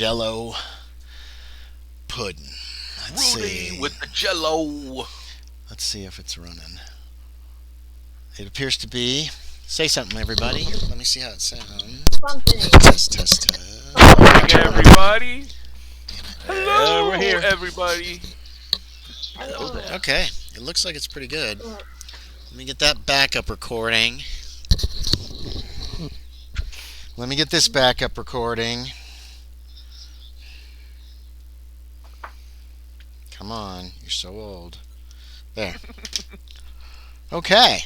Jello pudding. Let's Rudy see. with the Jello. Let's see if it's running. It appears to be. Say something, everybody. Let me see how it sounds. Something. Test, test, test. Morning, everybody. Hello, we're here. everybody. Hello there. Okay, it looks like it's pretty good. Let me get that backup recording. Let me get this backup recording. Come on, you're so old. There. Okay.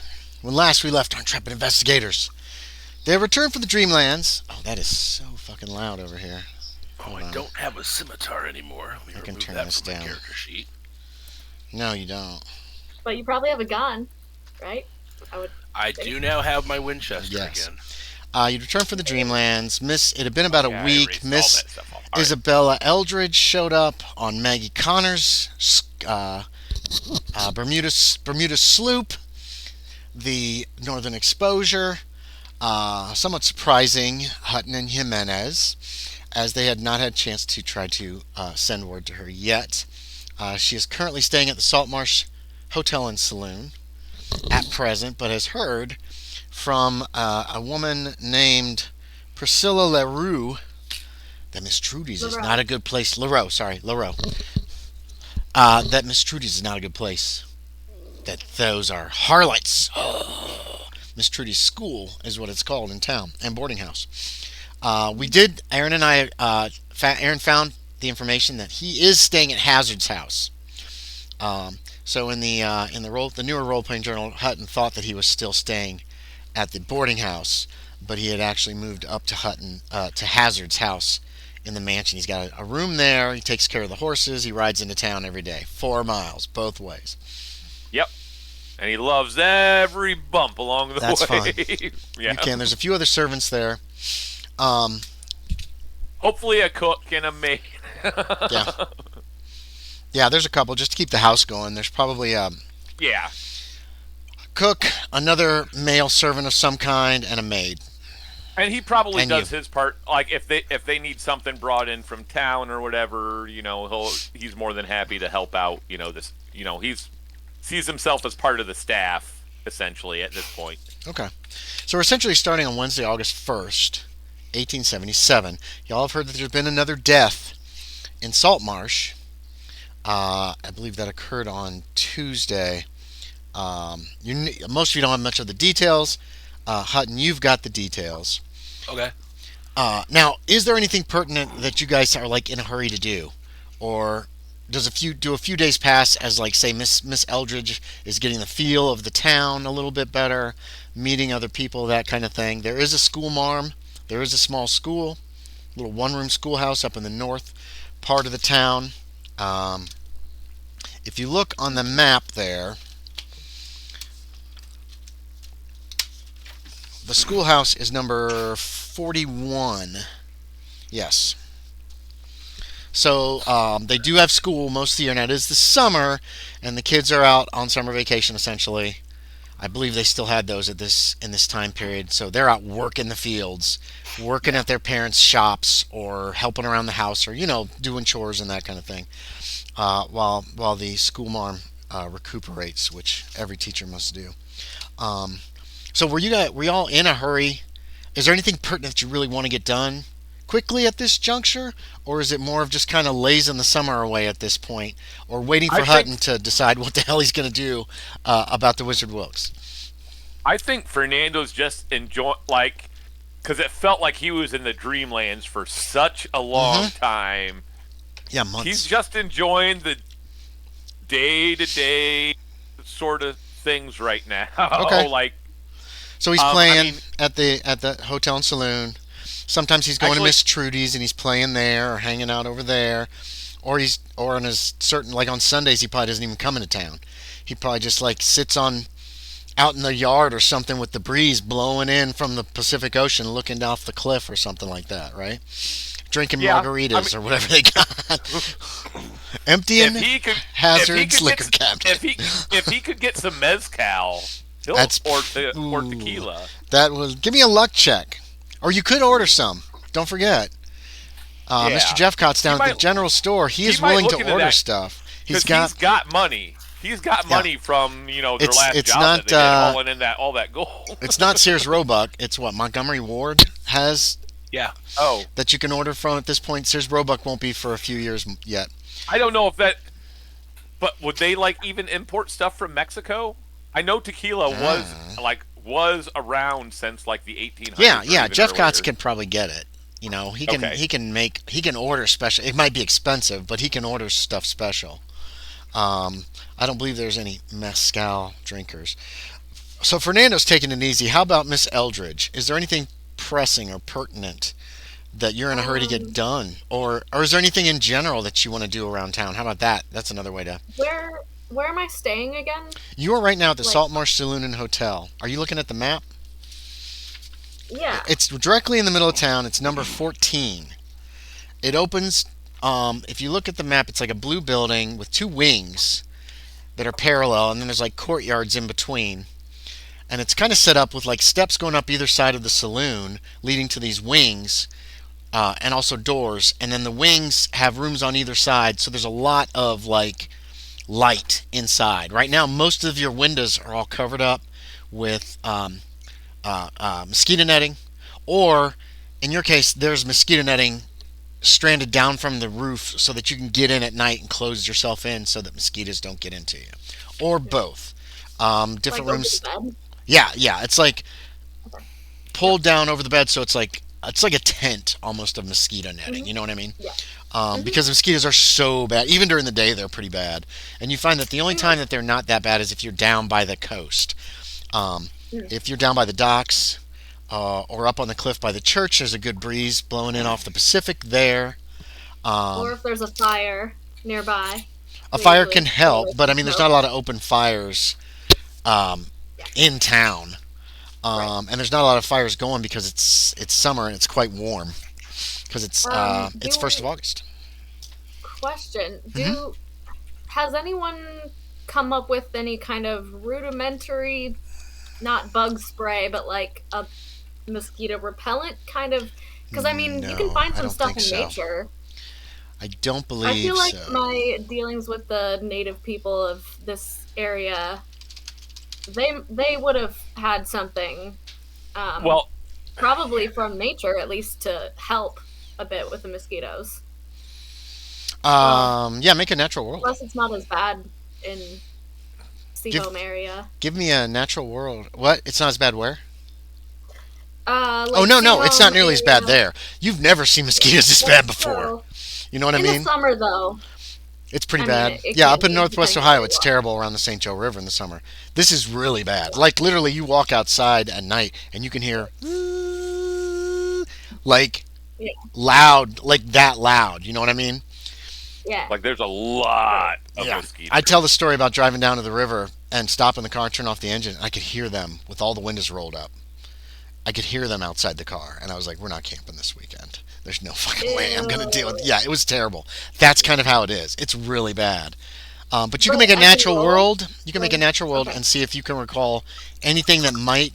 When last we left our intrepid investigators, they returned from the Dreamlands. Oh, that is so fucking loud over here. Oh, I don't have a scimitar anymore. Let me I can remove turn that this from my down. character sheet. No, you don't. But you probably have a gun, right? I do now have my Winchester Yes. again. You returned from the Dreamlands. It had been about Yeah, a I week. erased Miss all that stuff off. All right. Isabella Eldridge showed up on Maggie Connor's Bermuda sloop, the Northern Exposure. Somewhat surprising, Hutton and Jimenez, as they had not had a chance to try to send word to her yet. She is currently staying at the Saltmarsh Hotel and Saloon at present, but has heard from a woman named Priscilla LaRue that Miss Trudy's is not a good place. LaRue. That Miss Trudy's is not a good place. That those are harlots. Miss Trudy's school is what it's called in town, and boarding house. Aaron and I, Aaron found the information that he is staying at Hazard's house. So in the newer role-playing journal, Hutton thought that he was still staying at the boarding house, but he had actually moved up to to Hazard's house in the mansion. He's got a room there. He takes care of the horses. He rides into town every day, 4 miles both ways. Yep. And he loves every bump along the That's way. fine. Yeah. You can. There's a few other servants there. Hopefully a cook and a maid. Yeah. Yeah, there's a couple just to keep the house going. There's probably Yeah. cook, another male servant of some kind, and a maid. And he probably And does you. his part. Like if they need something brought in from town or whatever, he's more than happy to help out. He's sees himself as part of the staff essentially at this point. Okay. So we're essentially starting on Wednesday, August 1st, 1877. Y'all have heard that there's been another death in Saltmarsh. I believe that occurred on Tuesday. Most of you don't have much of the details. Hutton, you've got the details. Okay. Now, is there anything pertinent that you guys are like in a hurry to do, or does a few days pass as like say Miss Eldridge is getting the feel of the town a little bit better, meeting other people, that kind of thing? There is a school marm. There is a small school, little one-room schoolhouse up in the north part of the town. If you look on the map there, the schoolhouse is number 41. Yes. So they do have school most of the year. Now it is the summer, and the kids are out on summer vacation essentially. I believe they still had those in this time period. So they're out working the fields, working at their parents' shops, or helping around the house, or doing chores and that kind of thing. While the school marm recuperates, which every teacher must do. So were you all in a hurry? Is there anything pertinent that you really want to get done quickly at this juncture, or is it more of just kind of lazing the summer away at this point, or waiting for Hutton to decide what the hell he's going to do about the Wizard Wilkes? I think Fernando's just because it felt like he was in the Dreamlands for such a long time. Yeah, months. He's just enjoying the day-to-day sort of things right now. Okay. So he's playing at the hotel and saloon. Sometimes he's going to Miss Trudy's and he's playing there or hanging out over there, or on his on Sundays he probably doesn't even come into town. He probably just sits out in the yard or something with the breeze blowing in from the Pacific Ocean, looking off the cliff or something like that, right? Drinking margaritas or whatever they got. Emptying Hazard's liquor cabinet. If he could get some mezcal, or tequila. Give me a luck check. Or you could order some. Don't forget. Yeah. Mr. Jeffcott's down at the general store. He is willing to order stuff. He's got money. He's got money from their last job not, that they did, hauling in all that gold. It's not Sears Roebuck. It's what Montgomery Ward has. Yeah. Oh, that you can order from at this point. Sears Roebuck won't be for a few years yet. I don't know if that. But would they even import stuff from Mexico? I know tequila was around since the 1800s. Yeah. Jeffcott's can probably get it. He can order special. It might be expensive, but he can order stuff special. I don't believe there's any mezcal drinkers. So Fernando's taking it easy. How about Miss Eldridge? Is there anything pressing or pertinent that you're in a hurry to get done, or is there anything in general that you want to do around town? How about that? That's another way to. Where am I staying again? You are right now at the Saltmarsh Saloon and Hotel. Are you looking at the map? Yeah. It's directly in the middle of town. It's number 14. It opens. If you look at the map, it's like a blue building with two wings that are parallel, and then there's courtyards in between. And it's kind of set up with steps going up either side of the saloon, leading to these wings, and also doors. And then the wings have rooms on either side, so there's a lot of light inside. Right now, most of your windows are all covered up with mosquito netting, or in your case, there's mosquito netting stranded down from the roof so that you can get in at night and close yourself in so that mosquitoes don't get into you, or both. Different rooms. Yeah. It's pulled down over the bed, so it's like a tent almost of mosquito netting. Mm-hmm. You know what I mean? Yeah. Because mosquitoes are so bad. Even during the day, they're pretty bad. And you find that the only time that they're not that bad is if you're down by the coast. If you're down by the docks or up on the cliff by the church, there's a good breeze blowing in off the Pacific there. Or if there's a fire nearby. A fire can help, but there's not a lot of open fires in town. And there's not a lot of fires going because it's summer and it's quite warm because it's 1st of August. Question: has anyone come up with any kind of rudimentary, not bug spray, but a mosquito repellent kind of? Because you can find some stuff in nature. I don't believe. I feel like my dealings with the native people of this area, they would have had something. Probably from nature, at least to help a bit with the mosquitoes. Make a natural world. Plus, it's not as bad in Seafoam area. Give me a natural world. What? It's not as bad where? No, it's not nearly as bad there. You've never seen mosquitoes this bad before. You know what I mean? In the summer, though. It's pretty bad. Up in northwest Ohio, it's terrible around the St. Joe River in the summer. This is really bad. Literally, you walk outside at night and you can hear loud, that loud. You know what I mean? Yeah. There's a lot of mosquitoes. I tell the story about driving down to the river and stopping the car, turn off the engine. I could hear them with all the windows rolled up. I could hear them outside the car, and I was like, "We're not camping this weekend. There's no fucking way I'm gonna deal with." Yeah, it was terrible. That's kind of how it is. It's really bad. But you can make a natural world. You can make a natural world and see if you can recall anything that might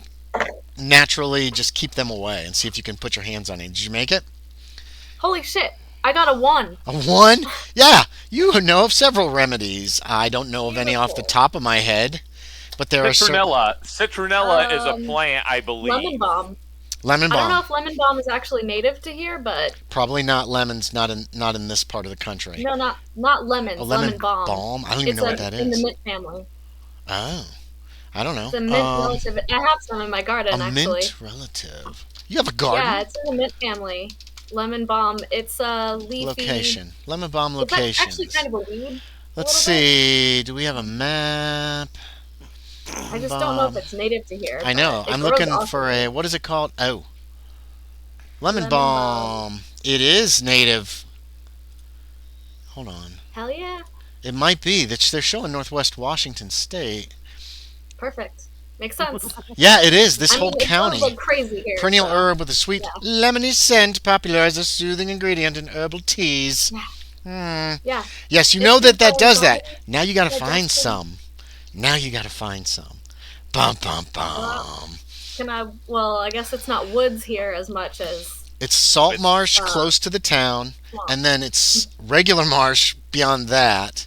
naturally just keep them away, and see if you can put your hands on it. Did you make it? Holy shit! I got a 1. A 1? Yeah, you know of several remedies. I don't know of any off the top of my head, but there are Citronella is a plant, I believe. Lemon balm. Lemon balm. I don't know if lemon balm is actually native to here, but probably not lemons. Not in this part of the country. No, not lemons. Lemon balm. I don't even know what that is. In the mint family. Oh, I don't know. It's a mint relative. I have some in my garden, actually. A mint relative. You have a garden? Yeah, it's in the mint family. Lemon balm. It's a leafy. Location. Lemon balm location. It's actually kind of a weed. Let's see. Do we have a map? I just don't know if it's native to here. I know. I'm looking for a. What is it called? Oh. Lemon balm. It is native. Hold on. Hell yeah. It might be. They're showing Northwest Washington State. Perfect. Makes sense. Yeah, it is. This whole county. Like crazy here. Perennial herb with a sweet lemony scent, popular as a soothing ingredient in herbal teas. Yeah. Yes, you know that does that. Now you got to find some. Bum, bum, bum. Well, I guess it's not woods here as much as It's salt marsh close to the town, and then it's regular marsh beyond that.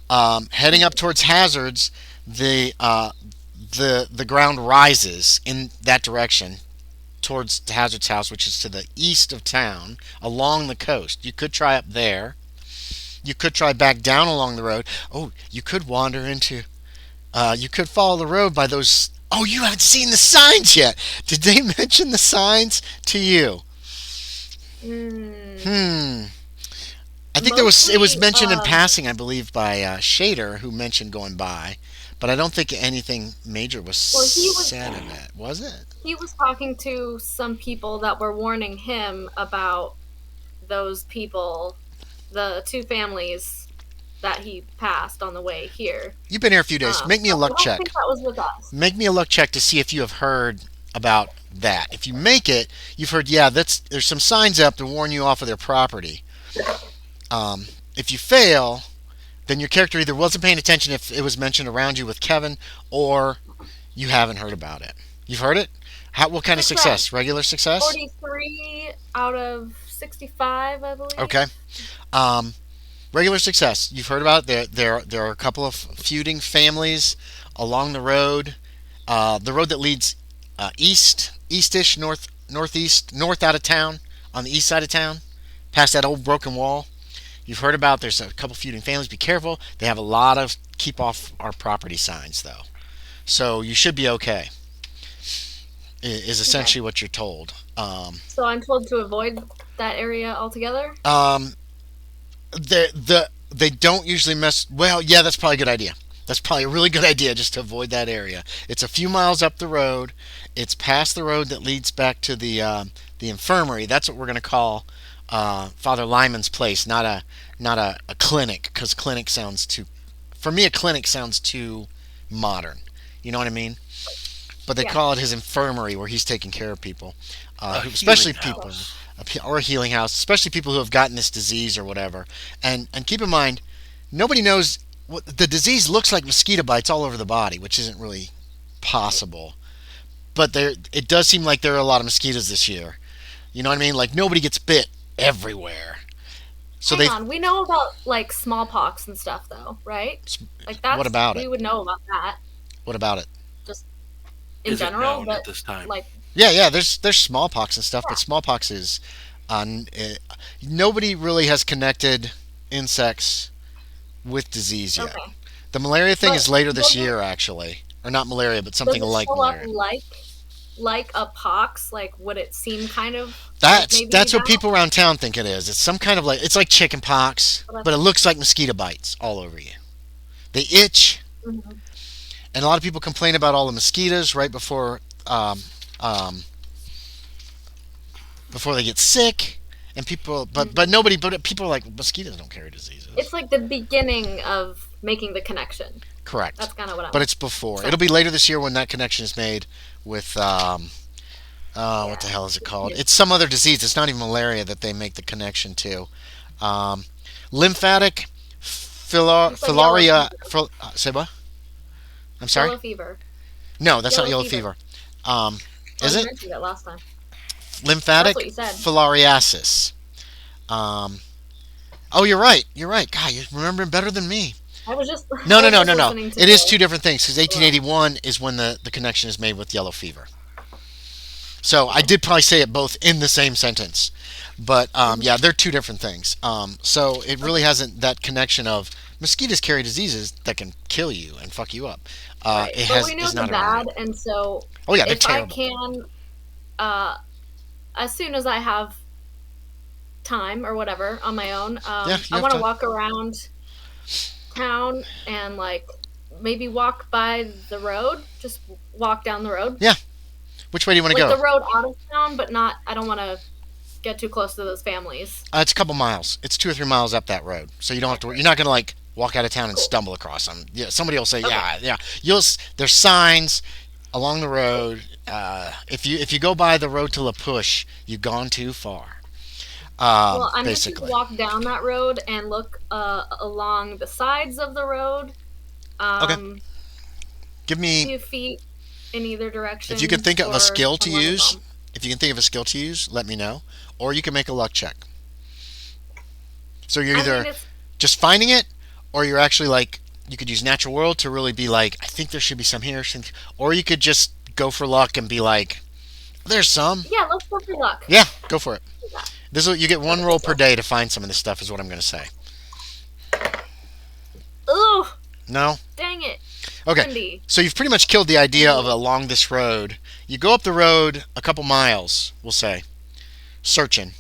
Heading up towards Hazards, the ground rises in that direction towards Hazard's house, which is to the east of town, along the coast. You could try up there. You could try back down along the road. Oh, you could wander into. You could follow the road by those. Oh, you haven't seen the signs yet. Did they mention the signs to you? I think it was mentioned in passing, I believe, by Shaeder, who mentioned going by, but I don't think anything major was said in that. Was it? He was talking to some people that were warning him about those people, the two families that he passed on the way here. You've been here a few days. Make me a luck check. I don't think that was with us. Make me a luck check to see if you have heard about that. If you make it, you've heard, yeah, there's some signs up to warn you off of their property. If you fail, then your character either wasn't paying attention if it was mentioned around you with Kevin, or you haven't heard about it. You've heard it? What kind of success? Regular success? 43 out of 65, I believe. Okay. Regular success. You've heard about it. There are a couple of feuding families along the road. The road that leads eastish, northeast, north out of town, on the east side of town, past that old broken wall. You've heard about there's a couple feuding families. Be careful. They have a lot of keep off our property signs, though. So you should be okay, is essentially what you're told. So I'm told to avoid that area altogether? They don't usually mess. Well, yeah, that's probably a good idea. That's probably a really good idea, just to avoid that area. It's a few miles up the road. It's past the road that leads back to the infirmary. That's what we're going to call Father Lyman's place, not a clinic, because clinic sounds too. For me, a clinic sounds too modern. You know what I mean? But they call it his infirmary, where he's taking care of people, especially people, or a healing house, especially people who have gotten this disease or whatever. And keep in mind, nobody knows. The disease looks like mosquito bites all over the body, which isn't really possible. But it does seem like there are a lot of mosquitoes this year. You know what I mean? Like, nobody gets bit everywhere. So Hang on, we know about like smallpox and stuff, though, right? Like that's what about we it? would know about that. What about it? Just in general, but at this time? like Yeah. There's smallpox and stuff, but smallpox is nobody really has connected insects with disease yet. Okay. The malaria thing is later this year, actually, or not malaria, but something does it like show malaria. up like a pox? Like, would it seem kind of? That's what people around town think it is. It's some kind of it's like chicken pox, but it looks like mosquito bites all over you. They itch, and a lot of people complain about all the mosquitoes right before they get sick. And people, but people are like, mosquitoes don't carry diseases. It's like the beginning of making the connection. Correct. That's kind of what I'm. But it's before. So, it'll be later this year when that connection is made with what the hell is it called? It's some other disease. It's not even malaria that they make the connection to. Lymphatic filaria. Say what? I'm sorry. Yellow fever. No, that's not yellow fever. Is it? You mentioned it last time. Lymphatic filariasis. Oh, you're right. God, you're remembering better than me. I was just no. It is two different things, because 1881 is when the connection is made with yellow fever. So I did probably say it both in the same sentence, but yeah, they're two different things. So it really hasn't that connection of mosquitoes carry diseases that can kill you and fuck you up. Right. But we know the bad, and so they're I terrible. can, as soon as I have time or whatever on my own, I want to walk around town and like maybe walk by the road, just walk down the road. Yeah. Which way do you want to go? The road out of town, but not. I don't want to get too close to those families. It's a couple miles. It's 2 or 3 miles up that road, so you don't have to. You're not going to like walk out of town and stumble across them. Yeah, somebody will say, yeah. There's signs along the road. If you go by the road to La Push, you've gone too far. Well, I'm just going to walk down that road and look along the sides of the road. Okay. Give me a few feet in either direction. If you could think of a skill to use, If you can think of a skill to use, let me know. Or you can make a luck check. So you're either just finding it, or you're actually like, you could use natural world to really be like, I think there should be some here. Or you could just go for luck and be like, there's some. Yeah, let's go for luck. Yeah, go for it. You get one roll per day to find some of this stuff, is what I'm going to say. Ugh. No? Dang it. Okay. Cindy. So you've pretty much killed the idea of along this road. You go up the road a couple miles, we'll say, searching.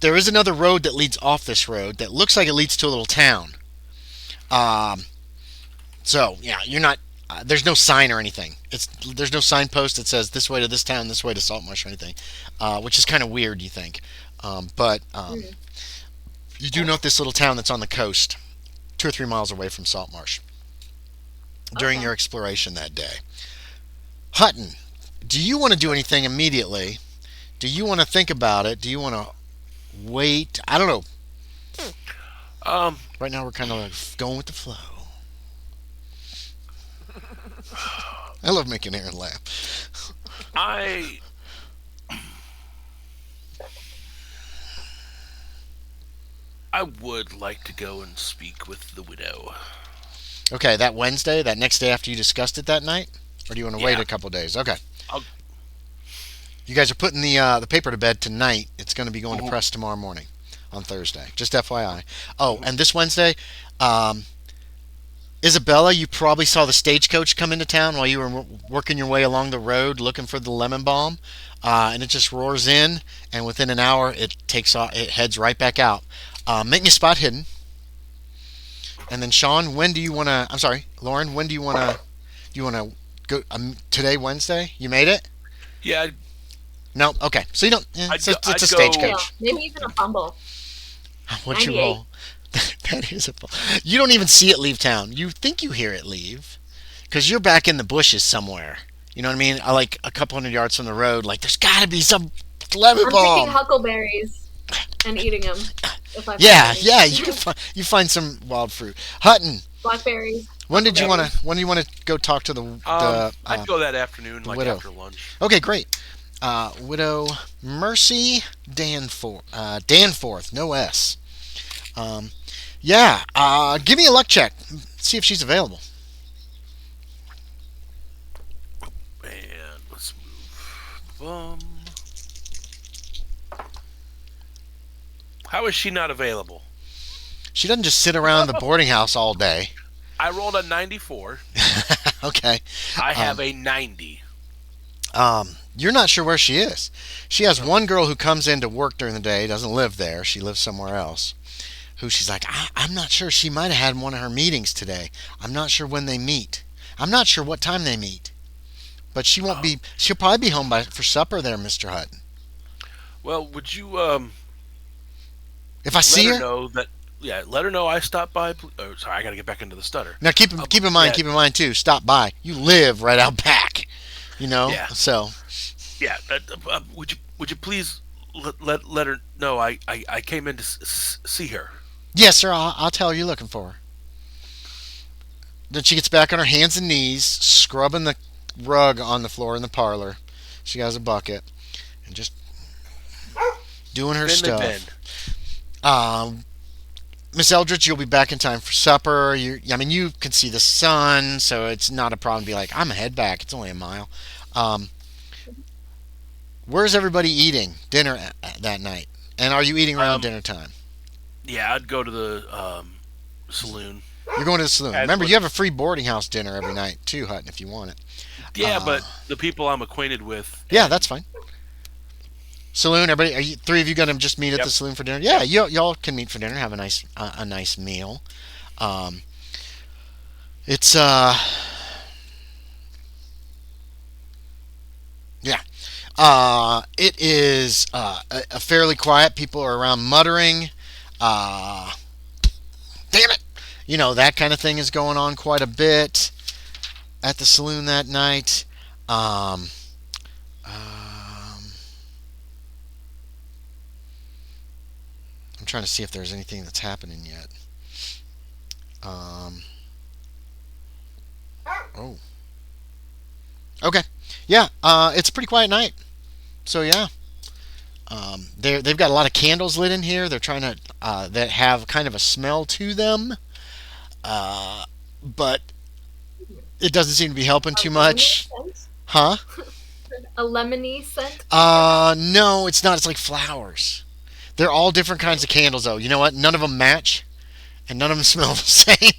There is another road that leads off this road that looks like it leads to a little town. So, yeah, you're not... there's no sign or anything. There's no signpost that says this way to this town, this way to Saltmarsh or anything, which is kind of weird, you think. But you do note this little town that's on the coast, 2 or 3 miles away from Saltmarsh, during your exploration that day. Hutton, do you want to do anything immediately? Do you want to think about it? Do you want to wait? I don't know. Right now we're kind of like going with the flow. I love making Aaron laugh. I would like to go and speak with the widow. Okay, that Wednesday, that next day after you discussed it that night? Or do you want to wait a couple days? Okay. You guys are putting the paper to bed tonight. It's going to be going to press tomorrow morning on Thursday. Just FYI. Oh, and this Wednesday, Isabella, you probably saw the stagecoach come into town while you were working your way along the road looking for the lemon balm, and it just roars in, and within an hour it takes off. It heads right back out. Make me a spot hidden, and then Sean, when do you want to? I'm sorry, Loren, when do you want to? Do you want to go today, Wednesday? You made it? Yeah. No. Okay. So you don't. It's a stagecoach. Yeah, maybe even a fumble. What's your roll? That is a... You don't even see it leave town. You think you hear it leave because you're back in the bushes somewhere. You know what I mean? Like a couple hundred yards from the road. Like there's got to be some lemon balm. I'm picking huckleberries and eating them. Yeah. You find some wild fruit. Hutton. Blackberries. When do you want to go talk to the? I'd go that afternoon, like widow. After lunch. Okay, great. Widow Mercy Danforth, no S. Give me a luck check. See if she's available. And let's move. How is she not available? She doesn't just sit around the boarding house all day. I rolled a 94. Okay. I have a 90. You're not sure where she is. She has one girl who comes in to work during the day, doesn't live there. She lives somewhere else. Who she's like, I'm not sure. She might have had one of her meetings today. I'm not sure when they meet. I'm not sure what time they meet. But she won't be. She'll probably be home for supper there, Mr. Hutton. Well, would you if I see her, know that? Yeah, let her know I stopped by. Oh, sorry, I got to get back into the stutter. Now keep in mind too. Stop by. You live right out back. You know. Yeah. So. Yeah. Would you please let her know I came in to see her. Yes, sir. I'll tell her you're looking for her. Then she gets back on her hands and knees, scrubbing the rug on the floor in the parlor. She has a bucket and just doing her stuff. Miss Eldridge, you'll be back in time for supper. You can see the sun, so it's not a problem to be like, I'm gonna head back. It's only a mile. Where's everybody eating dinner that night? And are you eating around dinner time? Yeah, I'd go to the saloon. You're going to the saloon. Remember, you have a free boarding house dinner every night too, Hutton, if you want it. Yeah, but the people I'm acquainted with. Yeah, that's fine. Saloon, everybody. Are you three of you going to just meet at the saloon for dinner? Yeah, y'all can meet for dinner. Have a nice meal. It's it is a fairly quiet. People are around muttering. Damn it! You know, that kind of thing is going on quite a bit at the saloon that night. I'm trying to see if there's anything that's happening yet. Okay. Yeah, it's a pretty quiet night. So yeah, they've got a lot of candles lit in here. They're trying to that have kind of a smell to them, but it doesn't seem to be helping A too lemony much, scent? huh? A lemony scent? No, it's not. It's like flowers. They're all different kinds of candles, though. You know what? None of them match, and none of them smell the same. They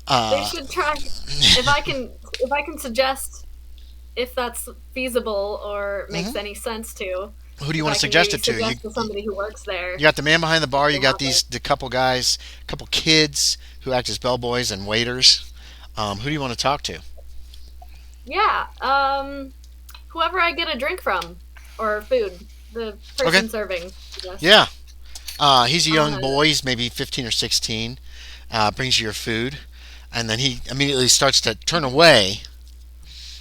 Uh, should try. If I can suggest, if that's feasible or makes any sense to, who do you if want I to can suggest maybe it to? suggest to somebody who works there. You got the man behind the bar. You They got have it. the couple guys, couple kids who act as bellboys and waiters. Who do you want to talk to? Yeah. Whoever I get a drink from or food, the person Okay. serving. Yes. Yeah. He's a young Uh, boy. He's maybe 15 or 16. Brings you your food, and then he immediately starts to turn away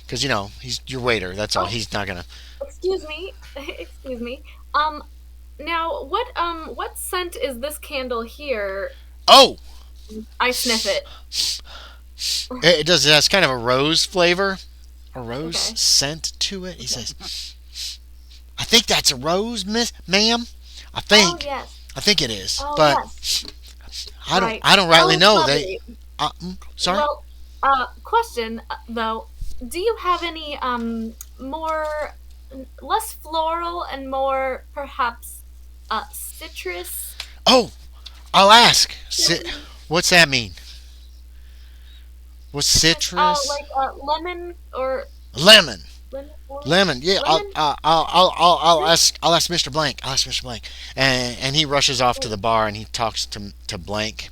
because he's your waiter. That's all. Oh, He's not gonna. excuse me. Excuse me. Now what scent is this candle here? Oh, I sniff it. it does. It has kind of a rose flavor, a rose Okay. scent to it. He says, "I think that's a rose, Miss Ma'am. I Oh think. yes. I think it is, Oh but yes. I don't. Right. I don't rightly it's know. They. lovely. Sorry. Well, question though, do you have any more less floral and more perhaps citrus? Oh, I'll ask. What's that mean? What's citrus? Like lemon or Lemon. lemon? Lemon. Yeah. Lemon? I'll ask. I'll ask Mr. Blank. I'll ask Mr. Blank. And he rushes off to the bar and he talks to Blank,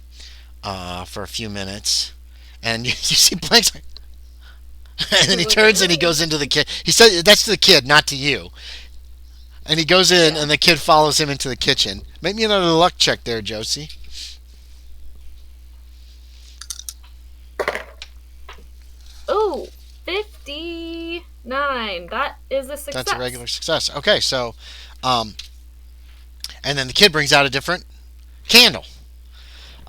for a few minutes, and you see Blank's like, and then he turns and he goes into the kid. He said that's to the kid, not to you. And he goes in, Yeah. and the kid follows him into the kitchen. Make me another luck check there, Josie. Ooh, 59. That is a success. That's a regular success. Okay, so, and then the kid brings out a different candle.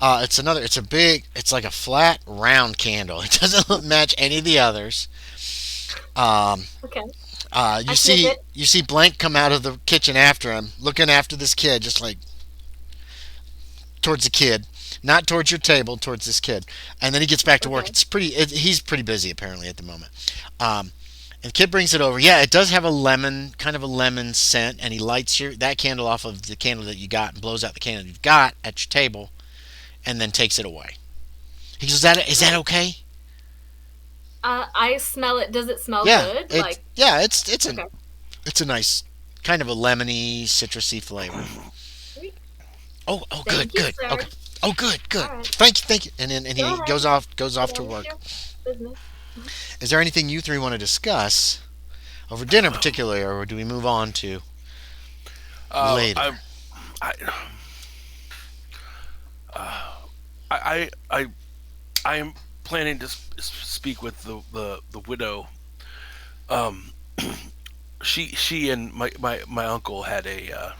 It's a big, it's like a flat, round candle. It doesn't match any of the others. Um, Okay. you I see, sniff it. you see Blank come out of the kitchen after him, looking after this kid, just like towards the kid, not towards your table, towards this kid. And then he gets back to work. Okay. He's pretty busy apparently at the moment. And the kid brings it over. Yeah, it does have a lemon, kind of a lemon scent, and he lights that candle off of the candle that you got and blows out the candle you've got at your table, and then takes it away. He goes, "Is that okay?" I smell it. Does it smell Yeah, good? it's Okay. a nice kind of a lemony, citrusy flavor. Sweet. Oh, Thank good, you, good. sir. Okay. Oh, good. All right. Thank you. And then he Go ahead. goes off to Go work. with your business. Is there anything you three want to discuss over dinner, particularly, or do we move on to later? I, I, I, I am planning to speak with the widow. Um, she and my uncle had a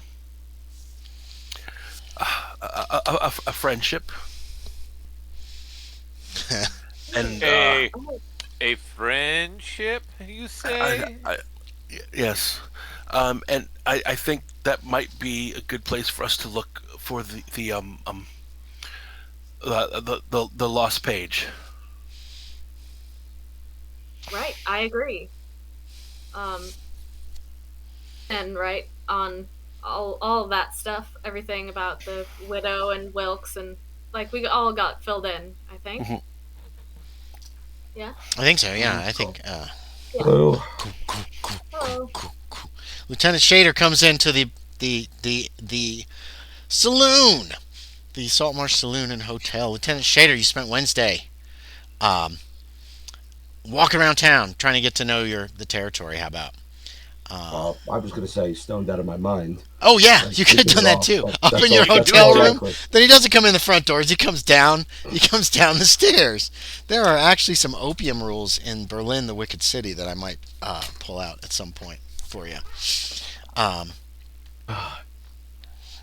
friendship, and A friendship, you say? yes, and I think that might be a good place for us to look for the lost page. Right. I agree. And right on all of that stuff, everything about the widow and Wilkes, and like we all got filled in. I think. Mhm. Yeah. I think so. Yeah, I think. Hello. Hello. Lieutenant Shaeder comes into the saloon, the Saltmarsh Saloon and Hotel. Lieutenant Shaeder, you spent Wednesday walking around town trying to get to know the territory. How about? I was going to say stoned out of my mind. Oh yeah, Like, you could have sleeping done that off, too. but Up that's in your all- that's hotel all room. likely. Then he doesn't come in the front doors. He comes down. He comes down the stairs. There are actually some opium rules in Berlin, the Wicked City, that I might pull out at some point for you.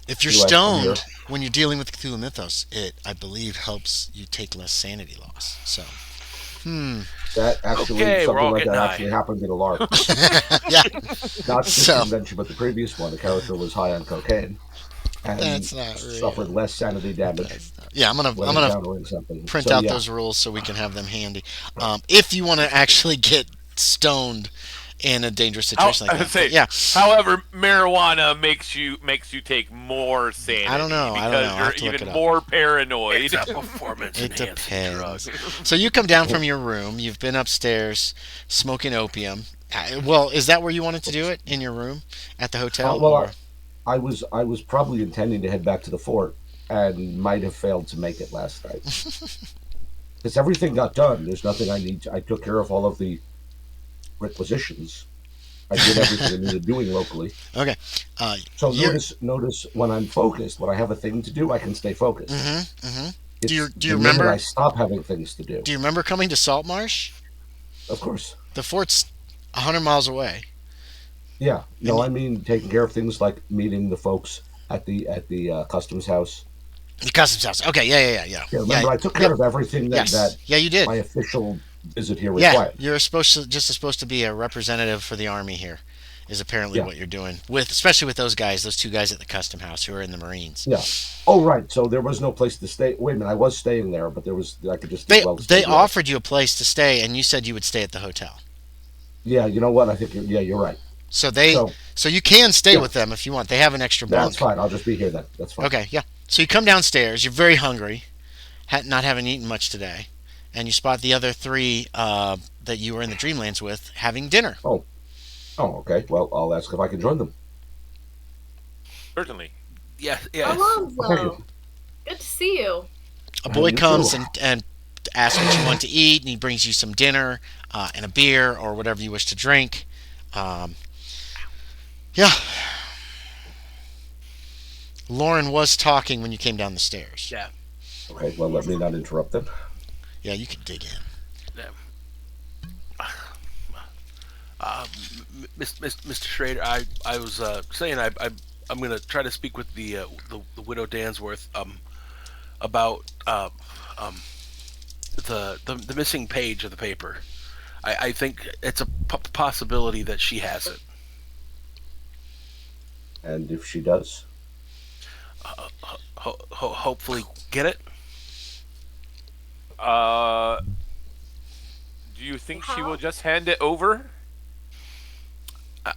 If you're You like stoned beer? when you're dealing with Cthulhu Mythos, it, I believe, helps you take less sanity loss. So, That actually, Okay, we're something all like that getting actually happened in a LARP. Yeah, Not this So- convention, but the previous one. The character was high on cocaine and that's not suffered real. less sanity damage Yeah, I'm when gonna encountering something. print So, out yeah. those rules so we can have them handy. If you want to actually get stoned in a dangerous situation like that. But yeah, However, marijuana makes you take more sanity. I don't know. Because I have you're to look even it up. more paranoid. It's a performance It enhancing drug. depends. So you come down from your room. You've been upstairs smoking opium. Well, is that where you wanted to do it? In your room at the hotel? Well, or? I was probably intending to head back to the fort and might have failed to make it last night. Because everything got done. There's nothing I need. I took care of all of the requisitions. I did everything I needed doing locally. Okay. So You're- notice when I'm focused, when I have a thing to do, I can stay focused. It's Do you the minute remember? I stop having things to do? Do you remember coming to Saltmarsh? Of course. The fort's 100 miles away. Yeah. No, I mean taking care of things like meeting the folks at the customs house. The customs house. Okay. Yeah. Yeah, remember, I took care of everything that, Yes. that Yeah, you did. my official visit here Yeah, required. you're supposed to be a representative for the army here. Is apparently Yeah. what you're doing especially with those two guys at the custom house who are in the Marines. Yeah. Oh, right. So there was no place to stay. Wait a minute. I was staying there, but I could just They as well they stay there. offered you a place to stay, and you said you would stay at the hotel. Yeah. You know what? I think you're right. So So you can stay Yeah. with them if you want. They have an extra bunk. that's fine. I'll just be here then. That's fine. Okay, yeah. So you come downstairs. You're very hungry, not having eaten much today, and you spot the other three that you were in the Dreamlands with having dinner. Oh, okay. Well, I'll ask if I can join them. Certainly. Yes. Alonzo, good to see you. A boy You comes too. and asks what you want to eat, and he brings you some dinner and a beer or whatever you wish to drink. Yeah. Loren was talking when you came down the stairs. Yeah. Okay. Well, let me not interrupt them. Yeah, you can dig in. Mr. Shaeder, I was saying I'm going to try to speak with the widow Dansworth about the missing page of the paper. I think it's a possibility that she has it. And if she does, Hopefully get it. Do you think she How? will just hand it over?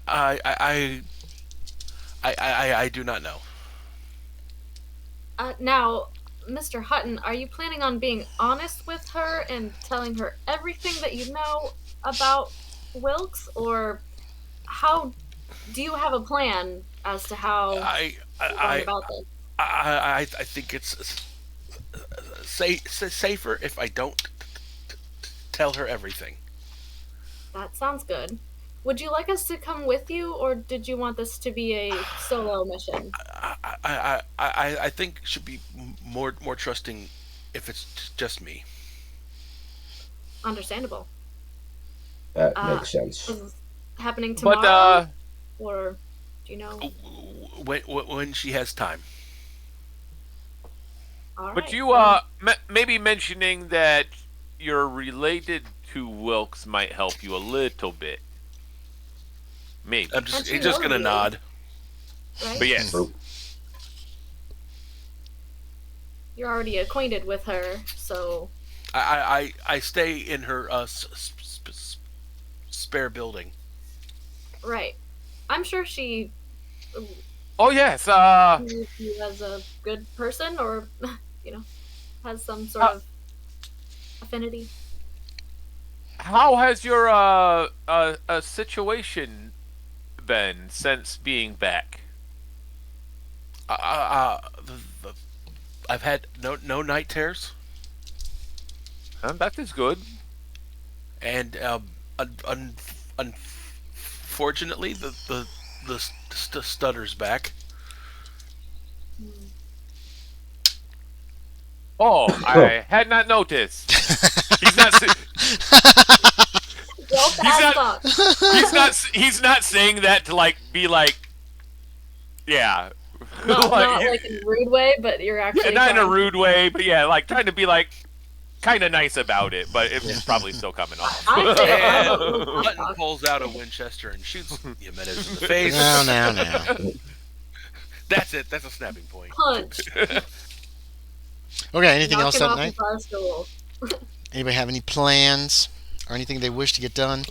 I do not know. Now, Mr. Hutton, are you planning on being honest with her and telling her everything that you know about Wilkes, or how do you have a plan as to how I about this? I think it's safer if I don't tell her everything. That sounds good. Would you like us to come with you, or did you want this to be a solo mission? I think should be more trusting if it's just me. Understandable. that makes sense. Is this happening But tomorrow, or do you know? When she has time. All but right, you well, maybe mentioning that you're related to Wilkes might help you a little bit. Maybe. I'm And she just knows gonna you. nod. right? But yes. True. You're already acquainted with her, so I stay in her spare building. right. I'm sure she Oh yes. views you as a good person, or has some sort of affinity. How has your situation been since being back? I've had no night terrors, That is good. and unfortunately the stutter's back. Oh, I had not noticed. He's not. Well, fast not- talk. He's not saying that to be like. Yeah. Not Like, like in a rude way, but you're actually not in a trying- rude way, but yeah, like trying to be like. kind of nice about it, but it's probably still coming off. I say And Wabo. Hutton pulls out a Winchester and shoots Jimenez in the face. No. That's it. That's a snapping point. Punch. Okay, anything Knock else him that off night? the bar stool. Anybody have any plans or anything they wish to get done?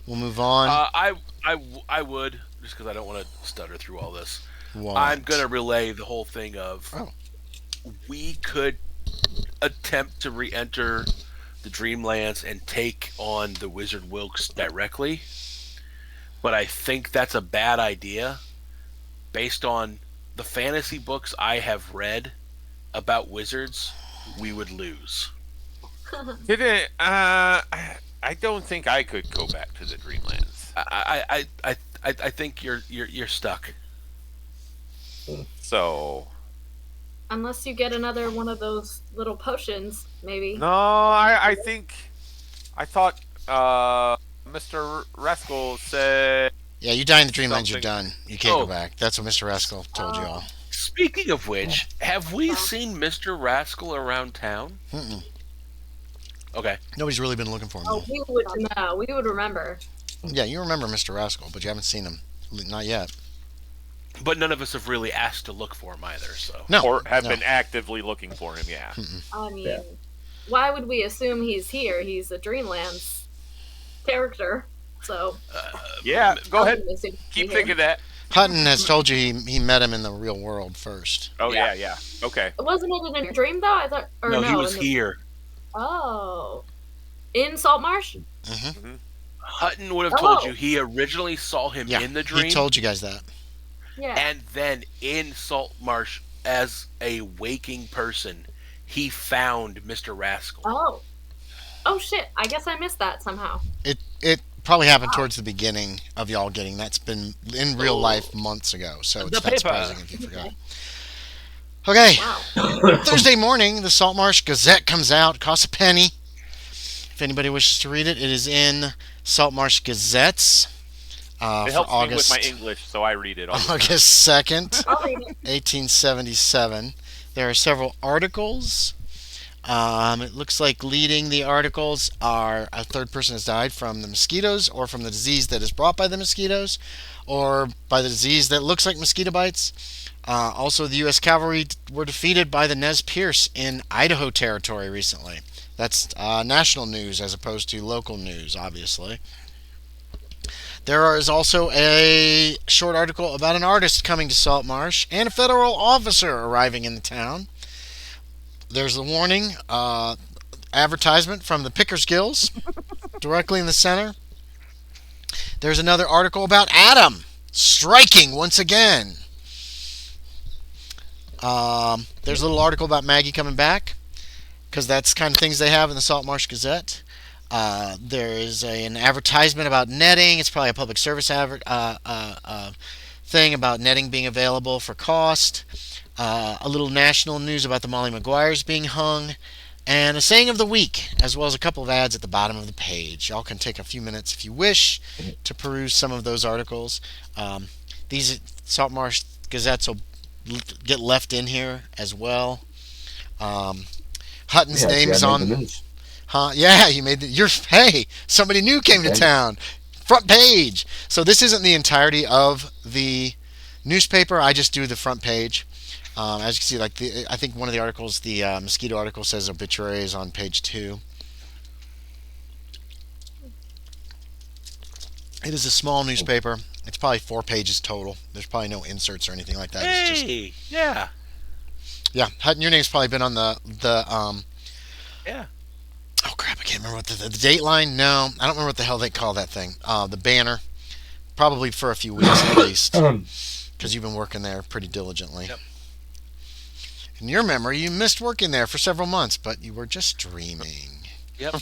We'll move on. I would, just because I don't want to stutter through all this. What? I'm going to relay the whole thing of we could attempt to re-enter the Dreamlands and take on the Wizard Wilkes directly, but I think that's a bad idea based on the fantasy books I have read about wizards. We would lose. Didn't I don't think I could go back to the Dreamlands. I think you're stuck. So Unless you get another one of those little potions, maybe. no, I thought Mr. Rascal said. Yeah, you die in the Dreamlands, you're Something. done. You can't Oh. go back. That's what Mr. Rascal told you all. Speaking of which, have we seen Mr. Rascal around town? Mm-mm. Okay. Nobody's really been looking for him. Oh, we would know. We would remember. Yeah, you remember Mr. Rascal, but you haven't seen him. Not yet. But none of us have really asked to look for him either, so. No. Or have no. been actively looking for him, yeah. I mean, Yeah. why would we assume he's here? He's a Dreamlands character. So, Yeah, go I ahead. wouldn't assume he'd Keep be here. thinking that. Hutton has told you he met him in the real world first. Oh, yeah. Okay. Wasn't it in a dream, though? I thought. Or No, he in was the- here. Oh. In Saltmarsh? Mm-hmm. Hutton would have told Oh. you he originally saw him Yeah, in the dream, he told you guys that. Yeah. and then in Saltmarsh, as a waking person, he found Mr. Rascal. Oh. Oh, shit. I guess I missed that somehow. It probably happened towards the beginning of y'all getting. That's been in real life months ago, so it's The not paper. surprising if you forgot. Okay, Wow. Thursday morning, the Saltmarsh Gazette comes out. Costs a penny. If anybody wishes to read it, it is in Saltmarsh Gazettes It for helps August, me with my English, so I read it all the time. August 2nd, I'll read it. 1877. There are several articles. It looks like leading the articles are a third person has died from the mosquitoes or from the disease that is brought by the mosquitoes or by the disease that looks like mosquito bites. Also, the U.S. cavalry were defeated by the Nez Perce in Idaho Territory recently. That's national news as opposed to local news, obviously. There is also a short article about an artist coming to Saltmarsh and a federal officer arriving in the town. There's the warning advertisement from the Pickers Guilds directly in the center. There's another article about Adam striking once again. There's a little article about Maggie coming back because that's kind of things they have in the Saltmarsh Gazette. There is an advertisement about netting. It's probably a public service thing about netting being available for cost. A little national news about the Molly Maguires being hung, and a saying of the week, as well as a couple of ads at the bottom of the page. Y'all can take a few minutes if you wish to peruse some of those articles. These Saltmarsh Gazettes will get left in here as well. Hutton's name is on. Yeah, you made hey, somebody new came to town. Front page. So this isn't the entirety of the newspaper. I just do the front page. As you can see, I think one of the articles, the mosquito article, says obituaries on page 2. It is a small newspaper. It's probably 4 pages total. There's probably no inserts or anything like that. It's just, Yeah. yeah, Hutton, your name's probably been on the Yeah. oh crap, I can't remember what the Dateline. No, I don't remember what the hell they call that thing. The banner, probably for a few weeks at least, because you've been working there pretty diligently. Yep. In your memory, you missed working there for several months, but you were just dreaming. Yep.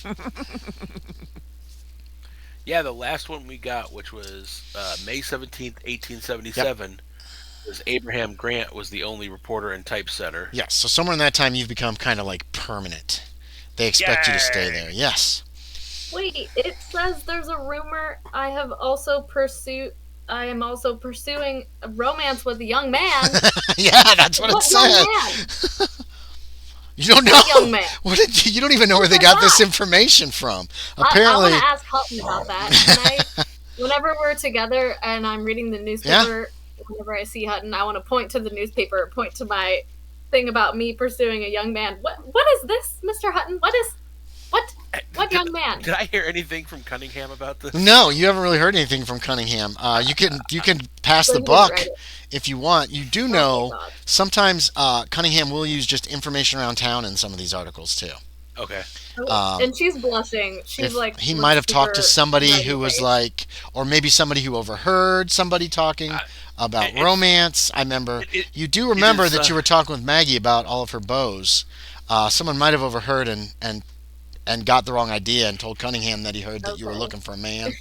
Yeah, the last one we got, which was May 17th, 1877, was Abraham Grant was the only reporter and typesetter. Yes, so somewhere in that time you've become kind of like permanent. They expect you to stay there. Yes. Wait, it says there's a rumor I am also pursuing a romance with a young man. Yeah, that's what it What young said. man? You don't know? What young man? You don't even know where they got this information from. Apparently, I want to ask Hutton about that. Whenever we're together and I'm reading the newspaper, whenever I see Hutton, I want to point to the newspaper, point to my thing about me pursuing a young man. What is this, Mr. Hutton? What young man? Did I hear anything from Cunningham about this? no, you haven't really heard anything from Cunningham. You can pass So the he didn't buck write it. if you want. You do my know God. sometimes Cunningham will use just information around town in some of these articles too. Okay. And she's blushing. She's like, He might have talked to super somebody ready who was face. like, or maybe somebody who overheard somebody talking about romance. I remember. You do remember that you were talking with Maggie about all of her beaux. Someone might have overheard and got the wrong idea and told Cunningham that he heard that you were Okay. looking for a man.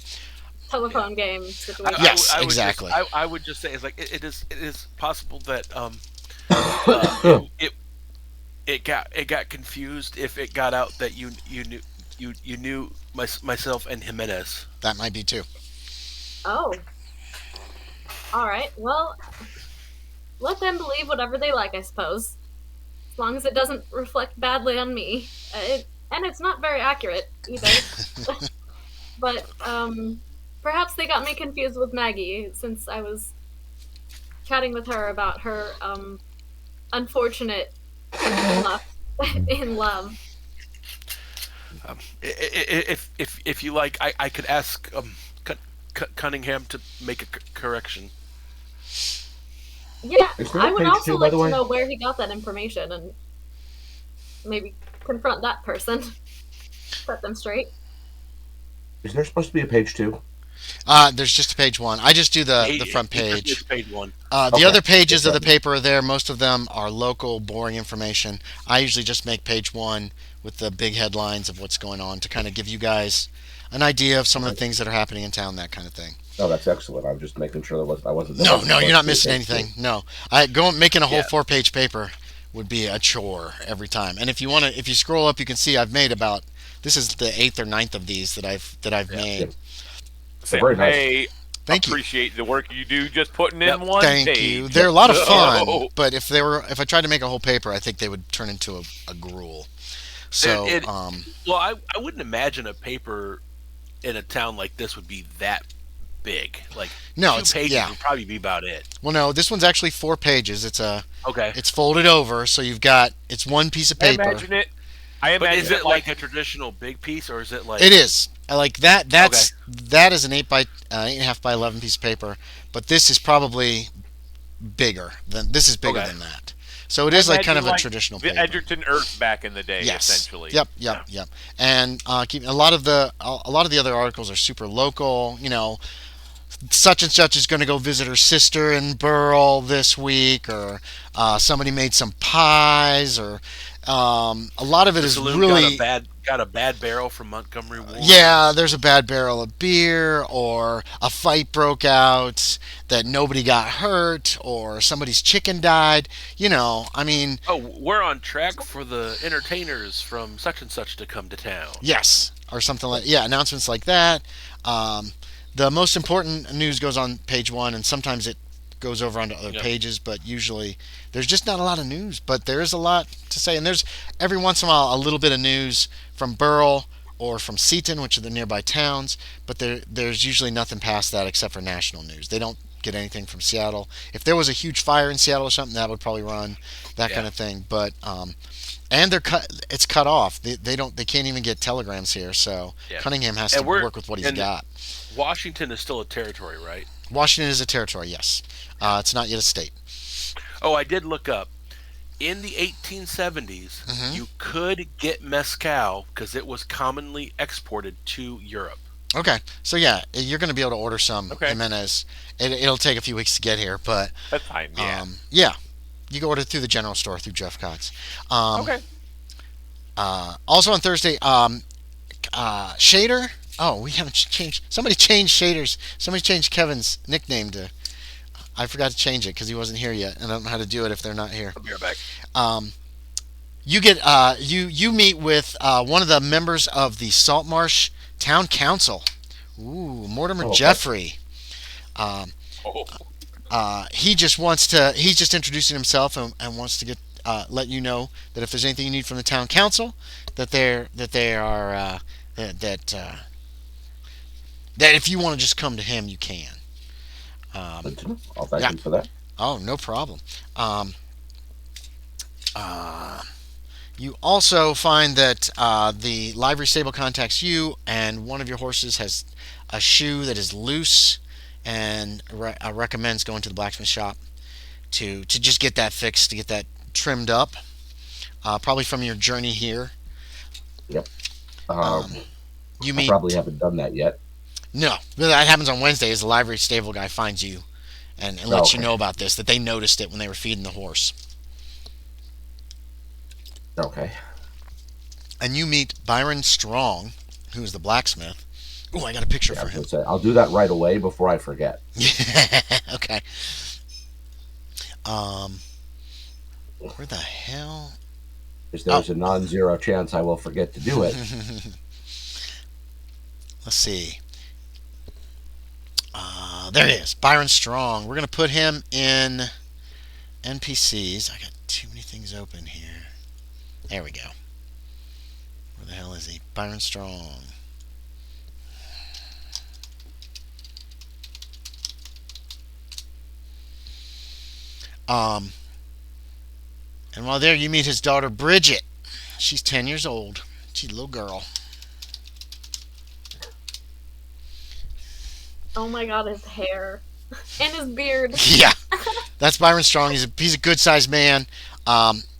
Telephone game situation. Yes, I would exactly. I would just say it's like it is possible that it got confused if it got out that you knew myself and Jimenez. That might be too. Oh. All right. Well, let them believe whatever they like, I suppose. As long as it doesn't reflect badly on me. And it's not very accurate either. But perhaps they got me confused with Maggie since I was chatting with her about her unfortunate luck in love. If you like, I could ask Cunningham to make a correction. Yeah, Is there a I would page also two, by like the to way? know where he got that information and maybe confront that person. Set them straight. Is there supposed to be a page 2? There's just a page one. I just do the front page. It's page one. The Okay. other pages of the Okay. paper are there. Most of them are local, boring information. I usually just make page one with the big headlines of what's going on to kind of give you guys an idea of some of the things that are happening in town, that kind of thing. No, that's excellent. I'm just making sure I wasn't. No, you're not missing anything. No, making a whole Yeah. 4-page paper would be a chore every time. And if you scroll up, you can see I've made about. This is the 8th or 9th of these that I've made. They're very nice. Hey, Thank you. appreciate the work you do just putting Yep. in one Thank page. you. They're a lot of fun, Oh. but if I tried to make a whole paper, I think they would turn into a gruel. So, Well, I wouldn't imagine a paper in a town like this would be that big. Like No, 2 it's- pages yeah. would probably be about it. well, no, this one's actually 4 pages. Okay. It's folded over, so it's one piece of I paper. imagine it. I But imagine is it like a traditional big piece, or is it like It is. I like that. That is an 8.5 by 11 piece of paper, but this is probably bigger bigger Okay. than that. So it is like kind of imagine a traditional the paper. Edgerton Earth back in the day, Yes. essentially. Yep. And a lot of the other articles are super local. Such and such is going to go visit her sister in Burl this week, or somebody made some pies, or a lot of it the is saloon really got a bad barrel from Montgomery Ward? yeah. There's a bad barrel of beer, or a fight broke out that nobody got hurt, or somebody's chicken died. I mean, Oh, we're on track for the entertainers from such and such to come to town. yes, or something like announcements like that. The most important news goes on page one, and sometimes it goes over onto other pages, but usually there's just not a lot of news. But there is a lot to say, and there's every once in a while a little bit of news from Burl or from Seaton, which are the nearby towns, but there's usually nothing past that except for national news. They don't get anything from Seattle. If there was a huge fire in Seattle or something, that would probably run, that kind of thing. But and it's cut off. They can't even get telegrams here, so Cunningham has to work with what he's got. Washington is still a territory, right? Washington is a territory, yes. It's not yet a state. Oh, I did look up. In the 1870s, you could get mezcal because it was commonly exported to Europe. Okay, so yeah, you're going to be able to order some Okay. Jimenez. It'll take a few weeks to get here, but That's fine. Yeah. yeah, you can order it through the general store through Jeff Cott's. Okay. Also on Thursday, Shaeder. Oh, we haven't changed. Somebody changed Shaeder's. Somebody changed Kevin's nickname to. I forgot to change it because he wasn't here yet, and I don't know how to do it if they're not here. I'll be right back. You get you meet with one of the members of the Saltmarsh Town Council. Ooh, Mortimer Jeffrey. He just wants to. He's just introducing himself and wants to get let you know that if there's anything you need from the town council, that they are that if you want to just come to him, you can. Good to know. I'll thank him for that. Oh, no problem. You also find that the livery stable contacts you, and one of your horses has a shoe that is loose, and recommends going to the blacksmith shop to just get that fixed, to get that trimmed up, probably from your journey here. Yep. You I probably haven't done that yet. No, that happens on Wednesdays. The livery stable guy finds you and lets you know about this, that they noticed it when they were feeding the horse. Okay. And you meet Byron Strong, who is the blacksmith. Oh, I got a picture for him. I'll do that right away before I forget. Okay. Where the hell? Because there's a non-zero chance I will forget to do it. Let's see. There he is, Byron Strong. We're going to put him in NPCs. I got too many things open here. There we go. Where the hell is he? Byron Strong. And while there, you meet his daughter, Bridget. She's 10 years old. She's a little girl. Oh my god, his hair. And his beard. Yeah. That's Byron Strong. He's a good sized man.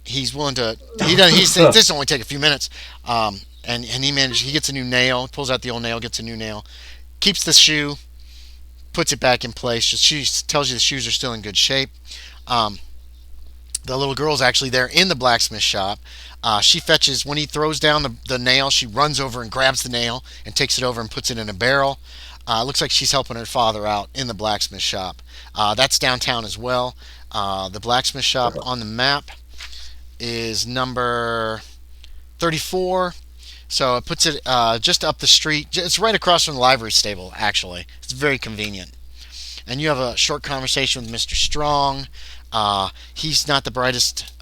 He's willing to. This will only take a few minutes. And he gets a new nail, pulls out the old nail, gets a new nail, keeps the shoe, puts it back in place. She tells you the shoes are still in good shape. The little girl's actually there in the blacksmith shop. She fetches, when he throws down the nail, she runs over and grabs the nail and takes it over and puts it in a barrel. Looks like she's helping her father out in the blacksmith shop. That's downtown as well. The blacksmith shop on the map is number 34. So it puts it just up the street. It's right across from the livery stable, actually. It's very convenient. And you have a short conversation with Mr. Strong. He's not the brightest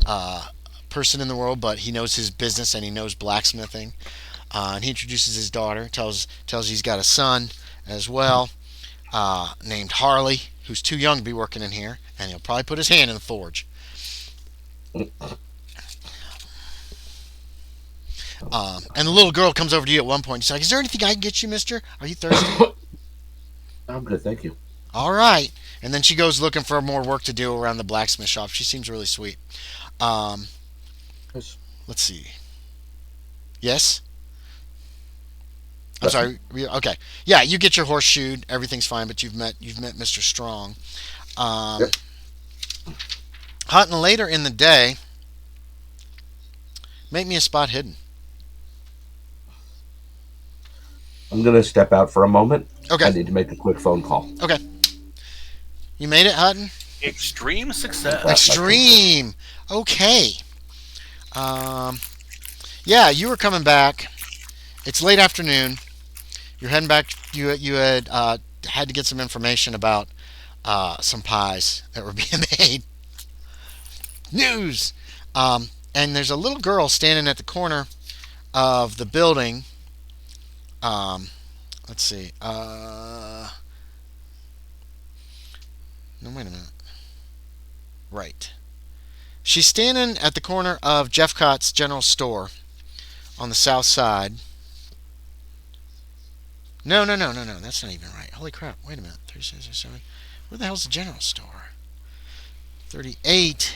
person in the world, but he knows his business and he knows blacksmithing. And he introduces his daughter, tells he's got a son as well, named Harley, who's too young to be working in here, and he'll probably put his hand in the forge. And the little girl comes over to you at one point. She's like, "Is there anything I can get you, mister? Are you thirsty?" I'm good, thank you. All right. And then she goes looking for more work to do around the blacksmith shop. She seems really sweet. Let's see. Yes? I'm sorry. Okay. Yeah, you get your horse shoed. Everything's fine, but you've met Mr. Strong. Yep. Hutton, later in the day, make me a spot hidden. I'm going to step out for a moment. Okay. I need to make a quick phone call. Okay. You made it, Hutton? Extreme success. Extreme. Okay. Yeah, you were coming back. It's late afternoon. You're heading back. You had to get some information about some pies that were being made. News. And there's a little girl standing at the corner of the building. Let's see. No, wait a minute. Right. She's standing at the corner of Jeffcott's General Store on the south side. No. That's not even right. Holy crap. Wait a minute. 36 or 7. Where the hell's the General Store? 38.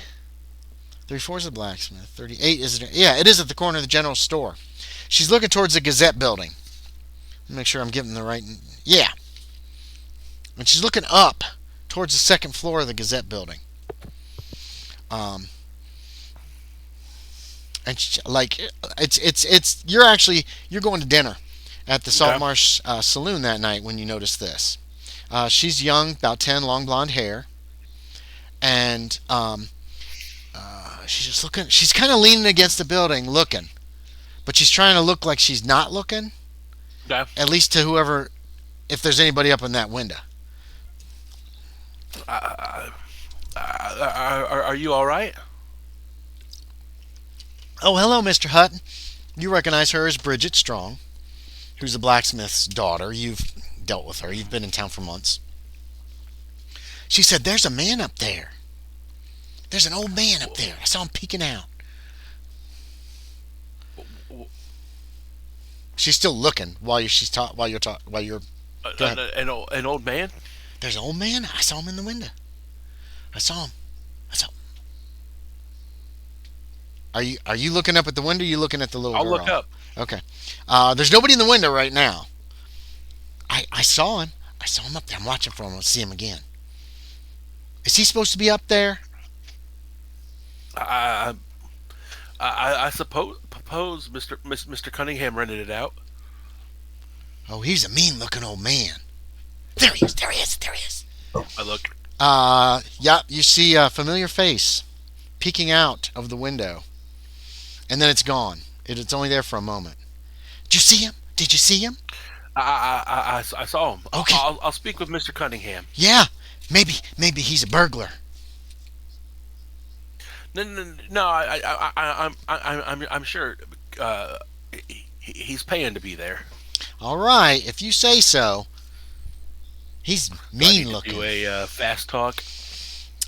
34 is the blacksmith. 38 is it? Yeah, it is at the corner of the General Store. She's looking towards the Gazette building. Make sure I'm getting the right. Yeah. And she's looking up towards the second floor of the Gazette building. And it's you're going to dinner at the Salt Marsh Saloon that night when you notice this. She's young, about 10, long blonde hair, and she's just looking. She's kind of leaning against the building, looking, but she's trying to look like she's not looking. Okay. At least to whoever, if there's anybody up in that window. Are you all right? Oh, hello, Mr. Hutton. You recognize her as Bridget Strong, who's the blacksmith's daughter. You've dealt with her. You've been in town for months. She said, "There's a man up there. There's an old man up there. I saw him peeking out." She's still looking while you're. Go ahead. An old man? There's an old man. I saw him in the window. I saw him. I saw. Are you looking up at the window? Or are you looking at the little I'll girl? look up. Okay. There's nobody in the window right now. I saw him. I saw him up there. I'm watching for him. I'll see him again. Is he supposed to be up there? I suppose Mr. Cunningham rented it out. Oh, he's a mean-looking old man. There he is. There he is. There he is. I look. Yep. You see a familiar face peeking out of the window, and then it's gone. It's only there for a moment. Did you see him? Did you see him? I saw him. Okay. I'll speak with Mr. Cunningham. Yeah. Maybe he's a burglar. No. I'm sure. He's paying to be there. All right. If you say so. He's Do I mean need to looking. do a fast talk.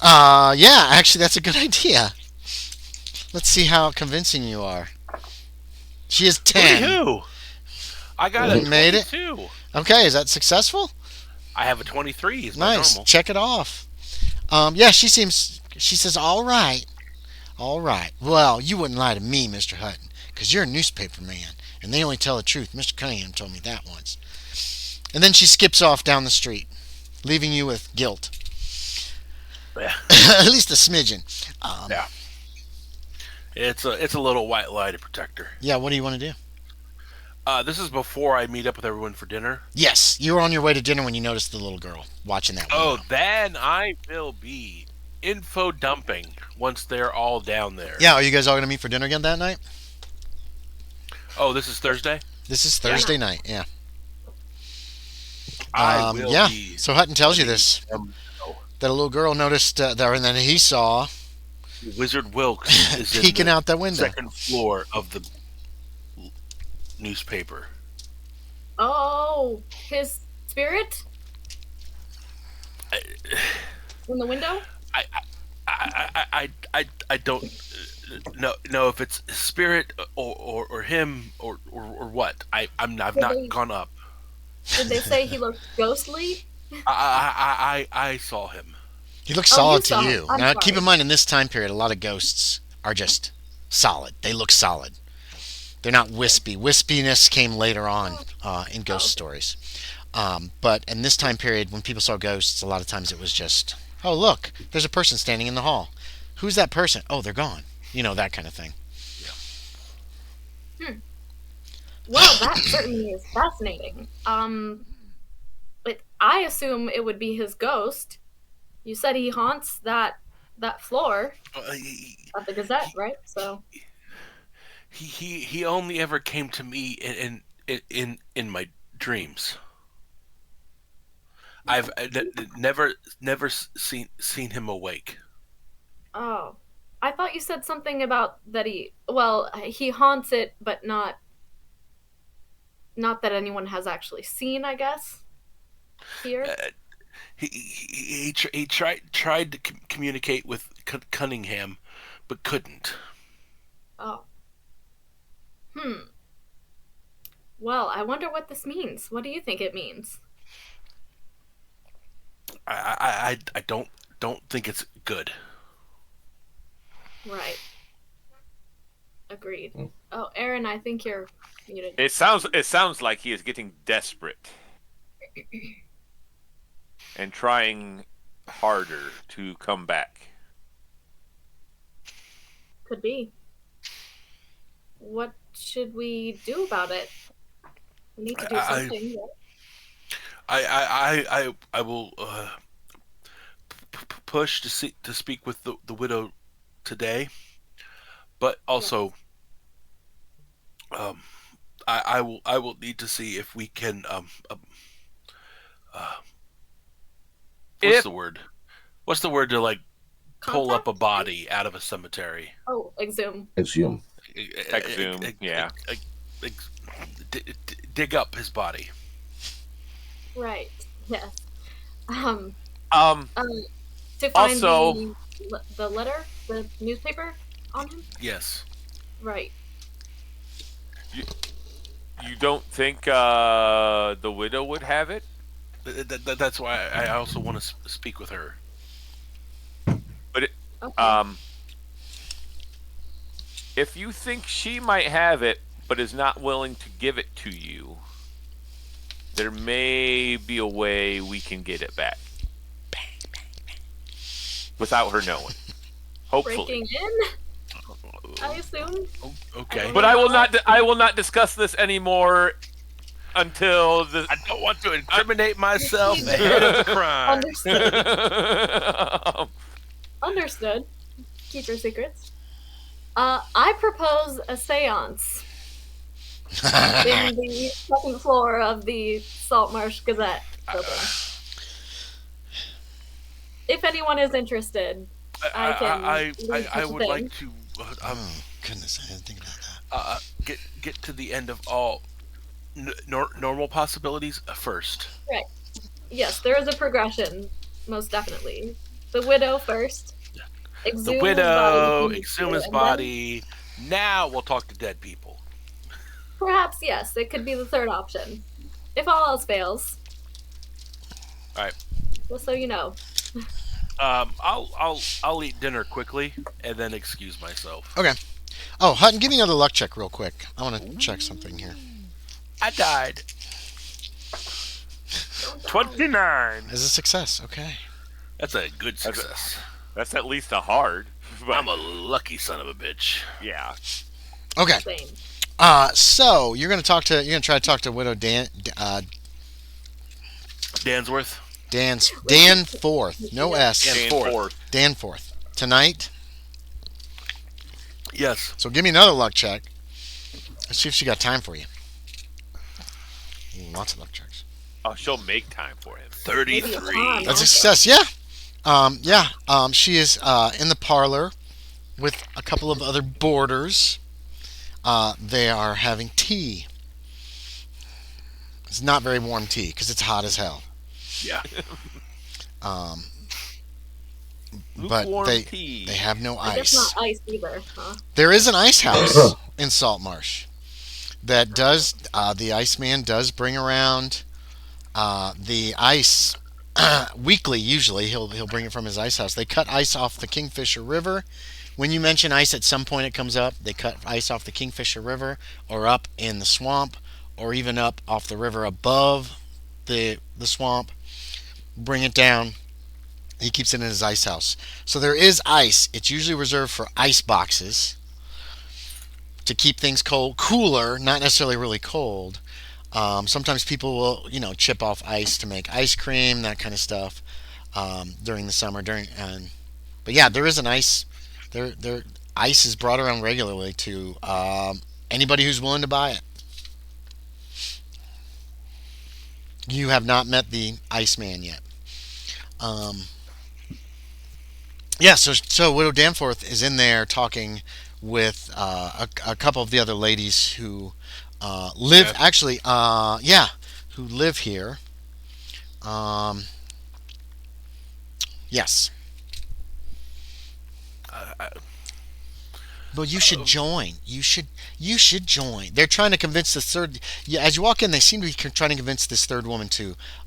Yeah. Actually, that's a good idea. Let's see how convincing you are. She is 10. Who? I got a You made it? 22. Okay. Is that successful? I have a 23. Is my Nice. normal. Check it off. Yeah. She says, all right. All right. Well, you wouldn't lie to me, Mr. Hutton, because you're a newspaper man, and they only tell the truth. Mr. Cunningham told me that once. And then she skips off down the street, leaving you with guilt. Yeah. At least a smidgen. Yeah. It's a little white lie to protect her. Yeah, what do you want to do? This is before I meet up with everyone for dinner. Yes, you were on your way to dinner when you noticed the little girl watching that Oh, window. then I will be info dumping once they're all down there. Yeah, are you guys all going to meet for dinner again that night? Oh, this is Thursday? This is Thursday night, yeah. I will Yeah, be. so Hutton tells you this, that a little girl noticed there, and then he saw Wizard Wilkes is peeking in the out that window. second floor of the newspaper. Oh, his spirit I, in the window? I don't know if it's spirit or him or what. I've not gone up. Did they say he looked ghostly? I saw him. He looks Oh, solid you to saw you. him. I'm Now, sorry. keep in mind, in this time period, a lot of ghosts are just solid. They look solid. They're not wispy. Wispiness came later on in ghost stories. But in this time period, when people saw ghosts, a lot of times it was just, oh, look, there's a person standing in the hall. Who's that person? Oh, they're gone. You know, that kind of thing. Well, that certainly is fascinating. But I assume it would be his ghost. You said he haunts that floor at the Gazette, right? So He only ever came to me in my dreams. I've never seen him awake. oh, I thought you said something about that he haunts it, but not that anyone has actually seen, I guess. Here. He tried to communicate with Cunningham, but couldn't. Oh. Well, I wonder what this means. What do you think it means? I don't think it's good. Right. Agreed. Oh, Aaron, I think you're muted. It sounds like he is getting desperate and trying harder to come back. Could be. What should we do about it? We need to do something. I will push to speak with the widow today, but also I will need to see if we can what's the word to like pull up a Contact? body out of a cemetery. Oh, exhume. Exhume. Exhume, yeah. Dig up his body. Right. Yes. Um, To find Also- the letter, the newspaper on him. Yes. Right. you don't think the widow would have it? That's why I also want to speak with her. But Okay. if you think she might have it, but is not willing to give it to you, there may be a way we can get it back without her knowing. Hopefully. Breaking in, I assume. Okay. But I will not discuss this anymore until the. I don't want to incriminate myself ahead of the crime. Understood. Understood. Keep your secrets. I propose a séance in the second floor of the Saltmarsh Gazette building. If anyone is interested, I would like to Goodness, I didn't think about that. get to the end of all normal possibilities first. Right. Yes, there is a progression, most definitely. The widow first. The widow, exhume his body. Now we'll talk to dead people. Perhaps, yes, it could be the third option. If all else fails. All right. Just so you know. I'll eat dinner quickly and then excuse myself. Okay. Oh, Hutton, give me another luck check real quick. I want to check something here. I died. 29. Is a success? Okay. That's a good success. That's at least a hard. I'm a lucky son of a bitch. Yeah. Okay. Same. So you're gonna try to talk to Widow Dansworth. Danforth. No S. Danforth. Tonight. Yes. So give me another luck check. Let's see if she got time for you. Lots of luck checks. Oh, she'll make time for him. 33. That's a success. Yeah. She is in the parlor with a couple of other boarders. They are having tea. It's not very warm tea because it's hot as hell. Yeah. But Lukewarm they tea. have no I guess ice. not ice either, huh? There is an ice house in Saltmarsh that does. The Iceman does bring around the ice weekly. Usually, he'll bring it from his ice house. They cut ice off the Kingfisher River. When you mention ice, at some point it comes up. They cut ice off the Kingfisher River, or up in the swamp, or even up off the river above the swamp. Bring it down. He keeps it in his ice house. So there is ice. It's usually reserved for ice boxes to keep things cooler, not necessarily really cold. Sometimes people will, chip off ice to make ice cream, that kind of stuff, during the summer. But yeah, there is an ice. There ice is brought around regularly to anybody who's willing to buy it. You have not met the Iceman yet. So Widow Danforth is in there talking with a couple of the other ladies who live, actually, who live here. Yes. Well, you should join. You should join. They're trying to convince the third. Yeah, as you walk in, they seem to be trying to convince this third woman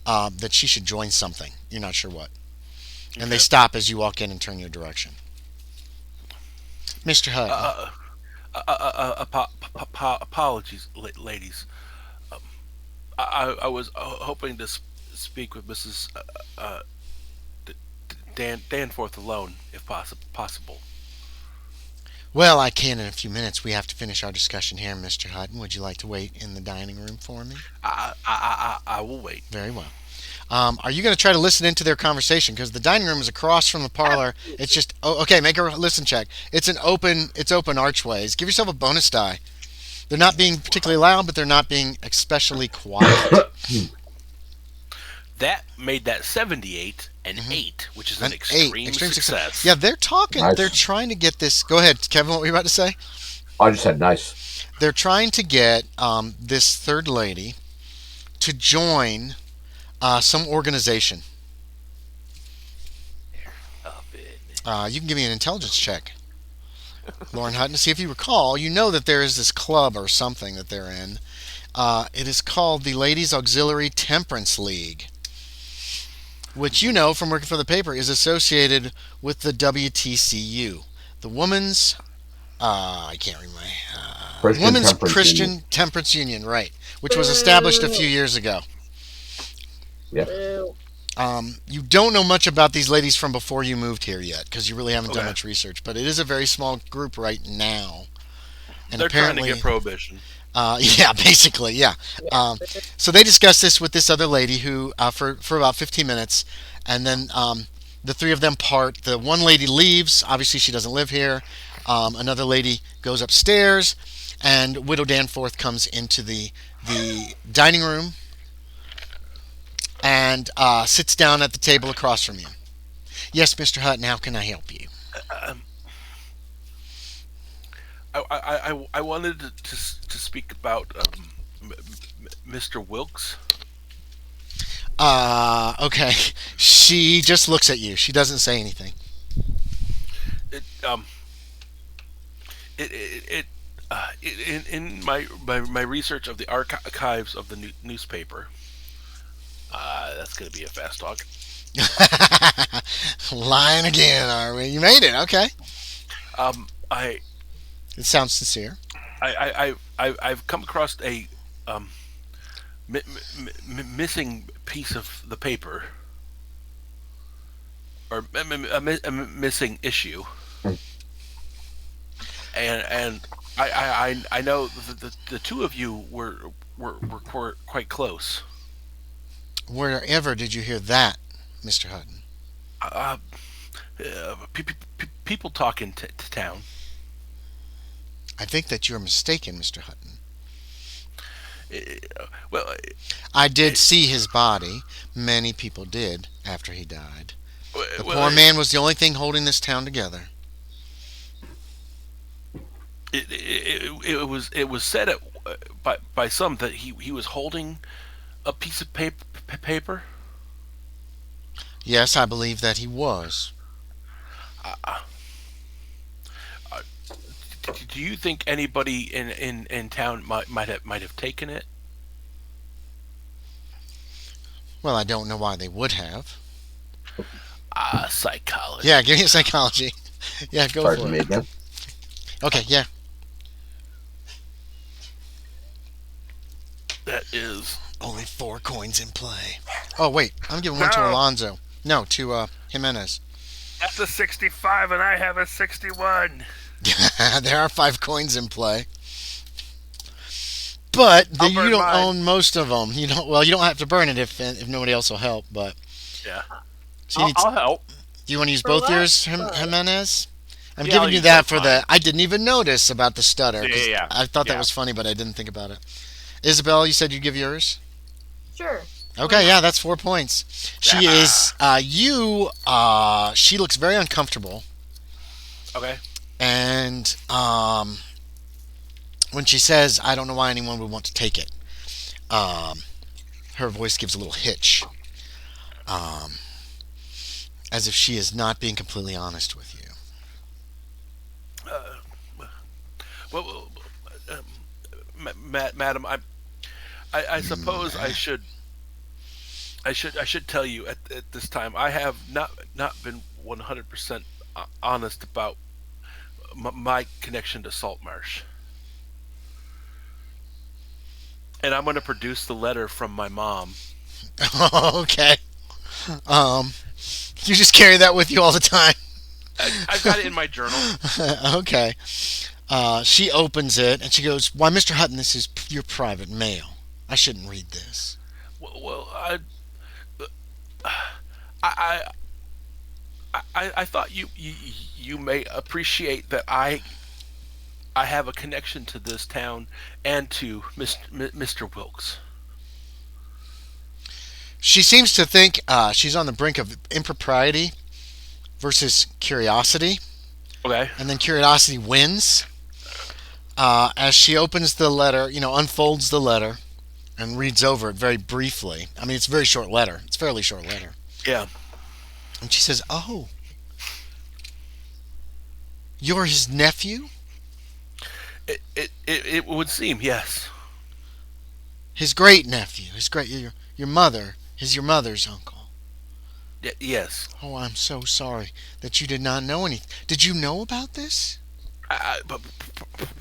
that she should join something. You're not sure what. And they stop as you walk in and turn your direction. Mr. Hutton. Apologies, ladies. I was hoping to speak with Mrs. Danforth alone, if possible. Well, I can in a few minutes. We have to finish our discussion here, Mr. Hutton. Would you like to wait in the dining room for me? I will wait. Very well. Are you going to try to listen into their conversation? Because the dining room is across from the parlor. It's just okay. Make a listen check. It's open archways. Give yourself a bonus die. They're not being particularly loud, but they're not being especially quiet. That made that 78 and 8, which is an extreme success. Yeah, they're talking. Nice. They're trying to get this. Go ahead, Kevin. What were you about to say? I just said nice. They're trying to get this third lady to join some organization. You can give me an intelligence check, Loren Hutton, to see if you recall. You know that there is this club or something that they're in. It is called the Ladies Auxiliary Temperance League, which you know from working for the paper is associated with the WTCU, the Women's. I can't remember. Women's Christian Temperance Union, right? Which was established a few years ago. Yeah. You don't know much about these ladies from before you moved here yet, because you really haven't done much research. But it is a very small group right now, and They're apparently trying to get prohibition. Yeah, basically, yeah. So they discussed this with this other lady who, for about 15 minutes, and then the three of them part. The one lady leaves. Obviously, she doesn't live here. Another lady goes upstairs, and Widow Danforth comes into the dining room and sits down at the table across from you. Yes, Mr. Hutton, how can I help you? I wanted to speak about Mr. Wilkes. Okay. She just looks at you. She doesn't say anything. In my research of the archives of the newspaper, that's going to be a fast talk. Lying again, are we? You made it. Okay. It sounds sincere. I've come across a missing piece of the paper, or a missing issue, and I know the two of you were quite close. Wherever did you hear that, Mr. Hutton? People talking to town. I think that you're mistaken, Mr. Hutton. Well, I did see his body. Many people did after he died. The poor man was the only thing holding this town together. It was said by some that he was holding a piece of paper. Yes, I believe that he was. Do you think anybody in town might have taken it? Well, I don't know why they would have. Psychology. Yeah, give me a psychology. Yeah, go Pardon for me it. again. Okay, yeah. That is only 4 coins in play. Oh, wait. I'm giving one to Alonzo. No, to Jimenez. That's a 65 and I have a 61. There are 5 coins in play. But you don't own most of them. You don't. Well, you don't have to burn it if nobody else will help. But yeah, so I'll help. Do you want to use both yours, Jimenez? I'm Yeah, giving I'll you use that both for the. I didn't even notice about the stutter. Yeah. I thought that Yeah. was funny, but I didn't think about it. Isabella, you said you'd give yours. Sure. Okay, yeah, that's 4 points. She is. She looks very uncomfortable. okay. And when she says, "I don't know why anyone would want to take it," her voice gives a little hitch, as if she is not being completely honest with you. Well, madam, I suppose I should tell you at this time I have not been 100% honest about my connection to Saltmarsh, and I'm going to produce the letter from my mom. Okay. You just carry that with you all the time. I've got it in my journal. Okay. She opens it and she goes, "Why, Mr. Hutton, this is your private mail. I shouldn't read this." Well, I thought you may appreciate that I have a connection to this town and to Mr. Wilkes. She seems to think she's on the brink of impropriety versus curiosity, Okay. and then curiosity wins. as she opens the letter, unfolds the letter and reads over it very briefly. I mean, it's a very short letter. It's a fairly short letter. Yeah. And she says, "Oh, you're his nephew? It would seem, yes. His great nephew? Your mother is your mother's uncle." Yes. "Oh, I'm so sorry that you did not know anything. Did you know about this? But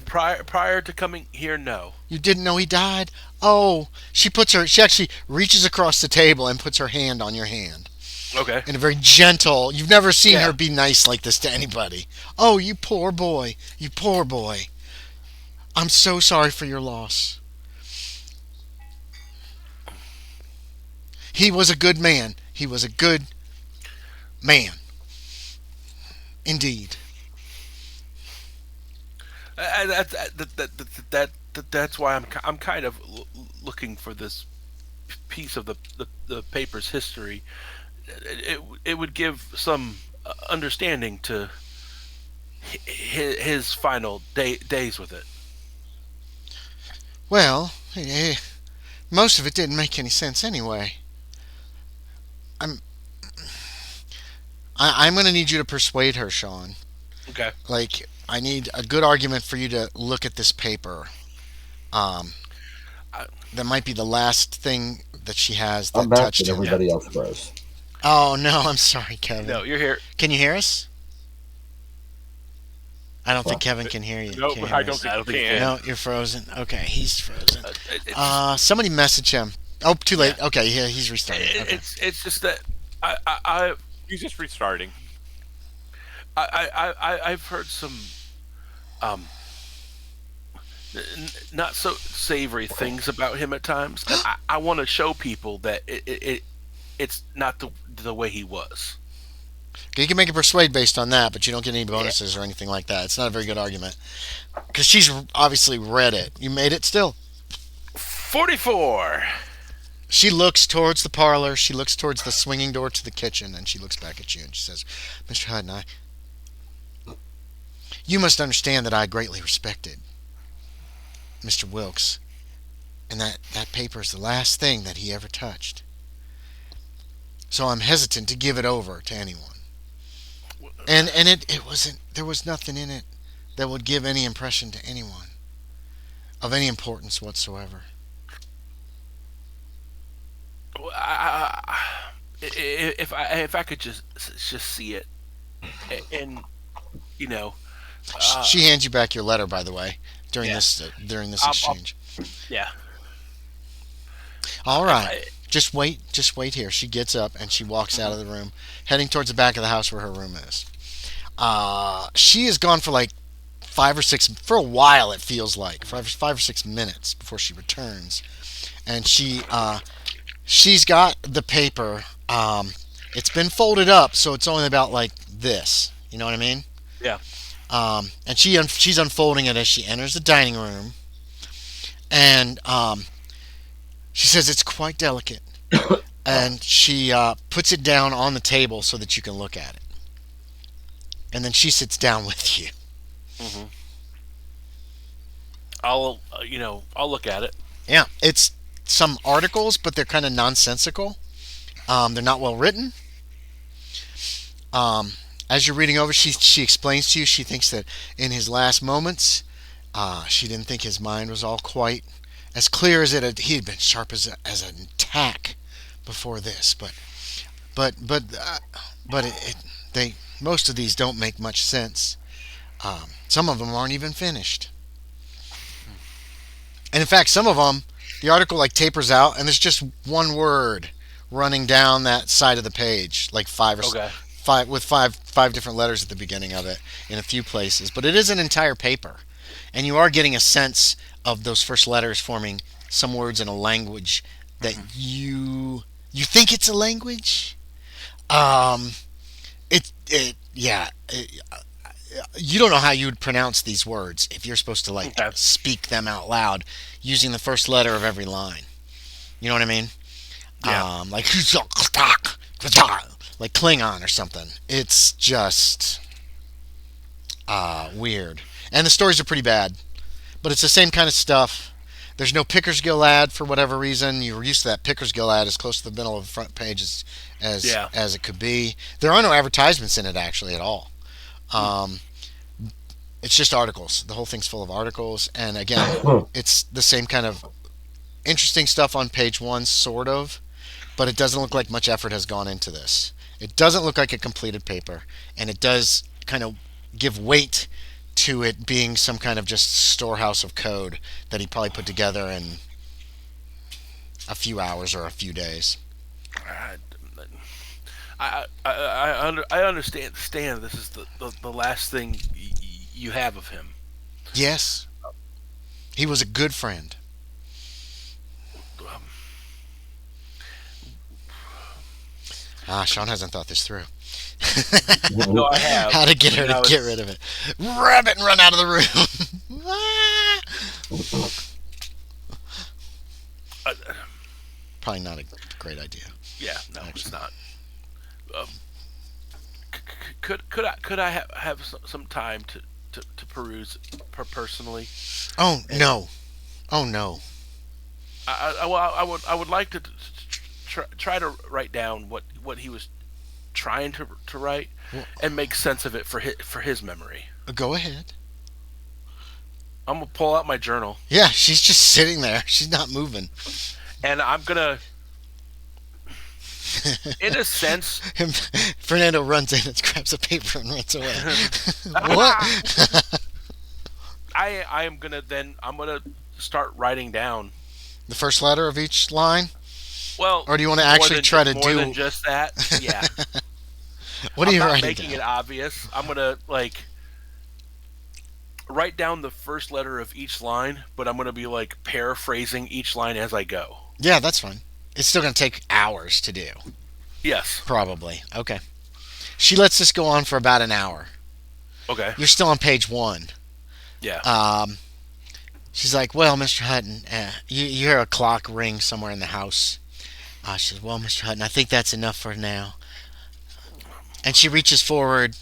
prior to coming here, no. You didn't know he died?" "Oh," she actually reaches across the table and puts her hand on your hand. Okay. In a very gentle, you've never seen Yeah. her be nice like this to anybody. "Oh, you poor boy. You poor boy. I'm so sorry for your loss. He was a good man. He was a good man. Indeed." That's why I'm kind of looking for this piece of the paper's history. It would give some understanding to his final days with it. Well, most of it didn't make any sense anyway. I'm going to need you to persuade her, Sean. Okay. Like, I need a good argument for you to look at this paper. That might be the last thing that she has that I'm back touched and him. everybody else froze. Oh, no, I'm sorry, Kevin. No, you're here. Can you hear us? I don't think Kevin can hear you. No, Can't I hear don't us. think you can. No, you're frozen. Okay, he's frozen. It's Somebody message him. Oh, too late. Okay, yeah, he's restarting. Okay. it's just that I He's just restarting. I've heard some not so savory things about him at times, and I want to show people that it's not the way he was. You can make a persuade based on that, but you don't get any bonuses or anything like that. It's not a very good argument. Because she's obviously read it. You made it still. 44. She looks towards the parlor. She looks towards the swinging door to the kitchen, and she looks back at you and she says, "Mr. Hutton, you must understand that I greatly respected Mr. Wilkes, and that paper is the last thing that he ever touched. So I'm hesitant to give it over to anyone. And it wasn't, there was nothing in it that would give any impression to anyone of any importance whatsoever." If I could just see it, and She hands you back your letter, by the way, during Yeah. this I'll- exchange. yeah. All right. Just wait here. She gets up and she walks out of the room, heading towards the back of the house where her room is. She is gone for like for a while, it feels like 5 or 6 minutes before she returns, and she's got the paper. It's been folded up, so it's only about like this. You know what I mean? Yeah. And she's unfolding it as she enters the dining room, and she says it's quite delicate, and she puts it down on the table so that you can look at it, and then she sits down with you. Mm-hmm. I'll look at it. Yeah, it's some articles, but they're kind of nonsensical. They're not well written. As you're reading over, she explains to you she thinks that in his last moments, she didn't think his mind was all quite as clear as he had been sharp as an tack before this. But most of these don't make much sense. Some of them aren't even finished. And in fact, some of them, the article like tapers out, and there's just one word running down that side of the page, like five different letters at the beginning of it in a few places. But it is an entire paper, and you are getting a sense of those first letters forming some words in a language that you think it's a language. You don't know how you would pronounce these words if you're supposed to speak them out loud using the first letter of every line. You know what I mean? Yeah. Like Klingon or something. It's just weird. And the stories are pretty bad. but it's the same kind of stuff. There's no Pickersgill ad for whatever reason. You were used to that Pickersgill ad as close to the middle of the front page as it could be. There are no advertisements in it actually at all. It's just articles. The whole thing's full of articles, and again, it's the same kind of interesting stuff on page 1, sort of, but it doesn't look like much effort has gone into this. It doesn't look like a completed paper, and it does kind of give weight to it being some kind of just storehouse of code that he probably put together in a few hours or a few days. I understand. This is the last thing you have of him. Yes. He was a good friend. Sean hasn't thought this through. No, I have. How to get her to get rid of it. Grab it and run out of the room. Probably not a great idea. Yeah, no, it's not. Could I have some time to peruse personally? Oh no! Oh no! I would like to try to write down what he was trying to write and make sense of it for his memory. Go ahead. I'm gonna pull out my journal. Yeah, she's just sitting there. She's not moving. And I'm gonna, in a sense, Fernando runs in and grabs a paper and runs away. What? I'm gonna start writing down the first letter of each line. Well, or do you want to actually try to more do than just that? Yeah. What are you writing making down? it obvious. I'm gonna write down the first letter of each line, but I'm gonna be paraphrasing each line as I go. Yeah, that's fine. It's still gonna take hours to do. Yes. Probably. Okay. She lets this go on for about an hour. Okay. You're still on page 1. Yeah. She's like, well, Mr. Hutton, you hear a clock ring somewhere in the house. She says, well, Mr. Hutton, I think that's enough for now. And she reaches forward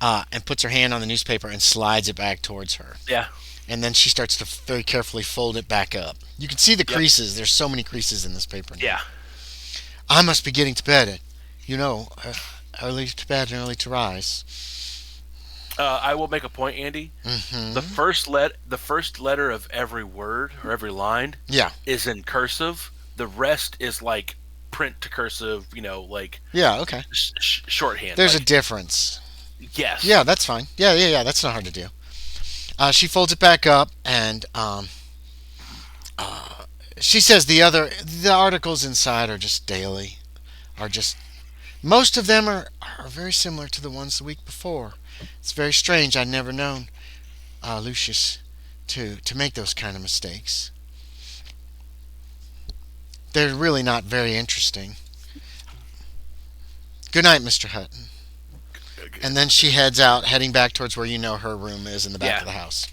and puts her hand on the newspaper and slides it back towards her. Yeah. And then she starts to very carefully fold it back up. You can see the creases. There's so many creases in this paper now. Yeah. I must be getting to bed. Early to bed and early to rise. I will make a point, Andy. Mm-hmm. The first letter of every word or every line is in cursive. The rest is print to cursive, Yeah, okay. Shorthand. There's a difference. Yes. Yeah, that's fine. Yeah. That's not hard to do. She folds it back up, and she says the articles inside are just daily. Most of them are very similar to the ones the week before. It's very strange. I'd never known Lucius to make those kind of mistakes. They're really not very interesting. Good night, Mr. Hutton. And then she heading back towards where her room is in the back of the house.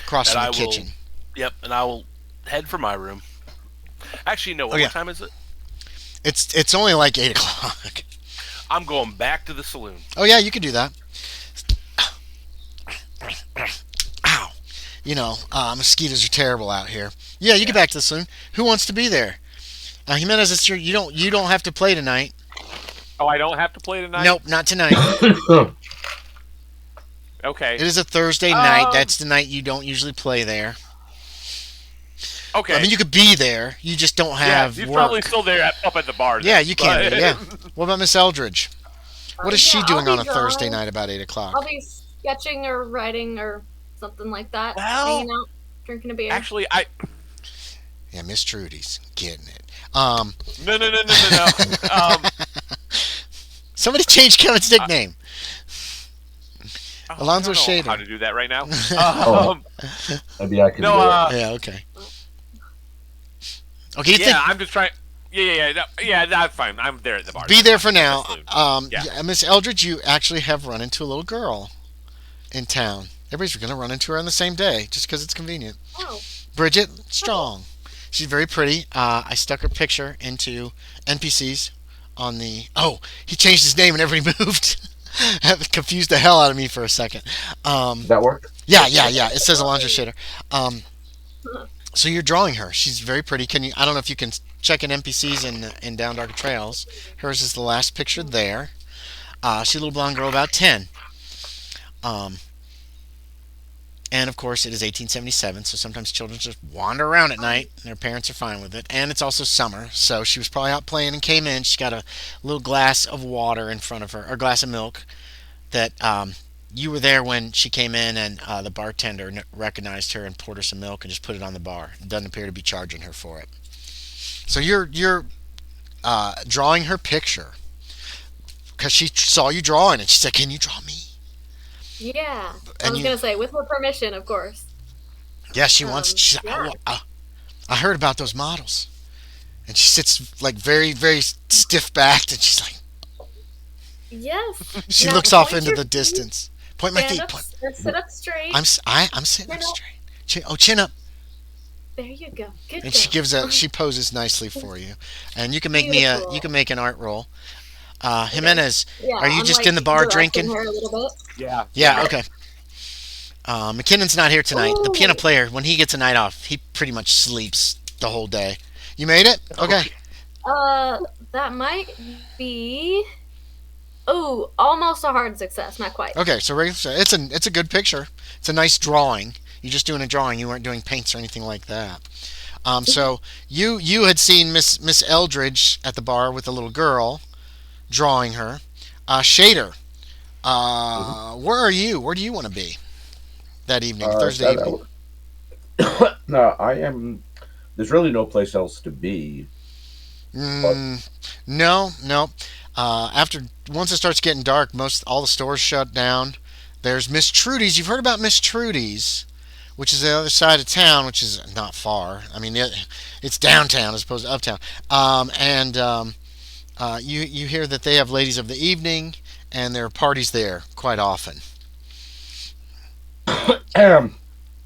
Across from the kitchen. Yep, and I will head for my room. Actually, no, what time is it? It's only 8 o'clock. I'm going back to the saloon. Oh, yeah, you could do that. Ow. Mosquitoes are terrible out here. Yeah, you get back to the saloon. Who wants to be there? Jimenez, it's you don't have to play tonight. Oh, I don't have to play tonight? Nope, not tonight. Okay. It is a Thursday night. That's the night you don't usually play there. Okay. I mean, you could be there. You just don't have he's work. probably still there up at the bar. Yeah, you can be, yeah. What about Miss Eldridge? What is she doing on a Thursday night about 8 o'clock? I'll be sketching or writing or something like that. Well, hanging out, drinking a beer. Actually, Yeah, Miss Trudy's getting it. No. Somebody change Kevin's nickname. Alonzo Shaeder. Shaeder. How to do that right now? Maybe I can do it. Yeah, okay. Okay, you think... I'm just trying... Yeah, that's fine. I'm there at the bar. Be there for now. Yeah. Miss Eldridge, you actually have run into a little girl in town. Everybody's going to run into her on the same day, just because it's convenient. Oh. Bridget Strong. She's very pretty. I stuck her picture into NPCs on the... Oh, he changed his name and everybody moved. That confused the hell out of me for a second. Did that work? Yeah. It says Alonzo Shaeder. So you're drawing her. She's very pretty. Can you? I don't know if you can check in NPCs in Down Dark Trails. Hers is the last picture there. She's a little blonde girl, about 10. Um, and of course, it is 1877, so sometimes children just wander around at night, and their parents are fine with it. And it's also summer, so she was probably out playing and came in. She's got a little glass of water in front of her, or glass of milk that you were there when she came in, and the bartender recognized her and poured her some milk and just put it on the bar. It doesn't appear to be charging her for it. So you're drawing her picture because she saw you drawing, and she said, "Can you draw me?" Yeah. I And was you- gonna say, with her permission, of course. Yeah, she wants. She said, yeah. I heard about those models, and she sits like very, very stiff backed, and she's like, Yes. she Now, looks off point into your the feet, distance. Point my Stand feet. up, Point. or sit up straight. I'm sitting up Chin up. straight. Chin up. There you go. Good And job. she poses nicely for you, and you can make me Beautiful. you can make an art roll. Jimenez, Yeah, are you I'm, just like, in the bar directing drinking? her a little bit. Yeah. Yeah, okay. McKinnon's not here tonight. The piano Ooh. player, when he gets a night off, he pretty much sleeps the whole day. You made it? Okay. That might be. Oh, almost a hard success. Not quite. Okay, so it's a good picture. It's a nice drawing. You're just doing a drawing. You weren't doing paints or anything like that. So you had seen Miss Eldridge at the bar with a little girl, drawing her. Shaeder, where are you? Where do you want to be that evening, Thursday evening? No, I am. There's really no place else to be. No. After once it starts getting dark, all the stores shut down. There's Miss Trudy's. You've heard about Miss Trudy's, which is the other side of town, which is not far. I mean, it's downtown as opposed to uptown. You hear that they have ladies of the evening, and there are parties there quite often.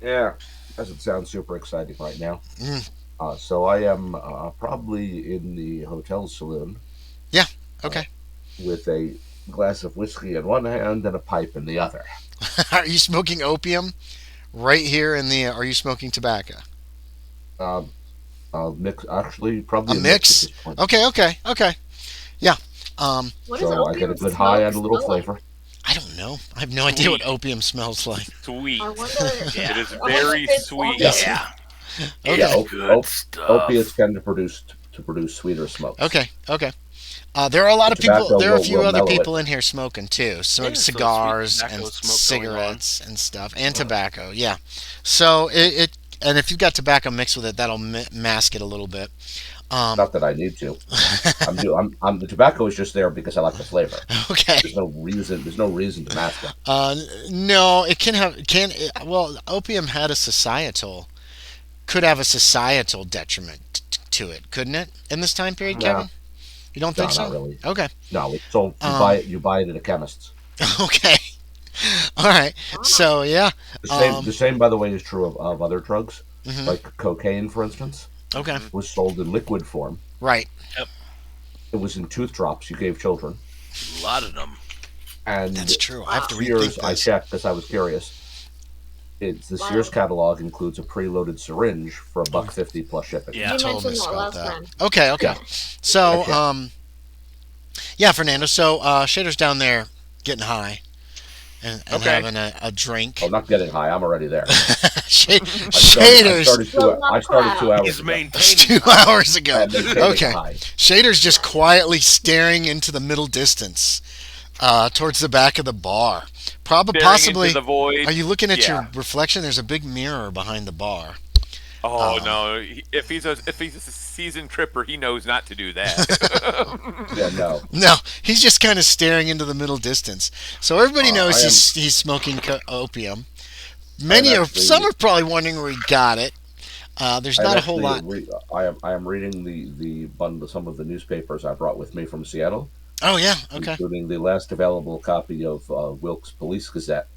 Yeah, doesn't sound super exciting right now. Mm. So I am probably in the hotel saloon. Yeah. Okay. With a glass of whiskey in one hand and a pipe in the other. Are you smoking opium right here in the? Are you smoking tobacco? I'll mix. Actually, probably A mix? at this point. Okay. Yeah. What is So I get a good high and a little flavor. I don't know. I have no idea what opium smells like. Sweet. I wonder. It is I wonder very if it's sweet. also- Yeah. Okay. Yeah, Good stuff. opiates tend to produce sweeter smokes. Okay. There are a lot of Tobacco people. There are a will- few will other mellow it. people in here smoking too. There's some Cigars sweet and tobacco smoke going cigarettes and stuff, and tobacco. Yeah. So and if you've got tobacco mixed with it, that'll mask it a little bit. Not that I need to. The tobacco is just there because I like the flavor. Okay. There's no reason to mask it. No, it well, opium could have a societal detriment to it, couldn't it? In this time period, No. Kevin? You don't think No, so? not really. Okay. No, it's sold. You buy it at a chemist's. Okay. All right. So yeah. The same, by the way, is true of other drugs, Mhm. like cocaine, for instance. Okay. Was sold in liquid form. Right. It was in tooth drops you gave children. A lot of them. And That's true. I have to Sears, rethink I this. checked because I was curious. The Sears catalog includes a preloaded syringe for $1.50 plus shipping. Yeah. You told mentioned us that about last that. time. Okay. Yeah. So Okay. yeah, Fernando. So Shader's down there getting high and Okay. having a drink. Oh, not getting high. I'm already there. Shader's I started 2 hours He's ago. maintaining. 2 hours ago. And maintaining Okay. high. Shader's just quietly staring into the middle distance, towards the back of the bar. Staring Possibly. into the void. Are you looking at Yeah. your reflection? There's a big mirror behind the bar. Oh no! If he's a seasoned tripper, he knows not to do that. Yeah, no. No, he's just kind of staring into the middle distance. So everybody knows I am- he's smoking opium. actually- Some are probably wondering where he got it. There's I'm not a whole actually lot. I am reading the bundle, some of the newspapers I brought with me from Seattle, Oh yeah, okay, including the last available copy of Wilkes Police Gazette,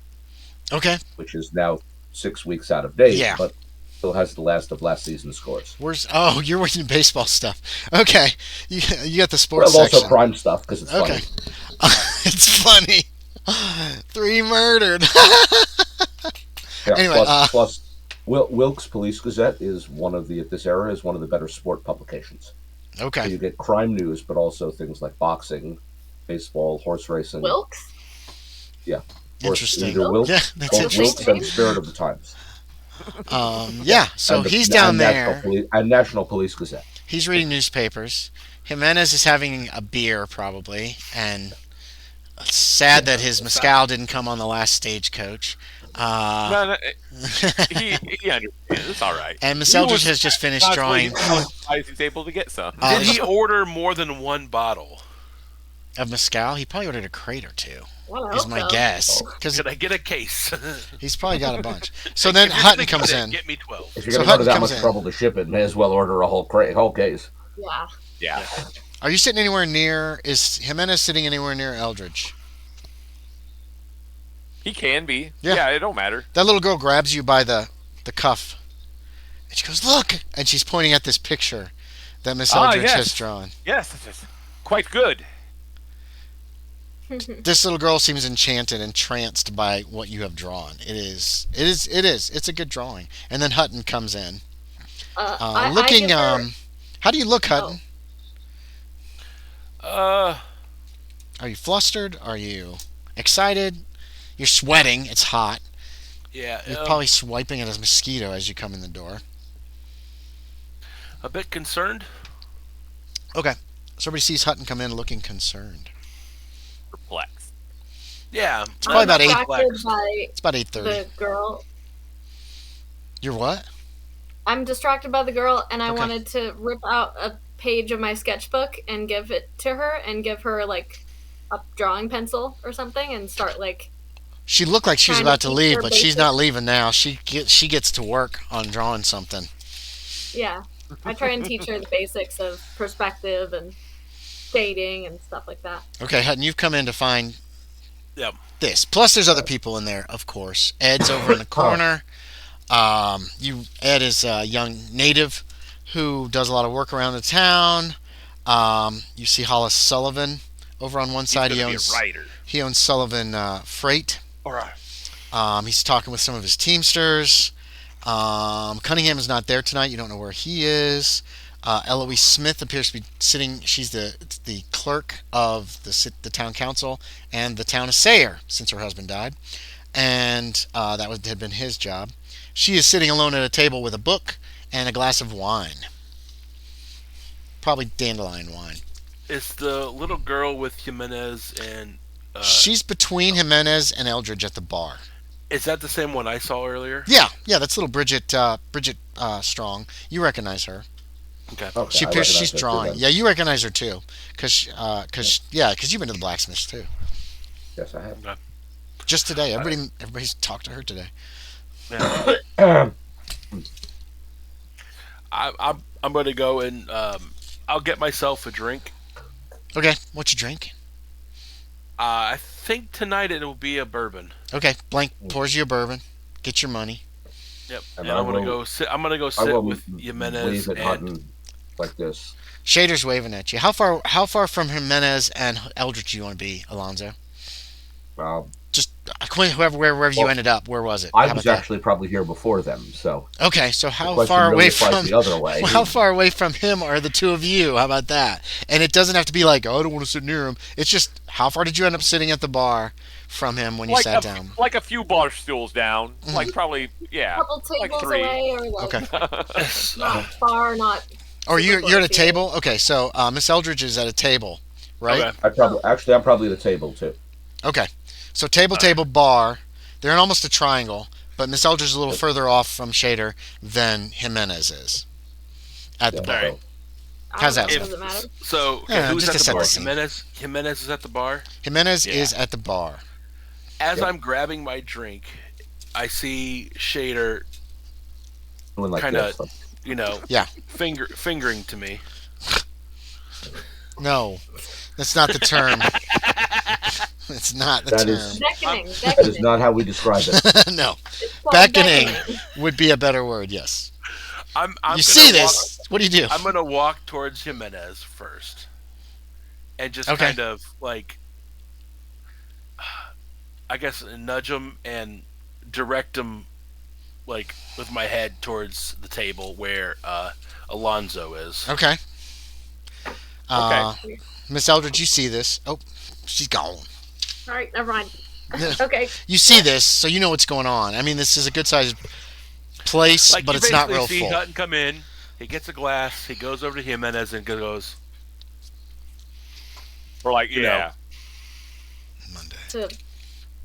okay. which is now 6 weeks out of date, Yeah. but still has the last of last season's scores. You're reading baseball stuff. Okay, you got the Well, sports also section. crime stuff because it's Okay, funny. it's funny. 3 murdered. Yeah, Anyway, plus Wilkes Police Gazette is one of the at this era is one of the better sport publications. So okay. you get crime news, but also things like boxing, baseball, horse racing. Wilkes? Yeah, Interesting. Either Wilkes, Yeah, that's both interesting. Wilkes and Spirit of the Times. Yeah, so And he's down there. National Police Gazette. He's reading newspapers. Jimenez is having a beer, probably, and it's sad that his mezcal didn't come on the last stagecoach. No, he understands. It's all right. And Miss Eldridge has just finished drawing He's able to get some. Did he order more than one bottle? of mezcal. He probably ordered a crate or two, Well, I is hope my so. guess. Because Could I get a case? he's probably got a bunch. So then Hutton comes in. Get me 12. If you're So going to go to Hutton that comes much in. trouble to ship it, may as well order a whole case. Yeah. Yeah. Are you sitting anywhere near? Is Jimenez sitting anywhere near Eldridge? He can be. Yeah. Yeah, it don't matter. That little girl grabs you by the cuff, and she goes, "Look!" And she's pointing at this picture that Miss Eldridge yes. has drawn. Yes, it's quite good. This little girl seems enchanted, entranced by what you have drawn. It is. It's a good drawing. And then Hutton comes in, looking. I give her- How do you look, Hutton? Uh, Are you flustered? Are you excited? You're sweating. It's hot. yeah. You're probably swiping at a mosquito as you come in the door. A bit concerned. Okay. So everybody sees Hutton come in looking concerned. Perplexed. Yeah. It's probably about eight. distracted by It's about 8:30. the girl. You're what? I'm distracted by the girl, and I Okay. wanted to rip out a page of my sketchbook and give it to her, and give her like a drawing pencil or something, and start like. She looked like she was Trying to about to teach leave, her but she's basic- not leaving now. She gets to work on drawing something. Yeah, I try and teach her the basics of perspective and shading and stuff like that. Okay, Hutton, you've come in to find Yep. this. Plus, there's other people in there, of course. Ed's over in the corner. Ed is a young native who does a lot of work around the town. You see Hollis Sullivan over on one side. He's He gonna owns be a writer. Sullivan Freight. All right. He's talking with some of his Teamsters. Cunningham is not there tonight. You don't know where he is. Eloise Smith appears to be sitting. She's the clerk of the town council and the town assayer since her husband died, and had been his job. She is sitting alone at a table with a book and a glass of wine, probably dandelion wine. Is the little girl with Jimenez and She's between Jimenez and Eldridge at the bar. is that the same one I saw earlier? Yeah, that's little Bridget Strong. You recognize her. Okay. Okay, She I appears, recognize she's that too, drawing. then. Yeah, you recognize her too, because you've been to the blacksmiths too. Yes, I have. Just today, everybody's talked to her today. Yeah. I'm going to go and I'll get myself a drink. Okay, what you drink? I think tonight it'll be a bourbon. Okay, Blank pours you a bourbon. Get your money. Yep. And And I I'm gonna will- go sit. I'm gonna go I sit will with Jimenez wave at and Hutton like this. Shader's waving at you. How far from Jimenez and Eldridge do you want to be, Alonzo? Just wherever you Well, ended up. Where was it? I How was about actually probably here before them, so that? Okay, so the how question far really away applies from the other way. how far away from him are the two of you? How about that? And it doesn't have to be like, oh, I don't want to sit near him. It's just how far did you end up sitting at the bar from him when you sat down? Like a few bar stools down. Like probably, yeah. A couple Like tables 3. away, or like Okay. not far, not. Or you're at a close, yeah. table? Okay, so Miss Eldridge is at a table, right? Okay. I'm probably at the table too. Okay. So table, bar. They're in almost a triangle, but Miss Eldridge is a little further off from Shaeder than Jimenez is at the Yeah, bar. Alright. How's that Does sound? it matter? So okay, Yeah, who's just at to the set bar? the scene. Jimenez is at the bar. Jimenez Yeah. is at the bar. As Yep. I'm grabbing my drink, I see Shaeder, Doing like Kinda- this. Yeah. fingering to me. No, that's not the term. It's not the That term. is- Beckoning. That is not how we describe it. No, It's called beckoning beckoning. would be a better word. Yes. I'm You gonna see walk- this? What do you do? I'm gonna walk towards Jimenez first, and just Okay. kind of like, I guess, nudge him and direct him like with my head towards the table where Alonzo is. Okay. Miss Eldridge, you see this. Oh, she's gone. All right, never mind. Okay. You see this, so you know what's going on. I mean, this is a good-sized place, Like but you it's not basically real see full. Hutton come in. He gets a glass. He goes over to Jimenez and goes, We're like, You yeah. Monday.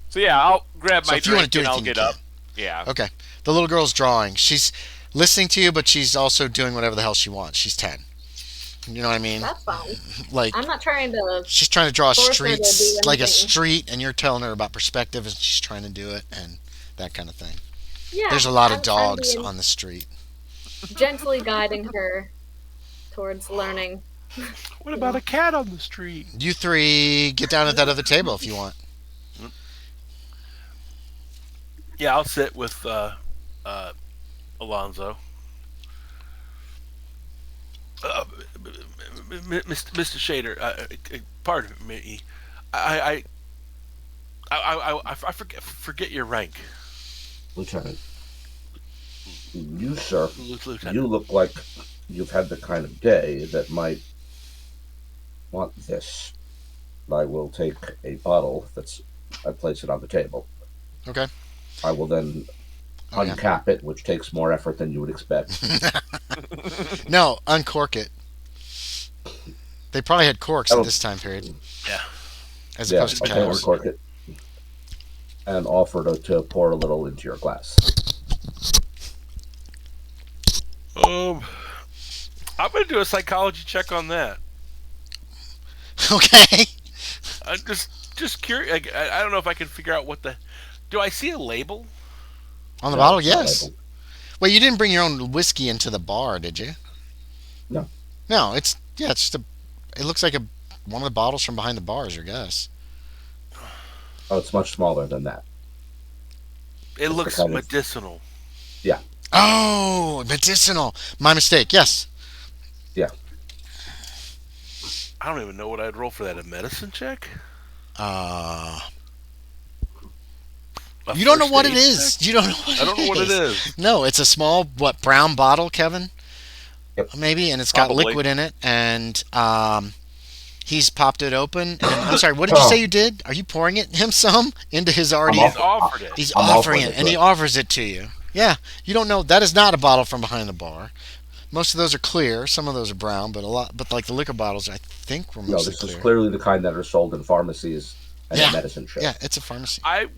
So yeah, I'll grab So my if you wanna drink do and I'll anything, get you up. Yeah. Okay. The little girl's drawing. She's listening to you, but she's also doing whatever the hell she wants. She's 10. You know what I mean? That's fine. Like, I'm not trying to. she's trying to draw force her to streets, do like a anything. street, and you're telling her about perspective, and she's trying to do it, and that kind of thing. Yeah. There's a lot of I'm trying to dogs be on the street. gently guiding her towards learning. "What about a cat on the street?" You three get down at that other table if you want. Yeah, I'll sit with Alonzo. Mr. Shaeder, pardon me. I forget your rank, Lieutenant. You, sir, Lieutenant. you look like you've had the kind of day that might want this. I will take a bottle I place it on the table. Okay. I will then Oh, yeah. uncap it, which takes more effort than you would expect. No, uncork it. They probably had corks at this time period. Yeah. As Yeah, opposed to I can kettles. uncork it and offer to pour a little into your glass. I'm gonna do a psychology check on that. Okay. I'm just curious. I don't know if I can figure out what the. Do I see a label? On the No, bottle, it's not yes. labeled. Well, you didn't bring your own whiskey into the bar, did you? No. No, it's just it looks like one of the bottles from behind the bar is your guess. Oh, it's much smaller than that. It looks kind of- medicinal. Oh, medicinal. My mistake. Yes. I don't even know what I'd roll for that. A medicine check? You don't know first what it aid is. check? You don't know what I don't know what it is. No, it's a small brown bottle, Kevin. Yep. Maybe, and it's got Probably. liquid in it, and he's popped it open. And, I'm sorry, what did you say you did? Are you pouring it him some into his already? I'm He's offered it. He's I'm offering offering it, it and to he him. offers it to you. Yeah, you don't know. That is not a bottle from behind the bar. Most of those are clear. Some of those are brown, but like the liquor bottles, I think were No, mostly this clear. is clearly the kind that are sold in pharmacies and Yeah. in medicine shops. Yeah, it's a pharmacy. I'm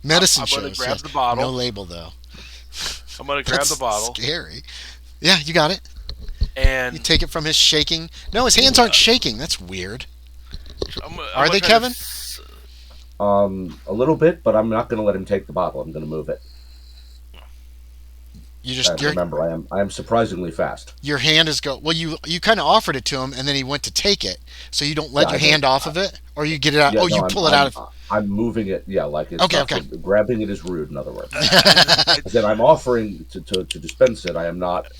Medicine gonna shows. grab yes. the bottle. No label though. gonna grab That's the bottle Scary. Yeah, you got it. You and take it from his shaking. No, his hands aren't shaking. That's weird. Are they, Kevin? A little bit, but I'm not going to let him take the bottle. I'm going to move it. You just And remember, I am surprisingly fast. your hand is go. Well, you kind of offered it to him, and then he went to take it. So you don't let Yeah, your I don't- hand off of it, or you get it out. Yeah, oh, no, you pull it out of. I'm moving it. Yeah, like it's Okay, not okay. so- grabbing it is rude. In other words, then I'm offering to dispense it. I am not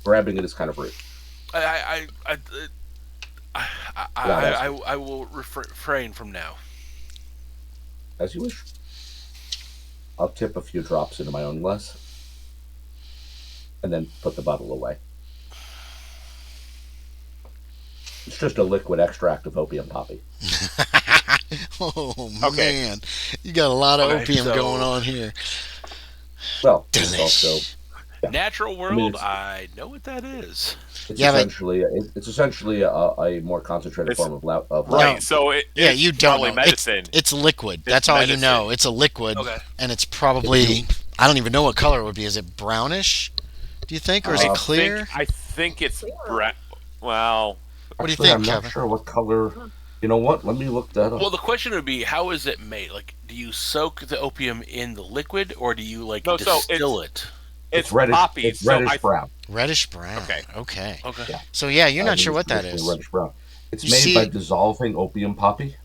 grabbing it is kind of rude. I will refrain from now. As you wish. I'll tip a few drops into my own glass, and then put the bottle away. It's just a liquid extract of opium poppy. Oh Okay. man, you got a lot of Okay, opium so- going on here. Well, it's Delish. also Natural world, it's- I know what that is. it's Yeah, but- essentially a more concentrated It's- form of No. Right. So Yeah, it's you don't probably know. medicine. It's liquid. It's That's all you medicine. know. It's a liquid, Okay. and it's probably I don't even know what color it would be. Is it brownish? Do you think, or is it clear? I think it's well. What do you Actually, think, I'm Kevin? not sure what color. You know what? Let me look that up. Well, the question would be, how is it made? Like, do you soak the opium in the liquid, or do you No, so distill it? It's reddish. poppy. It's so reddish I, brown. Reddish brown. Okay. Okay. Okay. Yeah. So yeah, you're I not think sure what it's that basically is. Reddish brown. It's You made see- by dissolving opium poppy.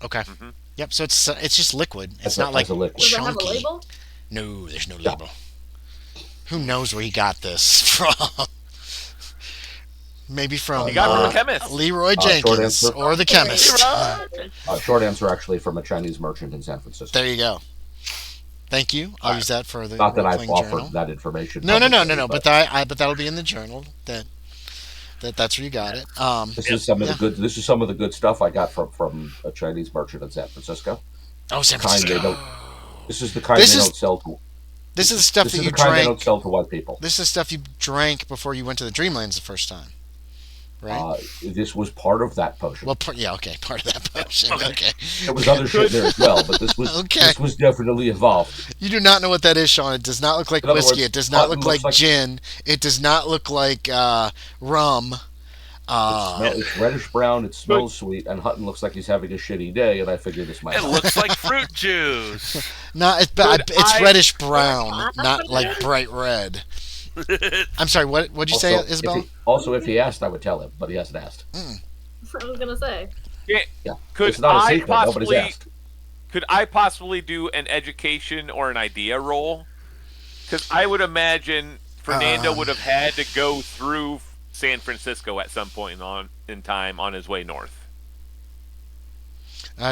Okay. Mhm. Yep. So it's just liquid. It's As not like a liquid. Does it have a chunky. label? No, there's no Yeah. label. Who knows where he got this from? Maybe from You got it from the chemist. Leroy short Jenkins answer. or the chemist. Short answer, actually, from a Chinese merchant in San Francisco. There you go. Thank you. I'll use that for the Not that I've role-playing offered journal. that information. No. publicly, But but that'll be in the journal. That's where you got it. This is some of the good. This is some of the good stuff I got from a Chinese merchant in San Francisco. Oh, San Kind they Francisco. don't. This is the kind This they is- don't sell to. This is the stuff This that is you the kind they don't drank. sell to white people. This is stuff you drank before you went to the Dreamlands the first time, right? This was part of that potion. Well, yeah, okay, part of that potion. Okay. There was other shit there as well, but this was Okay. this was definitely involved. You do not know what that is, Sean. It does not look like In other whiskey. words, It does not Hutton look looks like like- gin. It does not look like rum. It's reddish brown. It smells sweet, and Hutton looks like he's having a shitty day. And I figure this might. It looks like fruit juice. It's reddish brown, not like bright red. I'm sorry. What'd you say, Isabel? If he asked, I would tell him, but he hasn't asked. I was gonna say. Yeah, Could it's not a I secret. Nobody's possibly asked. could I possibly do an education or an idea roll? Because I would imagine Fernando would have had to go through San Francisco at some point in time on his way north.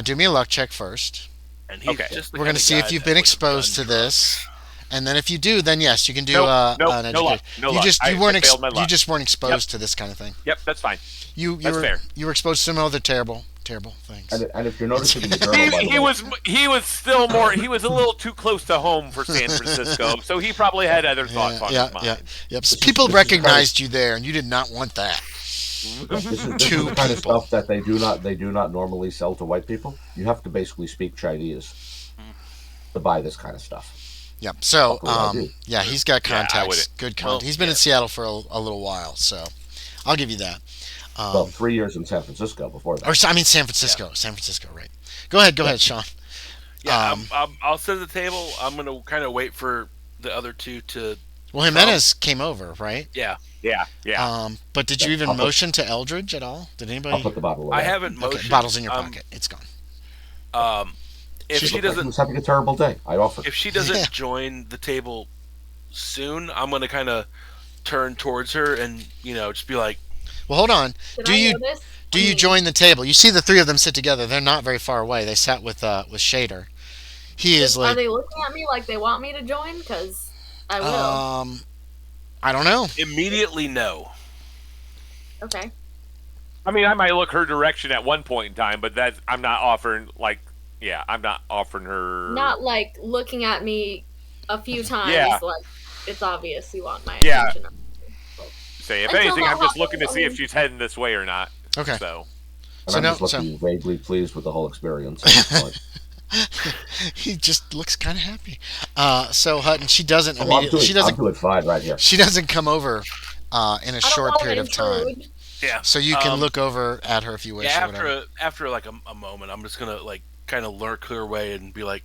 Do me a luck check first. And he's Okay. just the We're kind going to of see guy if you've that been would have exposed to done this, drugs. and then if you do, then yes, you can do Nope, an no education. luck, no you luck. just you I weren't failed my you luck. just weren't exposed to this kind of thing. Yep, that's fine. You That's were fair. you were exposed to some other terrible things. And if you're noticing in the journal, by the He way, he was still more. He was a little too close to home for San Francisco, so he probably had other thoughts on his mind. Yep. People this is recognized you there, and you did not want that. this is Two the kind of people. stuff that they do not normally sell to white people. You have to basically speak Chinese to buy this kind of stuff. Yep. So, Luckily, I do. yeah, he's got Yeah, I contacts. wouldn't. Good contact. Well, He's been in Seattle for a little while, so I'll give you that. Well, 3 years in San Francisco before that. San Francisco. San Francisco, right? Go ahead, Sean. Yeah, I'll sit at the table. I'm gonna kind of wait for the other two to. Well, Jimenez came over, right? Yeah, Yeah. But did you even motion to Eldridge at all? Did anybody? I'll put the bottle away. I haven't motioned. Okay, bottle's in your pocket. It's gone. If She she looked like he doesn't, was having a terrible day. I offered. if she doesn't Yeah. join the table soon, I'm gonna kind of turn towards her and just be like, Well, hold on. Did Do I you notice? do you join the table? You see the three of them sit together. They're not very far away. They sat with Shaeder. He is Are like they looking at me like they want me to join? Because I will. I don't know. immediately no. Okay. I mean, I might look her direction at one point in time, but I'm not offering I'm not offering her. Not like looking at me a few times. Yeah. Like it's obvious you want my Yeah. attention. Say, if Until anything, that I'm just looking to happens, see I if mean- she's heading this way or not. Okay. So And So I'm no- just looking vaguely pleased with the whole experience at this point. He just looks kind of happy. So Hutton, she doesn't I'm immediately. doing, I'm doing fine right here. She doesn't come over in a I don't short wanna period of time. intrude. Yeah. So you can look over at her if you wish. Yeah. or whatever. After like a moment, I'm just gonna like kind of lurk her way and be like,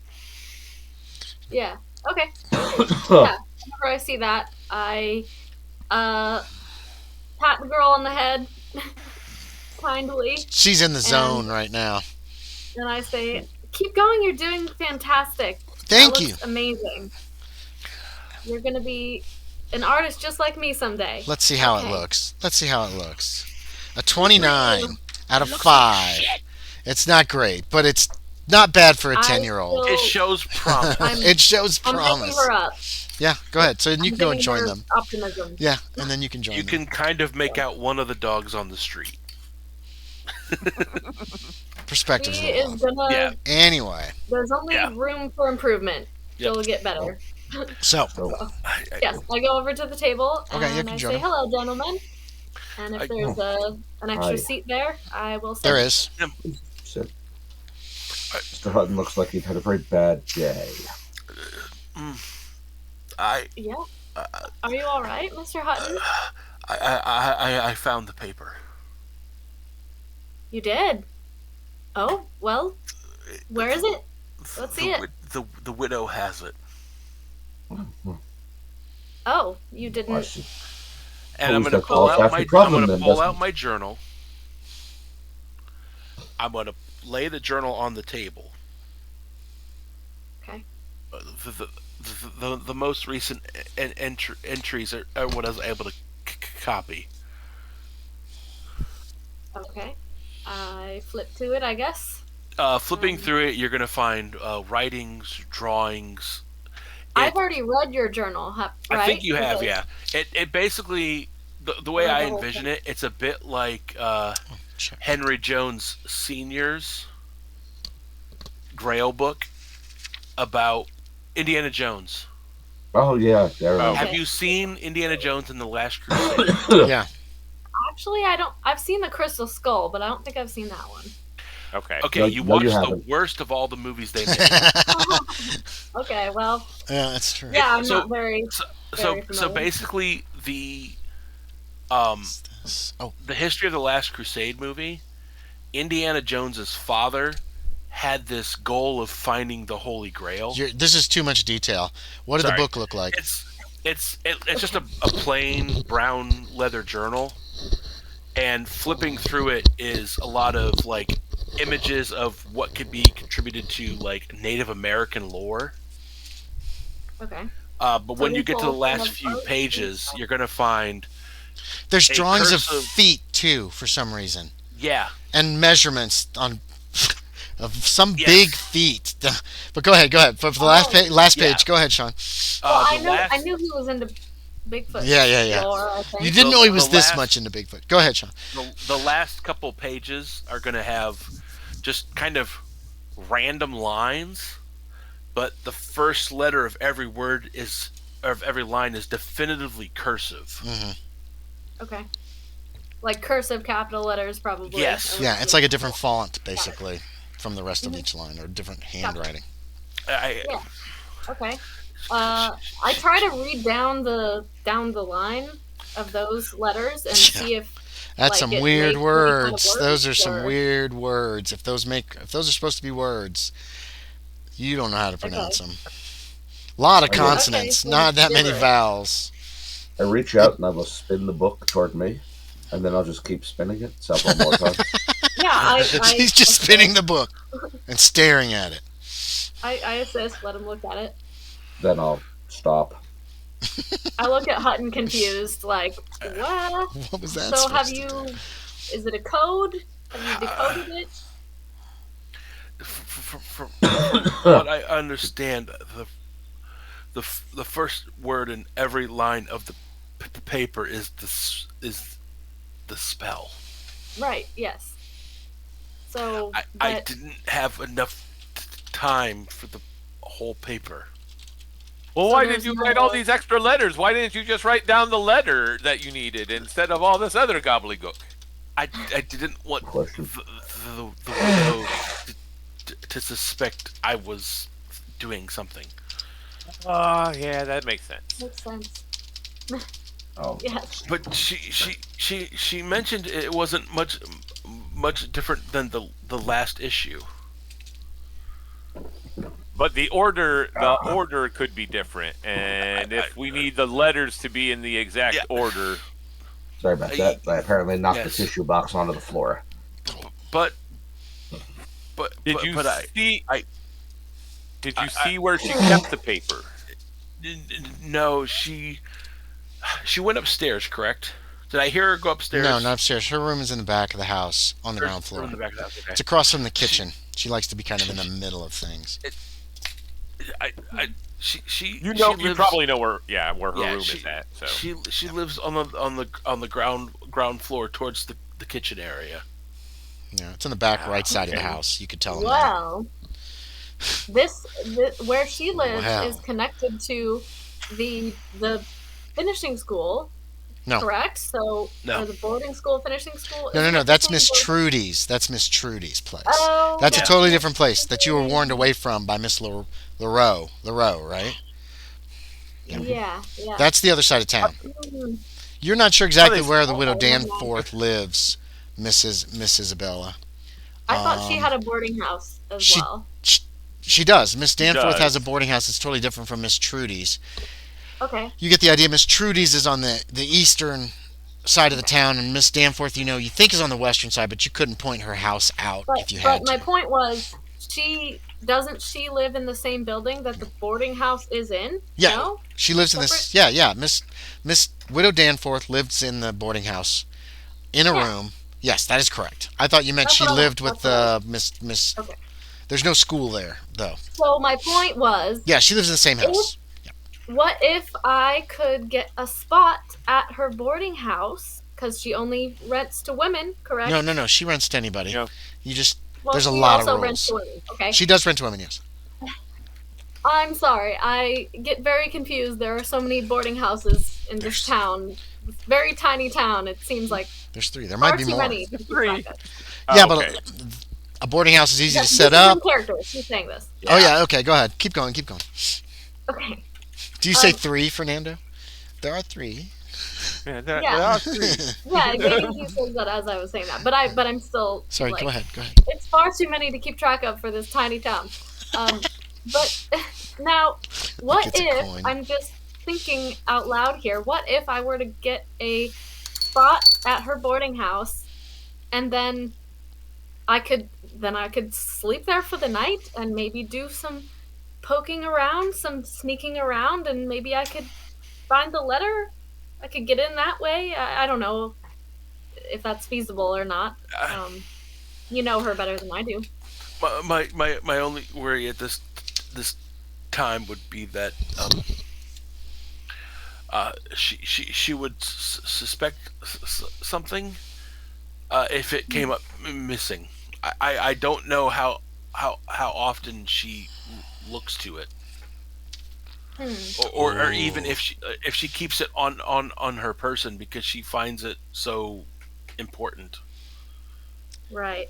Yeah. Okay. Yeah. Whenever I see that, I pat the girl on the head kindly, She's in the zone right now. and I say, "Keep going. You're doing fantastic. Thank That you. looks amazing. You're gonna be an artist just like me someday." Let's see how it Okay. looks. A 29 out of 5. It's not great, but it's not bad for a I 10-year-old. feel- it shows promise. I'm- It shows I'm promise. hyping her up. Yeah, go ahead. So you can go and giving join her them. Optimism. Yeah, and then you can join You them. can kind of make out one of the dogs on the street. Perspectives She a little is off. gonna. Yeah. Anyway, There's only Yeah. room for improvement. Yep. She'll get better. so Yes, I go over to the table Okay, you and can I join say, him. "Hello, gentlemen." And if I- there's an extra Hi. seat there, I will sit. there is. Sit. Mr. Hutton looks like he'd had a very bad day. Yeah. Are you all right, Mr. Hutton? I found the paper. You did. Oh well. Where is it? Let's see it. The widow has it, Oh, you I didn't. see. and I'm Who's gonna that pull called? out That's the problem, then, pull doesn't out it? my journal. I'm gonna lay the journal on the table. Okay. The most recent entries are what I was able to copy. Okay. I flip to it, I guess. Flipping through it, you're gonna find writings, drawings, I've already read your journal, right? I think you have, Because- yeah. It basically, the way Read I the whole envision thing. it, it's a bit like Sure. Henry Jones Sr.'s Grail book about Indiana Jones. Oh yeah, there. Oh. Have you seen Indiana Jones and the Last Crusade? Yeah. Actually, I don't. I've seen the Crystal Skull, but I don't think I've seen that one. Okay. Okay, No, you no, you watched the haven't. worst of all the movies they made. Okay, well, Yeah, that's true. yeah, I'm So- not very. So Very familiar. basically the Oh, the history of the Last Crusade movie, Indiana Jones's father had this goal of finding the Holy Grail. this is too much detail. What did Sorry. the book look like? It's just a plain brown leather journal, and flipping through it is a lot of like images of what could be contributed to like Native American lore. Okay. But when you these get to the all last kind of few art pages, and you're gonna find There's a drawings of cursive- feet too, for some reason, yeah. and measurements on of some Yes. big feet. But go ahead. For the last yeah. page, go ahead, Sean. Well, I The know. last- I knew he was into Bigfoot. Yeah. lore, I think. You didn't The- know he was the this last- much into Bigfoot. Go ahead, Sean. The last couple pages are going to have just kind of random lines, but the first letter of every line is definitively cursive. Hmm. Okay. Like cursive capital letters, probably. Yes. Yeah, it's like a different font, basically, from the rest of each line, or different handwriting. I, Yeah. Okay. I try to read down the line of those letters and Yeah. see if That's like some it weird makes any kind of words. Those are words, some or- weird words. If those are supposed to be words, you don't know how to pronounce them. A lot of Okay. consonants, so not that many gibberish. vowels. I reach out and I will spin the book toward me, and then I'll just keep spinning it several more times. Yeah, I He's just spinning the book and staring at it. I assist. Let him look at it. Then I'll stop. I look at Hutton confused, like, what? What was that? So have supposed to you? do? Is it a code? Have you decoded it? from what I understand, the first word in every line of the paper is the spell. Right. Yes. So, I but didn't have enough time for the whole paper. Well, So why there's did you write all no- these extra letters? Why didn't you just write down the letter that you needed instead of all this other gobbledygook? I didn't want Question. the widow to suspect I was doing something. Yeah, that makes sense. makes sense. Oh, Yes. But she mentioned it wasn't much different than the last issue. But the order could be different, and if we need the letters to be in the exact Yeah. order, sorry about that. I apparently knocked Yes. the tissue box onto the floor. But did but, you but see? I- did you I- see where she kept the paper? no, she went upstairs, correct? Did I hear her go upstairs? No, not upstairs. Her room is in the back of the house, on the ground floor. In the back of the house. Okay. It's across from the kitchen. She likes to be kind of in the middle of things. She You know, she you lives- probably know where. Yeah, where her yeah, room she- is at. So She lives on the ground floor towards the kitchen area. Yeah, it's on the back right side of the house. You could tell them that. Well, this where she lives Wow. is connected to the finishing school. No. Correct. So, No. or the boarding school, finishing school. No, Isn't it that's between Miss both- Trudy's. That's Miss Trudy's place. Oh, That's a yeah. totally different place that you were warned away from by Miss Leroux, right? Yeah. That's the other side of town. Mm, You're not sure exactly they- where the widow oh, Danforth lives, Miss Isabella. I thought she Um, had a boarding house as she- well. She does. Miss Danforth does. has a boarding house that's totally different from Miss Trudy's. Okay. You get the idea. Miss Trudy's is on the eastern side of the town, and Miss Danforth, you think is on the western side, but you couldn't point her house out if you had But my to. point was, doesn't she live in the same building that the boarding house is in? Yeah. No? She lives in this. Yeah. Miss Widow Danforth lives in the boarding house, in a Yeah. room. Yes, that is correct. I thought you meant That's she what I lived meant. with That's Miss. Okay. There's no school there, though. So my point was, Yeah, she lives in the same house. what if I could get a spot at her boarding house? Because she only rents to women, correct? No. She rents to anybody. Yeah. You just Well, there's a she lot of also rents rules. to women. Okay. She does rent to women, yes. I'm sorry. I get very confused. There are so many boarding houses in this town. This very tiny town. It seems like There's 3. There far might be too more. many. to keep Three. track of. Yeah, Okay. but a boarding house is easy to This set is up. in character. She's saying this. Oh yeah, okay, go ahead. Keep going. Okay. Do you say Um, 3, Fernando? There are 3. Yeah, Yeah. there are 3. Yeah, maybe you said that as I was saying that, but I'm still Sorry, like, go ahead. it's far too many to keep track of for this tiny town. But now, what Gets a if coin. I'm just thinking out loud here? What if I were to get a spot at her boarding house, and then I could sleep there for the night and maybe do some poking around, some sneaking around, and maybe I could find the letter. I could get in that way. I don't know if that's feasible or not. You know her better than I do. My only worry at this time would be that she would suspect something if it came up missing. I don't know how often she looks to it, or even if she keeps it on her person because she finds it so important. Right.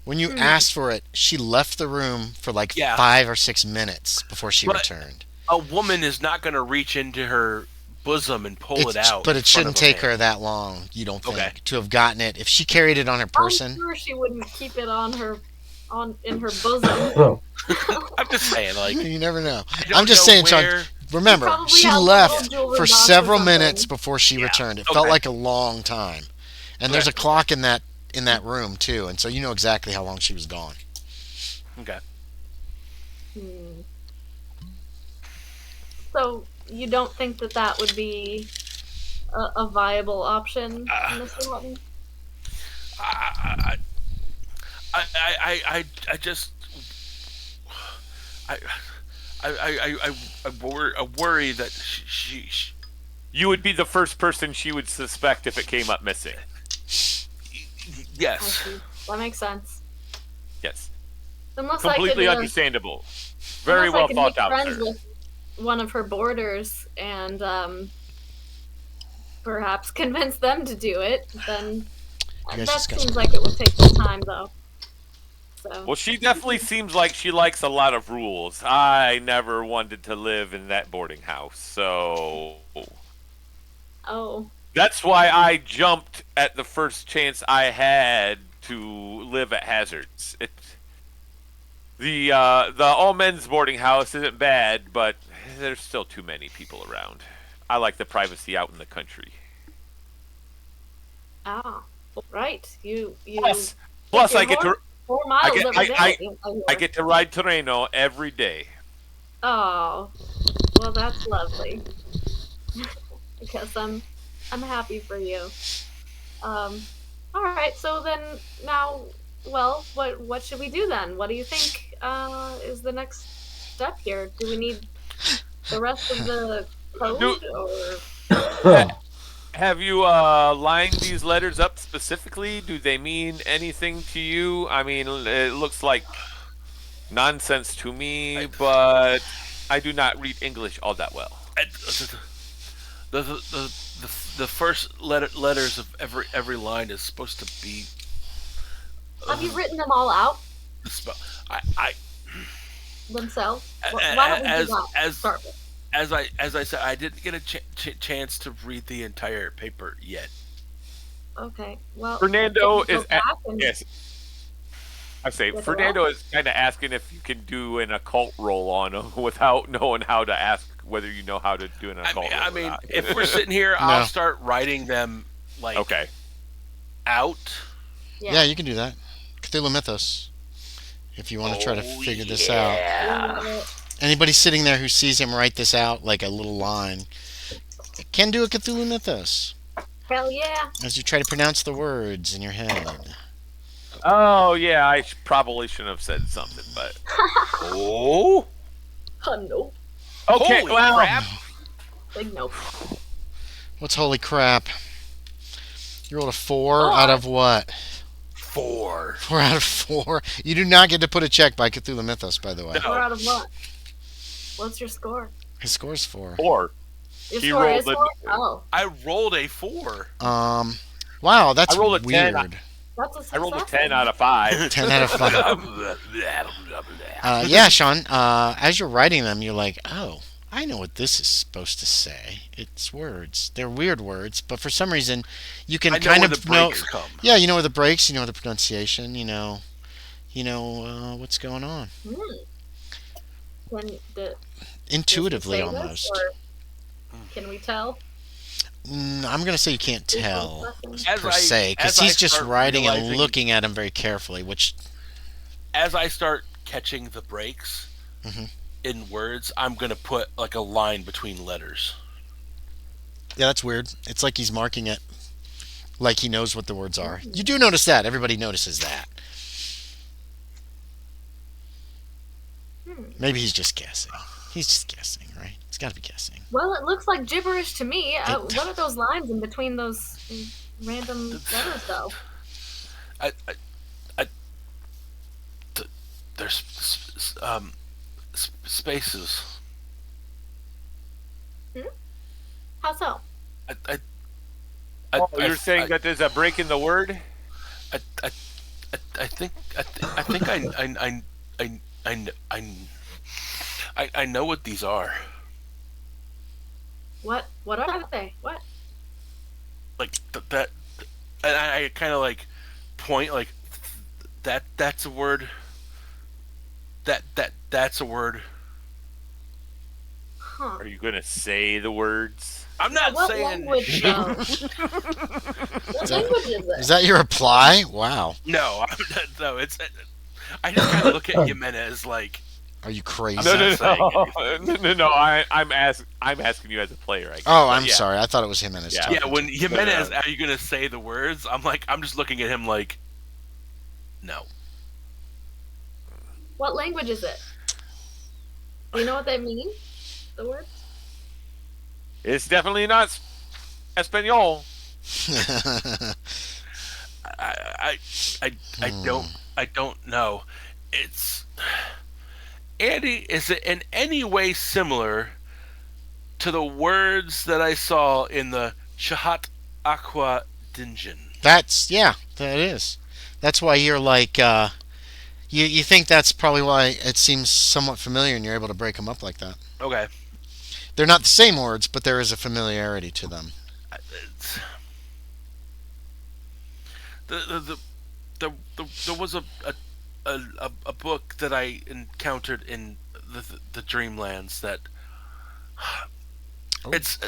When you asked for it, she left the room for like 5 or 6 minutes before she returned. A woman is not going to reach into her bosom and pull it out. But it shouldn't take her that long, you don't think, to have gotten it. If she carried it on her person, I'm sure she wouldn't keep it in her bosom. I'm just saying, like, you never know. don't I'm just know saying, where- Sean. Remember, Probably she has a left little jewelry for box or several something. minutes before she returned. It felt like a long time, and there's a clock in that room too, and so you know exactly how long she was gone. Okay. So you don't think that would be a viable option, Mr. Hutton? I just I worry that she You would be the first person she would suspect if it came up missing. I yes. see. That makes sense. Yes. Unless Completely I could, understandable. Very unless well I could thought make out, friends sir. with one of her boarders and perhaps convince them to do it, then guys that discuss seems it. like it would take some time, though. So Well, she definitely seems like she likes a lot of rules. I never wanted to live in that boarding house, so oh, that's why I jumped at the first chance I had to live at Hazards. The all men's boarding house isn't bad, but there's still too many people around. I like the privacy out in the country. right. You Plus I get to 4 miles every day. I get to ride Torreno every day. Oh, well, that's lovely. I guess I'm happy for you. All right. So then now, well, what should we do then? What do you think is the next step here? Do we need the rest of the code, or Have you lined these letters up specifically? Do they mean anything to you? I mean, it looks like nonsense to me, but I do not read English all that well. The first letters of every line is supposed to be. have you written them all out The spell. I themselves? A- Why don't we as- do that? to as- start with? as I said, I didn't get a chance to read the entire paper yet. Okay. Well, Fernando can you go is back and- yes. I say With Fernando is kind of asking if you can do an occult roll on him without knowing how to ask whether you know how to do an occult roll. I or mean, not. if we're sitting here, I'll start writing them like okay. out. Yeah, you can do that. Cthulhu Mythos. If you want to try to figure this out. Anybody sitting there who sees him write this out like a little line can do a Cthulhu Mythos Hell yeah. as you try to pronounce the words in your head. Oh yeah, I probably shouldn't have said something, but Oh, Oh no. okay. Holy Well, crap. Big nope. What's holy crap? You rolled a 4 Four. out of what? 4. 4 out of 4. You do not get to put a check by Cthulhu Mythos, by the way. No. 4 out of what? What's your score? His score's 4. Or Your He score rolled is the- 4? Oh, I rolled a 4. Wow, that's I rolled a 10. weird. that's a success. I rolled a 10 out of 5. 10 out of 5. Yeah, Sean, as you're writing them, you're like, oh, I know what this is supposed to say. It's words. They're weird words, but for some reason, you can I know kind where of the know. breaks come. Yeah, you know where the breaks, you know the pronunciation, you know what's going on. Can, the, Intuitively, does he say this, almost. or can we tell? I'm going to say you can't Is tell, this As per I- se, because as I he's just start writing and realizing- looking at him very carefully, which, As I start catching the breaks Mhm. in words, I'm going to put like a line between letters. yeah, that's weird. It's like he's marking it like he knows what the words are. You do notice that. Everybody notices that. Maybe he's just guessing. He's just guessing, right? He's got to be guessing. Well, it looks like gibberish to me. It- What are those lines in between those random letters, though? I there's spaces. How so? I You're saying that there's a break in the word? I think I know what these are. What are they? What? Like that, and I kind of like point like that's a word. That's a word. Huh. Are you going to say the words? I'm not What saying language, though? What language is Is it? that your reply? Wow. no. No, it's. I just kind of look at Jimenez like Are you crazy? I'm not saying No. I'm asking you as a player. I guess. Oh, But I'm yeah. sorry. I thought it was him and his Yeah. talking. yeah. When Jimenez, are you gonna say the words? I'm just looking at him like, no. What language is it? Do you know what they mean? The words? It's definitely not Espanol. I don't know. It's Andy. Is it in any way similar to the words that I saw in the Chahat Aqua Dungeon? that is. That's why you're like, you think that's probably why it seems somewhat familiar and you're able to break them up like that. Okay. They're not the same words, but there is a familiarity to them. It's- There was a book that I encountered in the Dreamlands that Oh. it's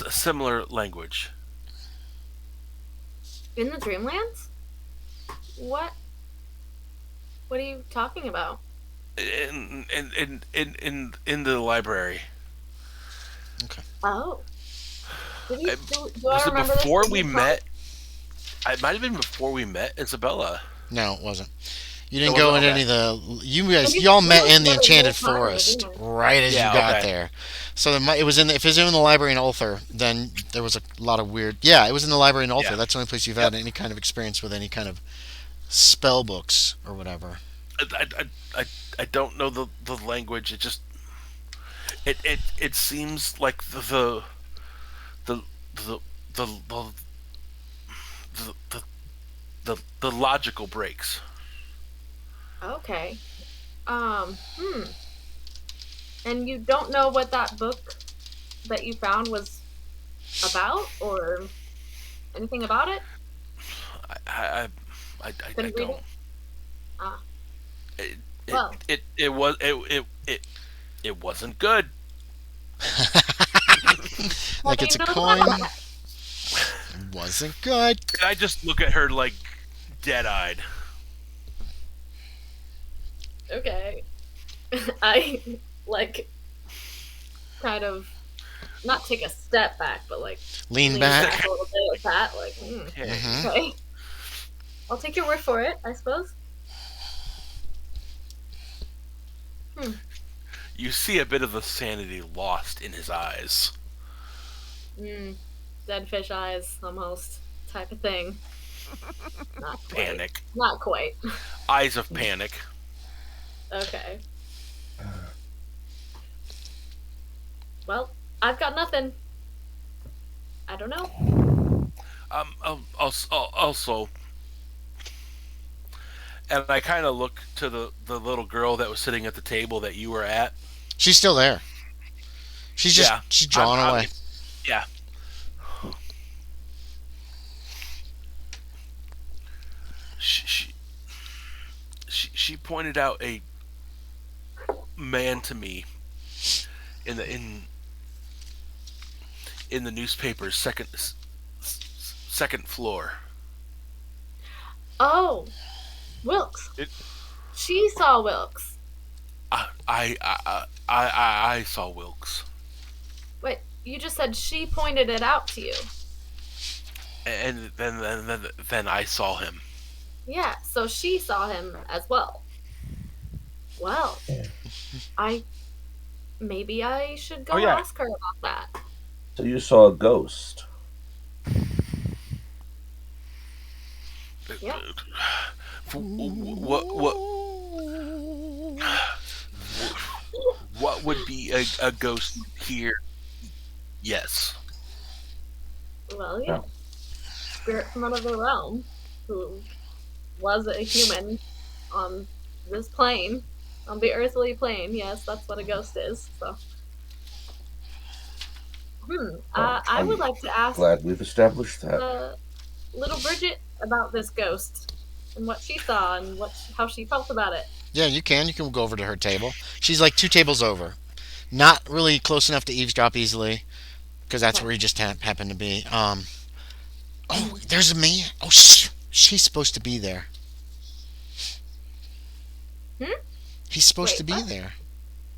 a similar language. In the Dreamlands? What? What are you talking about? In the library. Oh. Do I Was it remember this? before Did we you tell met? It might have been before we met Isabella. No, it wasn't. You didn't It go wasn't? in any of the. You guys, you- y'all you met were in the there the Enchanted whole time, Forest didn't you? right as Yeah, you got okay. there. So it was if it was in the library in Ulthar, then there was a lot of weird. Yeah, it was in the library in Ulthar. Yeah. That's the only place you've had any kind of experience with any kind of spell books or whatever. I don't know the language. It just it seems like the logical breaks. Okay. And you don't know what that book that you found was about, or anything about it? I Couldn't read don't. it? Ah. It, Well. it wasn't good. Like do it's a you know coin. about that? Wasn't good. And I just look at her like dead-eyed. Okay. I like kind of not take a step back, but like Lean lean back. a little bit like that. Like, Okay. Mhm. okay. I'll take your word for it, I suppose. You see a bit of the sanity lost in his eyes. Dead fish eyes, almost type of thing. Not quite. Panic. Not quite. Eyes of panic. Okay. Well, I've got nothing. I don't know. Also, and I kind of look to the little girl that was sitting at the table that you were at. She's still there. She's just she's drawing away. Yeah. She pointed out a man to me in the newspaper's second floor. Oh, Wilkes. She saw Wilkes. I saw Wilkes, Wait, you just said she pointed it out to you. and then I saw him. Yeah, so she saw him as well. Well, maybe I should go ask her about that. So you saw a ghost. Yeah. What would be a ghost here? Yes. Well, yeah. Spirit from another realm who was a human on this plane, on the earthly plane. Yes, that's what a ghost is. So, I would like to ask. Glad we've established that. Little Bridget about this ghost and what she saw and how she felt about it. Yeah, you can. You can go over to her table. She's like 2 tables over. Not really close enough to eavesdrop easily, because that's where he just happened to be. Oh, there's a man. Oh, she's supposed to be there. He's supposed to be there.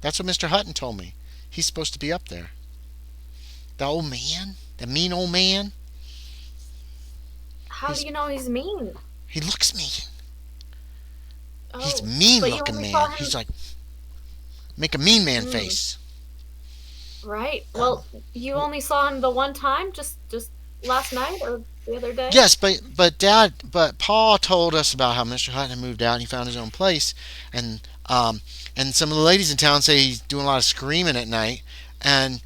That's what Mr. Hutton told me. He's supposed to be up there. The old man? The mean old man? How do you know he's mean? He looks mean. Oh, He's mean but you looking only man. saw him- He's like, make a mean man face. Right. Well, you only saw him the one time, just last night or the other day. Yes, but Paul told us about how Mr. Hutton had moved out and he found his own place, and some of the ladies in town say he's doing a lot of screaming at night, and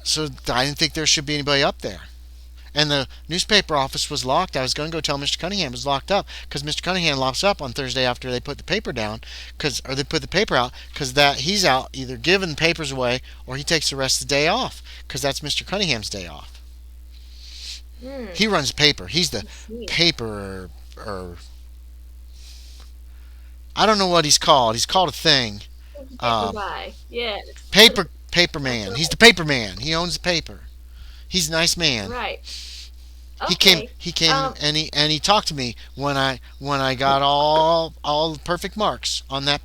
so I didn't think there should be anybody up there. And the newspaper office was locked. I was going to go tell Mr. Cunningham it was locked up because Mr. Cunningham locks up on Thursday after they put the paper down, or they put the paper out because that he's out either giving papers away or he takes the rest of the day off because that's Mr. Cunningham's day off. He runs paper. He's the paper or I don't know what he's called. He's called a thing. Yeah. Paper man. He's the paper man. He owns the paper. He's a nice man. Right. Okay. He came and he talked to me when I got all perfect marks on that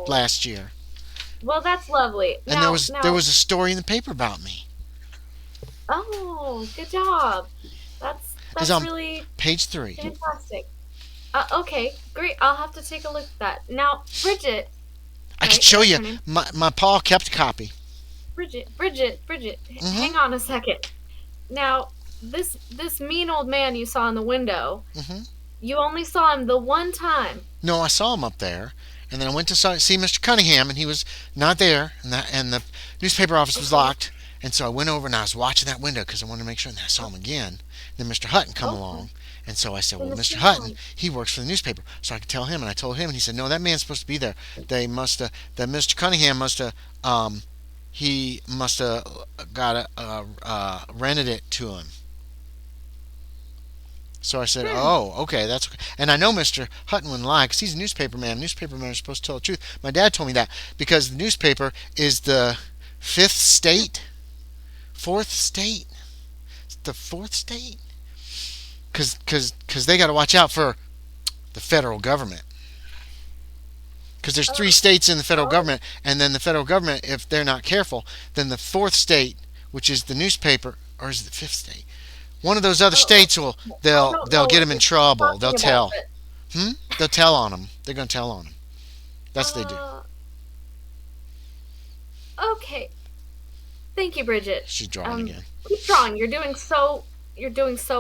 last year. Well, that's lovely. And there was a story in the paper about me. Oh, good job. That's on really page 3. fantastic. Okay, great. I'll have to take a look at that. Now, Bridget. I could show you. My pa kept a copy. Bridget. Hang on a second. Now, this mean old man you saw in the window, you only saw him the one time. No, I saw him up there, and then I went to see Mr. Cunningham, and he was not there, and the newspaper office was locked, and so I went over and I was watching that window because I wanted to make sure, and I saw him again. Then Mr. Hutton come along, and so I said, well, Mr. Hutton, he works for the newspaper, so I could tell him, and I told him, and he said, no, that man's supposed to be there. That Mr. Cunningham must have, he must have got rented it to him. So I said, oh, okay, that's okay. And I know Mr. Hutton wouldn't lie because he's a newspaper man. Newspaper men are supposed to tell the truth. My dad told me that because the newspaper is the fourth state. It's the fourth state? Because they got to watch out for the federal government. Because there's 3 states in the federal government, and then the federal government, if they're not careful, then the 4th state, which is the newspaper, or is it the 5th state? One of those other states they'll get them in trouble. They'll tell. They'll tell on them. They're going to tell on them. That's what they do. Okay. Thank you, Bridget. She's drawing again. Keep drawing. You're doing so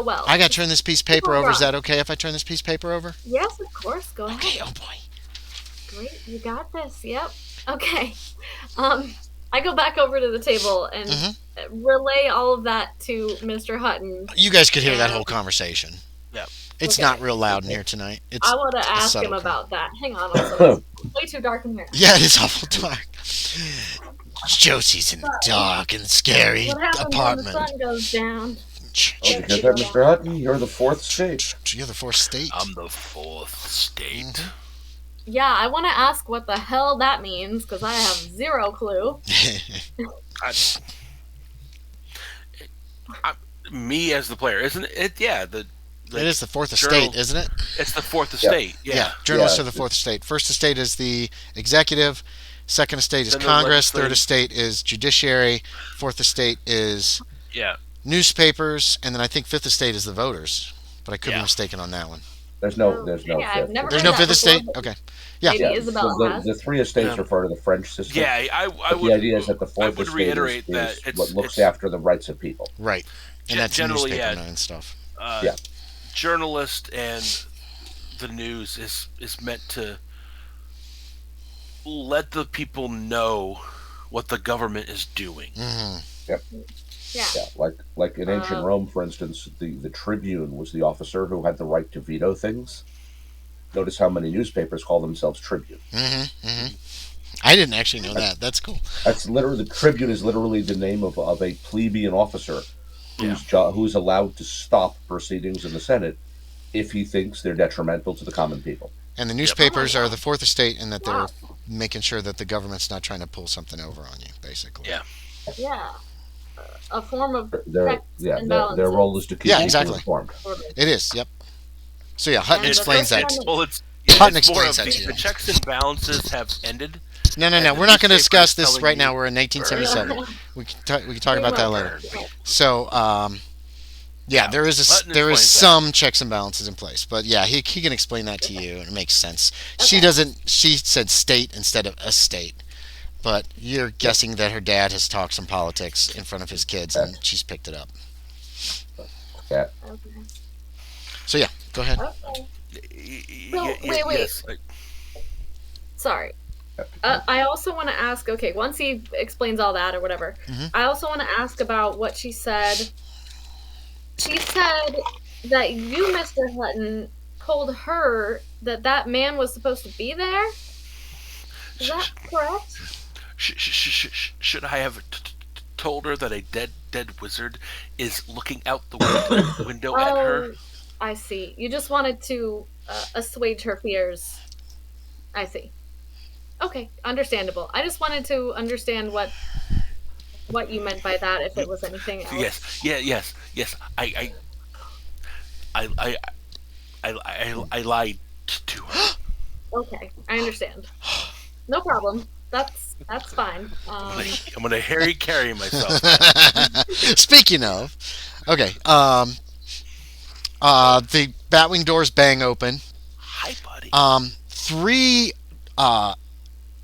well. I got to turn this piece of paper over. Is that okay if I turn this piece of paper over? Yes, of course. Go ahead. Okay, oh boy. Great, you got this. Yep. Okay. I go back over to the table and relay all of that to Mr. Hutton. You guys could hear that whole conversation. Yep. It's not real loud in here tonight. I want to ask him about that. Hang on. Also, it's way too dark in here. Yeah, it is awful dark. Josie's in the dark and scary apartment. When the sun goes down? Oh, you hear that, Mr. Hutton? You're the fourth state. You're the fourth state. I'm the fourth state. Yeah, I want to ask what the hell that means, because I have zero clue. Me as the player, isn't it? Yeah, it is the fourth estate, isn't it? It's the fourth estate. Yeah. Journalists are the fourth estate. First estate is the executive. Second estate is Congress. Third estate is judiciary. Fourth estate is newspapers, and then I think fifth estate is the voters. But I could be mistaken on that one. There's no fifth. There's no fifth estate. Okay. Yeah. Maybe Isabella has. The three estates refer to the French system. Yeah, I would. The idea is that the fourth estate reiterate is that what looks after the rights of people. Right. And that's generally newspaper and stuff. Journalist and the news is meant to let the people know what the government is doing. Mm-hmm. Yep. Yeah. Like in ancient Rome, for instance, the tribune was the officer who had the right to veto things. Notice how many newspapers call themselves tribune. Mm-hmm. Mm-hmm. I didn't actually know that. That's cool. That's literally, the tribune is literally the name of a plebeian officer who's allowed to stop proceedings in the Senate if he thinks they're detrimental to the common people. And the newspapers are the fourth estate in that they're making sure that the government's not trying to pull something over on you, basically. Yeah. Yeah. A form of their role is to keep people informed. It is, yep. So Hutton explains that. Well, Hutton explains that to you. The checks and balances have ended. No. We're not going to discuss this right now. We're in 1977. We can talk about that later. So, there is some checks and balances in place, but he can explain that to you, and it makes sense. She said state instead of a state, but you're guessing that her dad has talked some politics in front of his kids, and she's picked it up. Yeah. Okay. So go ahead. Okay. Wait. Yes. Sorry. I also want to ask, once he explains all that or whatever, I also want to ask about what she said. She said that you, Mr. Hutton, told her that man was supposed to be there? Is that correct? Should I have told her that a dead wizard is looking out the window at her? I see. You just wanted to assuage her fears. I see. Okay, understandable. I just wanted to understand what you meant by that, if it was anything else. Yes. I lied to her. Okay, I understand. No problem. That's fine. I'm gonna Harry carry myself. Speaking of, the Batwing doors bang open. Hi, buddy. 3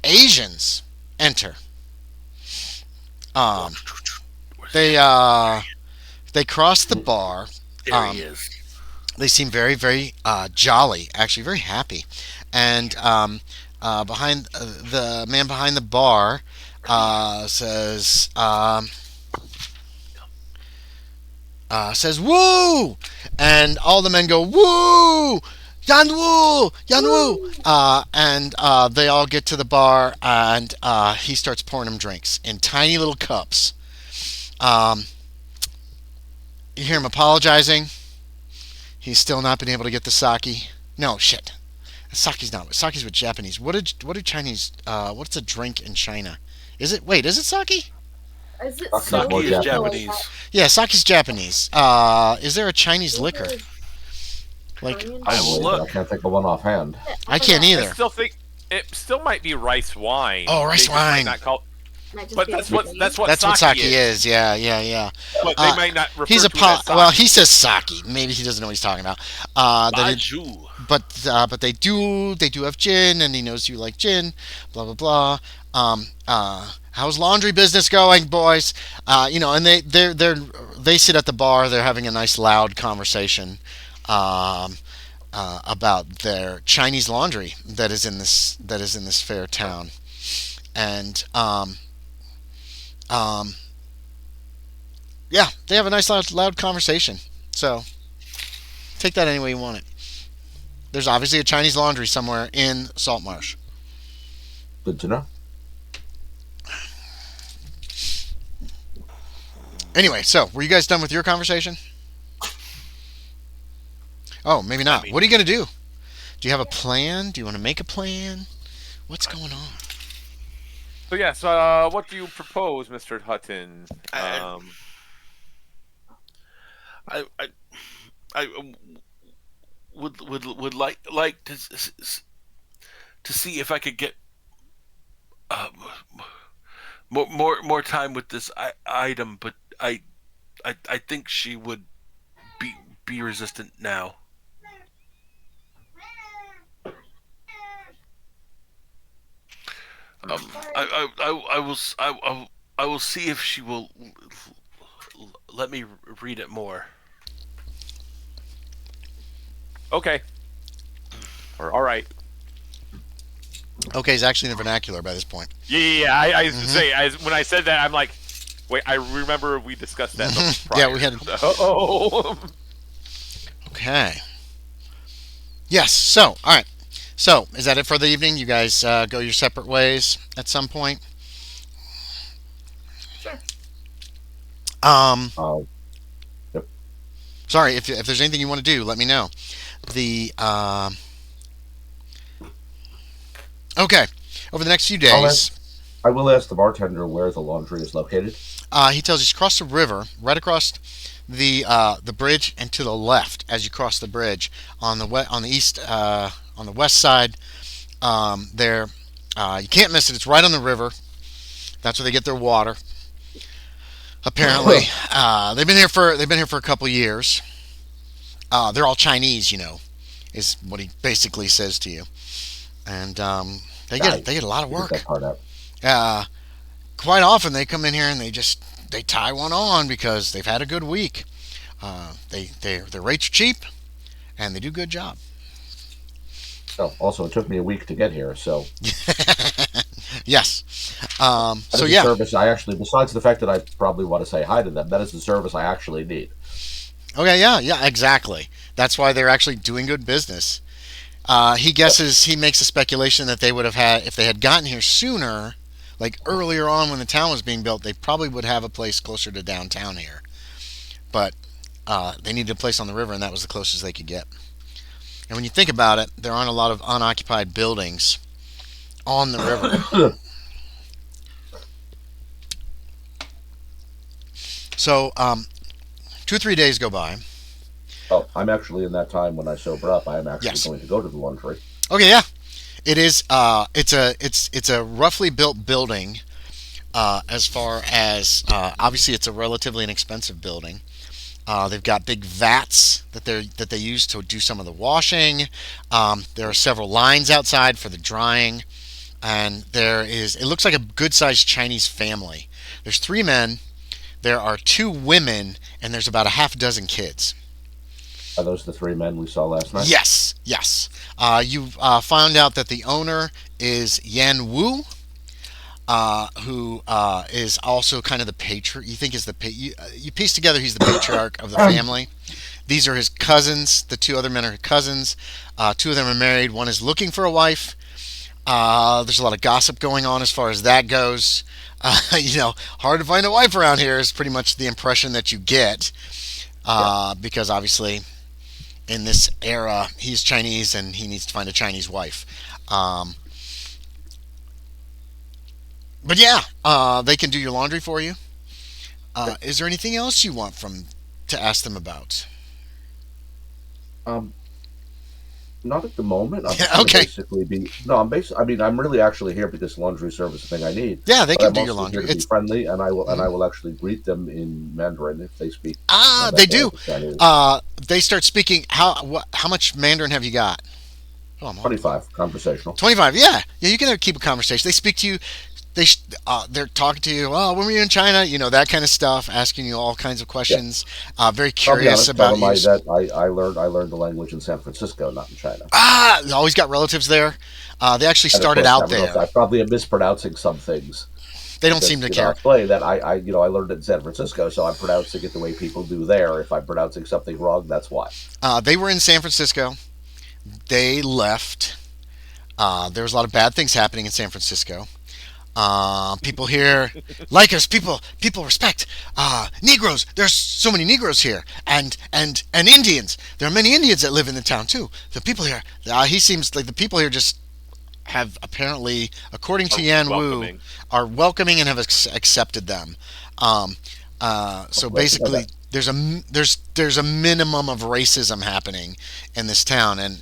Asians enter. They cross the bar. There he is. They seem very, very jolly. Actually, very happy. And behind the man behind the bar says "Woo!" and all the men go "Woo! Yanwoo! Yanwoo!" And they all get to the bar, and he starts pouring them drinks in tiny little cups. You hear him apologizing. He's still not been able to get the sake. No, shit. Sake's not. Sake's with Japanese. What do Chinese? What's a drink in China? Is it sake? Is it Sake is Japanese. Yeah, sake's Japanese. Is there a Chinese liquor? I will look. I can't think of one offhand. I can't either. I still think it still might be rice wine. Oh, rice wine. Might just But be that's the what name. that's what That's what Saki Saki is. Yeah. But they might not refer He's to a it as Saki. well. He says Saki. Maybe he doesn't know what he's talking about. Baju. But they do have gin, and he knows you like gin. Blah blah blah. How's laundry business going, boys? And they sit at the bar. They're having a nice loud conversation about their Chinese laundry that is in this fair town, and yeah, they have a nice loud conversation. So take that any way you want it. There's obviously a Chinese laundry somewhere in Saltmarsh. Good to know. Anyway, so were you guys done with your conversation? Oh, maybe not. What are you going to do? Do you have a plan? Do you want to make a plan? What's going on? So yes, what do you propose, Mr. Hutton? I would like to see if I could get more time with this item, but I think she would be resistant now. I will see if she will let me read it more. Okay. All right. Okay, is actually in the vernacular by this point. Yeah. I say when I said that, I'm like, wait. I remember we discussed that. Prior, Yeah, we had. So. Okay. Yes. So, all right. So, is that it for the evening? You guys go your separate ways at some point. Sure. Yep. Sorry, if there's anything you want to do, let me know. Okay. Over the next few days, I will ask the bartender where the laundry is located. he tells you to cross the river, right across the bridge, and to the left as you cross the bridge on the west side. There, you can't miss it. It's right on the river. That's where they get their water. Apparently, they've been here for a couple of years. They're all Chinese, is what he basically says to you, and they get a lot of work. That part out. Quite often they come in here and they tie one on because they've had a good week. Their rates are cheap, and they do a good job. Oh, also, it took me a week to get here, so yes. That So is yeah, a service I actually, besides the fact that I probably want to say hi to them, that is the service I actually need. okay, yeah, exactly. That's why they're actually doing good business. He makes a speculation that they would have had, if they had gotten here sooner, like earlier on when the town was being built, they probably would have a place closer to downtown here. But they needed a place on the river, and that was the closest they could get. And when you think about it, there aren't a lot of unoccupied buildings on the river. So 2 or 3 days go by. Oh, I'm actually in that time when I sober up. I am actually Yes. going to go to the laundry. Okay, yeah, it is. It's a roughly built building. As far as obviously, it's a relatively inexpensive building. They've got big vats that they use to do some of the washing. There are several lines outside for the drying, and it looks like a good-sized Chinese family. There's 3 men, there are 2 women, and there's about a half dozen kids. Are those the 3 men we saw last night? Yes. You found out that the owner is Yan Wu, who is also kind of the patriarch. You think is you piece together he's the patriarch of the family. These are his cousins. The 2 other men are cousins. 2 of them are married. One is looking for a wife. There's a lot of gossip going on as far as that goes. Hard to find a wife around here is pretty much the impression that you get, because obviously in this era he's Chinese and he needs to find a Chinese wife. But yeah, they can do your laundry for you. Is there anything else you want to ask them about? Not at the moment. I'm Yeah, just going to okay. basically be. No, I mean, I'm really actually here because laundry service is the thing I need. Yeah, they But can I'm do your also here laundry. to be It's friendly, and I will actually greet them in Mandarin if they speak they that do. Chinese. They start speaking. How much Mandarin have you got? Oh, I'm all 25 conversational. 25. Yeah, yeah. You can keep a conversation. They speak to you. They're talking to you. Oh, when were you in China? You know, that kind of stuff. Asking you all kinds of Yeah, questions. Very I'll be curious honest. Tell about them you. I learned the language in San Francisco, not in China. Always got relatives there. They actually And of started course, out there. I probably am mispronouncing some things They don't seem because to I'll care. explain that I learned it in San Francisco, so I'm pronouncing it the way people do there. If I'm pronouncing something wrong, that's why. They were in San Francisco. They left. There was a lot of bad things happening in San Francisco. People here like us. People respect Negroes. There's so many Negroes here, and Indians. There are many Indians that live in the town too. The people here. He seems like the people here just have apparently, according to Are Yan Wu, welcoming. are welcoming and have accepted them. Um, so Glad to know basically, that. there's a minimum of racism happening in this town, and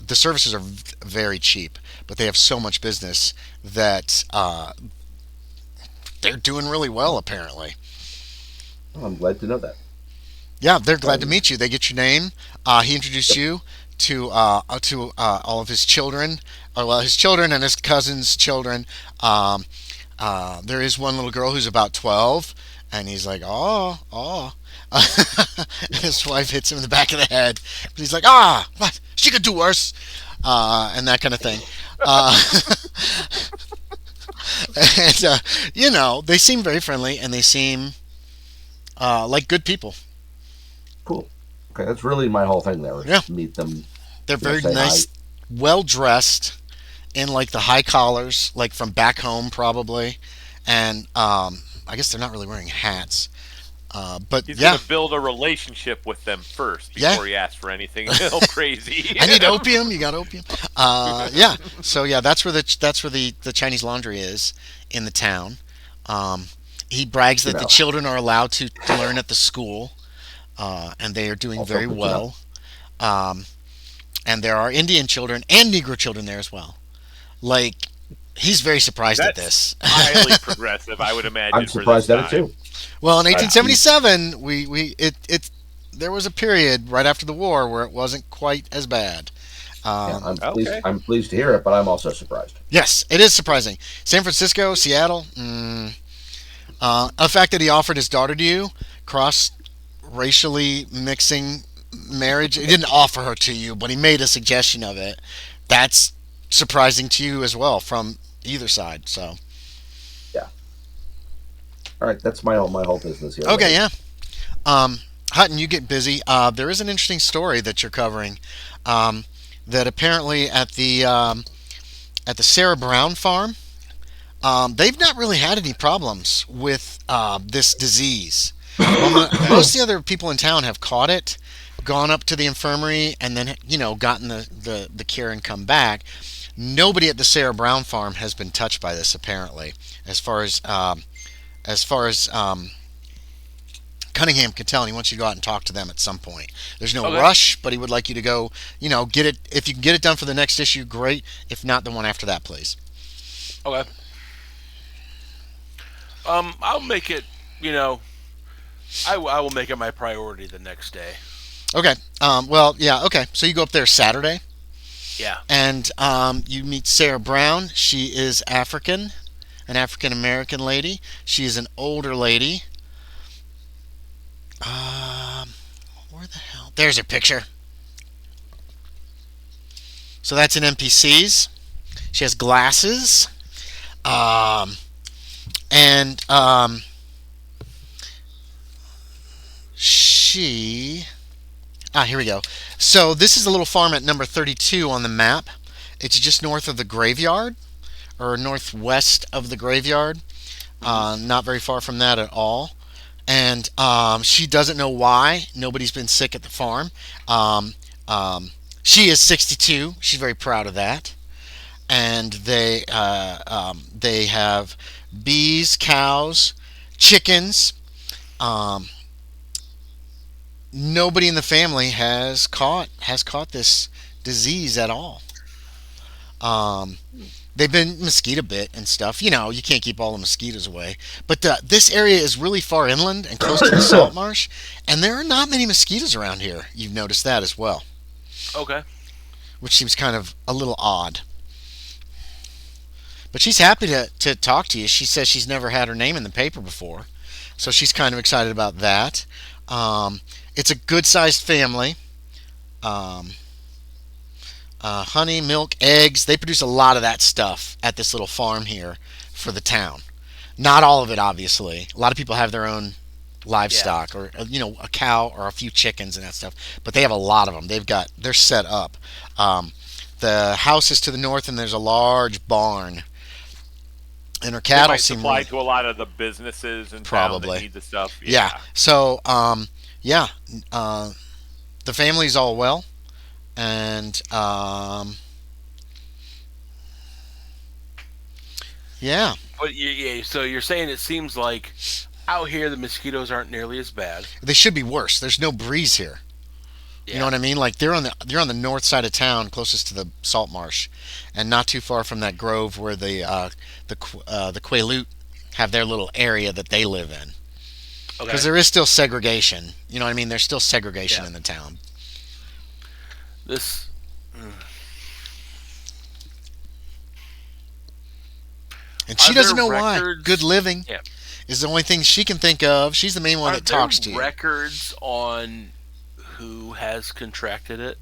the services are very cheap, but they have so much business that they're doing really well apparently. Oh, I'm glad to know that. Yeah, they're glad to Um, meet you. They get your name. He introduced yep. you to all of his children, or well, his children and his cousins' children. Um, there is one little girl who's about 12, and he's like, oh, oh. And his wife hits him in the back of the head. But he's like, what? She could do worse, and that kind of thing. Uh, and they seem very friendly, and they seem like good people. Cool. Okay, that's really my whole thing there. Yeah, Is meet them, they're very say hi. nice, well dressed in like the high collars, like from back home probably, and I guess they're not really wearing hats. But He's yeah, gonna build a relationship with them first yeah. before he asks for anything crazy. I need opium. You got opium? Yeah. So yeah, that's where the Chinese laundry is in the town. Um, he brags You that the know, children are allowed to learn at the school, and they are doing also very good to know. well. Um, and there are Indian children and Negro children there as well. Like, he's very surprised at That's this. highly progressive, I would I'm imagine, for this surprised at it time. too. Well, in I, I'm 1877, there was a period right after the war where it wasn't quite as bad. yeah, Um, I'm pleased. Okay. I'm pleased to hear it, but I'm also surprised. yes, it is surprising. San Francisco, Seattle. The fact that he offered his daughter to you, cross racially mixing marriage. He didn't offer her to you, but he made a suggestion of it. That's surprising to you as well from either side. So Yeah. All right, that's my whole business here, okay, buddy. yeah. Um, Hutton, you get busy. There is an interesting story that you're covering. Um, that apparently at the Sarah Brown farm, they've not really had any problems with this disease. Most of the other people in town have caught it, gone up to the infirmary, and then gotten the care and come back. Nobody at the Sarah Brown farm has been touched by this apparently, as far as Cunningham can tell, and he wants you to go out and talk to them at some point. There's no Okay. rush, but he would like you to go, get it. If you can get it done for the next issue, great. If not, the one after that, please. Okay. I'll make it. You know, I will make it my priority the next day. Okay. Well, yeah. Okay. So you go up there Saturday, Yeah. and you meet Sarah Brown. She is an African American lady. She is an older lady. Um, where the hell? There's her picture. So that's an NPC's. She has glasses. Um, and she. Here we go. So this is a little farm at number 32 on the map. It's just north of the graveyard, or northwest of the graveyard. Not very far from that at all. And she doesn't know why nobody's been sick at the farm. Um, she is 62. She's very proud of that. And they have bees, cows, chickens. Um, nobody in the family has caught this disease at all. Um, they've been mosquito bit and stuff. You know, you can't keep all the mosquitoes away. But this area is really far inland and close to the salt marsh, and there are not many mosquitoes around here. You've noticed that as well, Okay. which seems kind of a little odd. But she's happy to talk to you. She says she's never had her name in the paper before, so she's kind of excited about that. It's a good-sized family. Um, Honey, milk, eggs. They produce a lot of that stuff at this little farm here for the town. Not all of it, obviously. A lot of people have their own livestock, or a cow or a few chickens and that stuff. But they have a lot of them. They're set up. The house is to the north, and there's a large barn. And her They cattle might seem supply really, to a lot of the businesses in town Probably. that need the stuff. yeah. So yeah, the family's all well, and yeah. But so you're saying it seems like out here the mosquitoes aren't nearly as bad. They should be worse. There's no breeze here. You know what I mean? Like they're on the north side of town, closest to the salt marsh, and not too far from that grove where the Quaalude have their little area that they live in. Okay. Because there is still segregation. You know what I mean? There's still segregation Yeah. in the town. This. And she Are doesn't there know why. records- Good living Yeah. is the only thing she can think of. She's the main one Are that talks to there you. records on who has contracted it?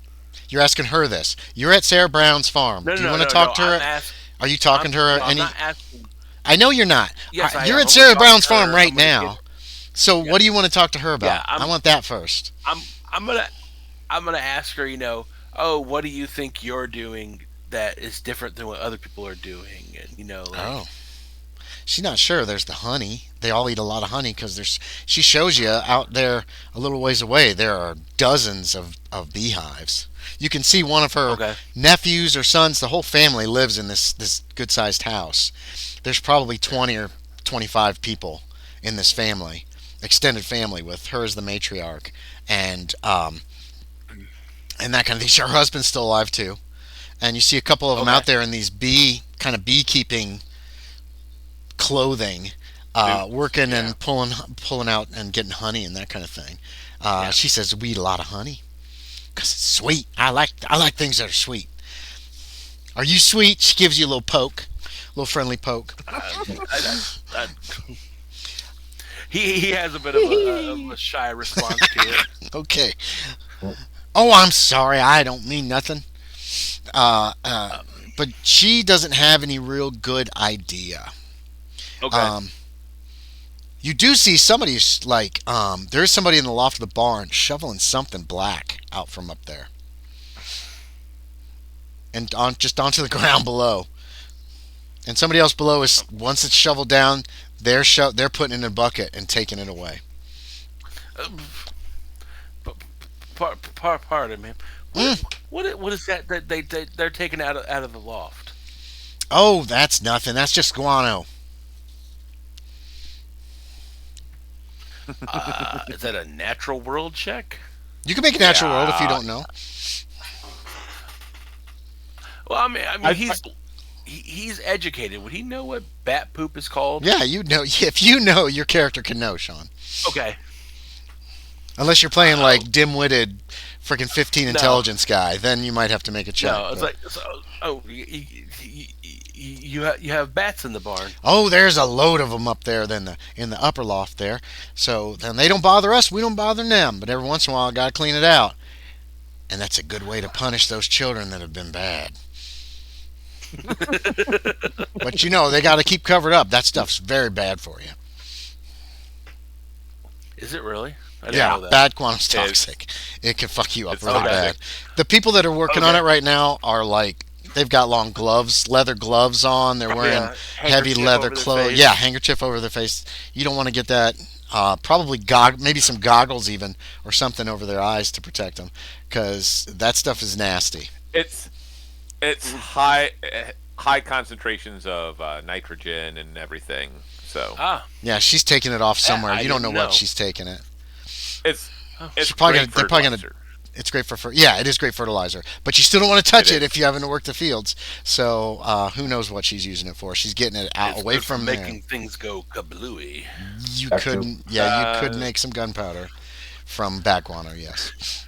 You're asking her this. You're at Sarah Brown's farm. Do you want to talk to her? Are you talking to her? I'm not asking. I know you're not. Yes, I You're am. at I'm Sarah gonna talk Brown's to her. farm right I'm gonna now. So what do you want to talk to her about? Yeah, I want that first. I'm gonna ask her. Oh, what do you think you're doing that is different than what other people are doing? And Oh. She's not sure. There's the honey. They all eat a lot of honey because she shows you out there a little ways away. There are dozens of beehives. You can see one of her Okay. nephews or sons. The whole family lives in this good-sized house. There's probably 20 or 25 people in this family, extended family, with her as the matriarch, and that kind of thing. Her husband's still alive too, and you see a couple of them out there in these beekeeping clothing, working and pulling out and getting honey and that kind of thing. She says we eat a lot of honey because it's sweet. I like things that are sweet. Are you sweet? She gives you a little friendly poke. He has a bit of a shy response to it. Okay. Oh, I'm sorry. I don't mean nothing. But she doesn't have any real good idea. Okay. You do see somebody's there's somebody in the loft of the barn shoveling something black out from up there, and just onto the ground below. And somebody else below is, once it's shoveled down, they're putting it in a bucket and taking it away. Pardon me. What is that they're taking out of the loft? Oh, that's nothing. That's just guano. Is that a natural world check? You can make a natural world if you don't know. Well, I mean, he's educated. Would he know what bat poop is called? Yeah, you know. If you know, your character can know, Sean. Okay. Unless you're playing like dim-witted, freaking 15 intelligence guy, then you might have to make a check. No, it's like, you have bats in the barn. Oh, there's a load of them up there in the upper loft there. So then they don't bother us, we don't bother them. But every once in a while, I got to clean it out. And that's a good way to punish those children that have been bad. But they got to keep covered up. That stuff's very bad for you. Is it really? I didn't know that. Bad quantum's toxic. It can fuck you up It's really okay. bad. The people that are working on it right now are they've got long gloves, leather gloves on. They're wearing heavy Handkerchief leather over their clothes. face. Yeah, handkerchief over their face. You don't want to get that. Probably maybe some goggles even, or something over their eyes to protect them, because that stuff is nasty. It's high concentrations of nitrogen and everything. So Yeah, she's taking it off somewhere. I You don't know didn't what know. she's taking it. it's It's She's probably great gonna, they're probably gonna. fertilizer. It's great yeah, it is great fertilizer, but you still don't want to touch It it is. if you haven't worked the fields. So who knows what she's using it for? She's getting it out It's away good for from there. making things go kablooey. You That's true. couldn't. Yeah, you could Uh, make some gunpowder from backwater. Yes,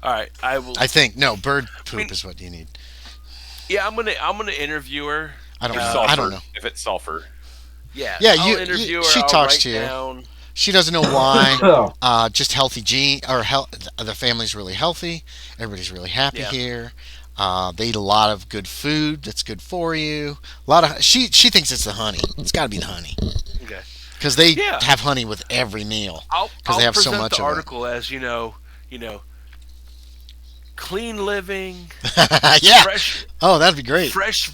All right, I will. I think no bird poop mean- is what you need. Yeah, I'm gonna interview her. I don't If know. sulfur, I don't know. if it's sulfur. Yeah, Yeah, I'll you- interview her. she I'll talks write to you. down. She doesn't know why. Oh, Just healthy the family's really healthy. Everybody's really happy Yeah. here. They eat a lot of good food that's good for you. A lot of she thinks it's the honey. It's got to be the honey Okay, because they Yeah. have honey with every meal. I'll they have so present much the of it. article as clean living, Yeah. fresh, Oh, that'd be great. fresh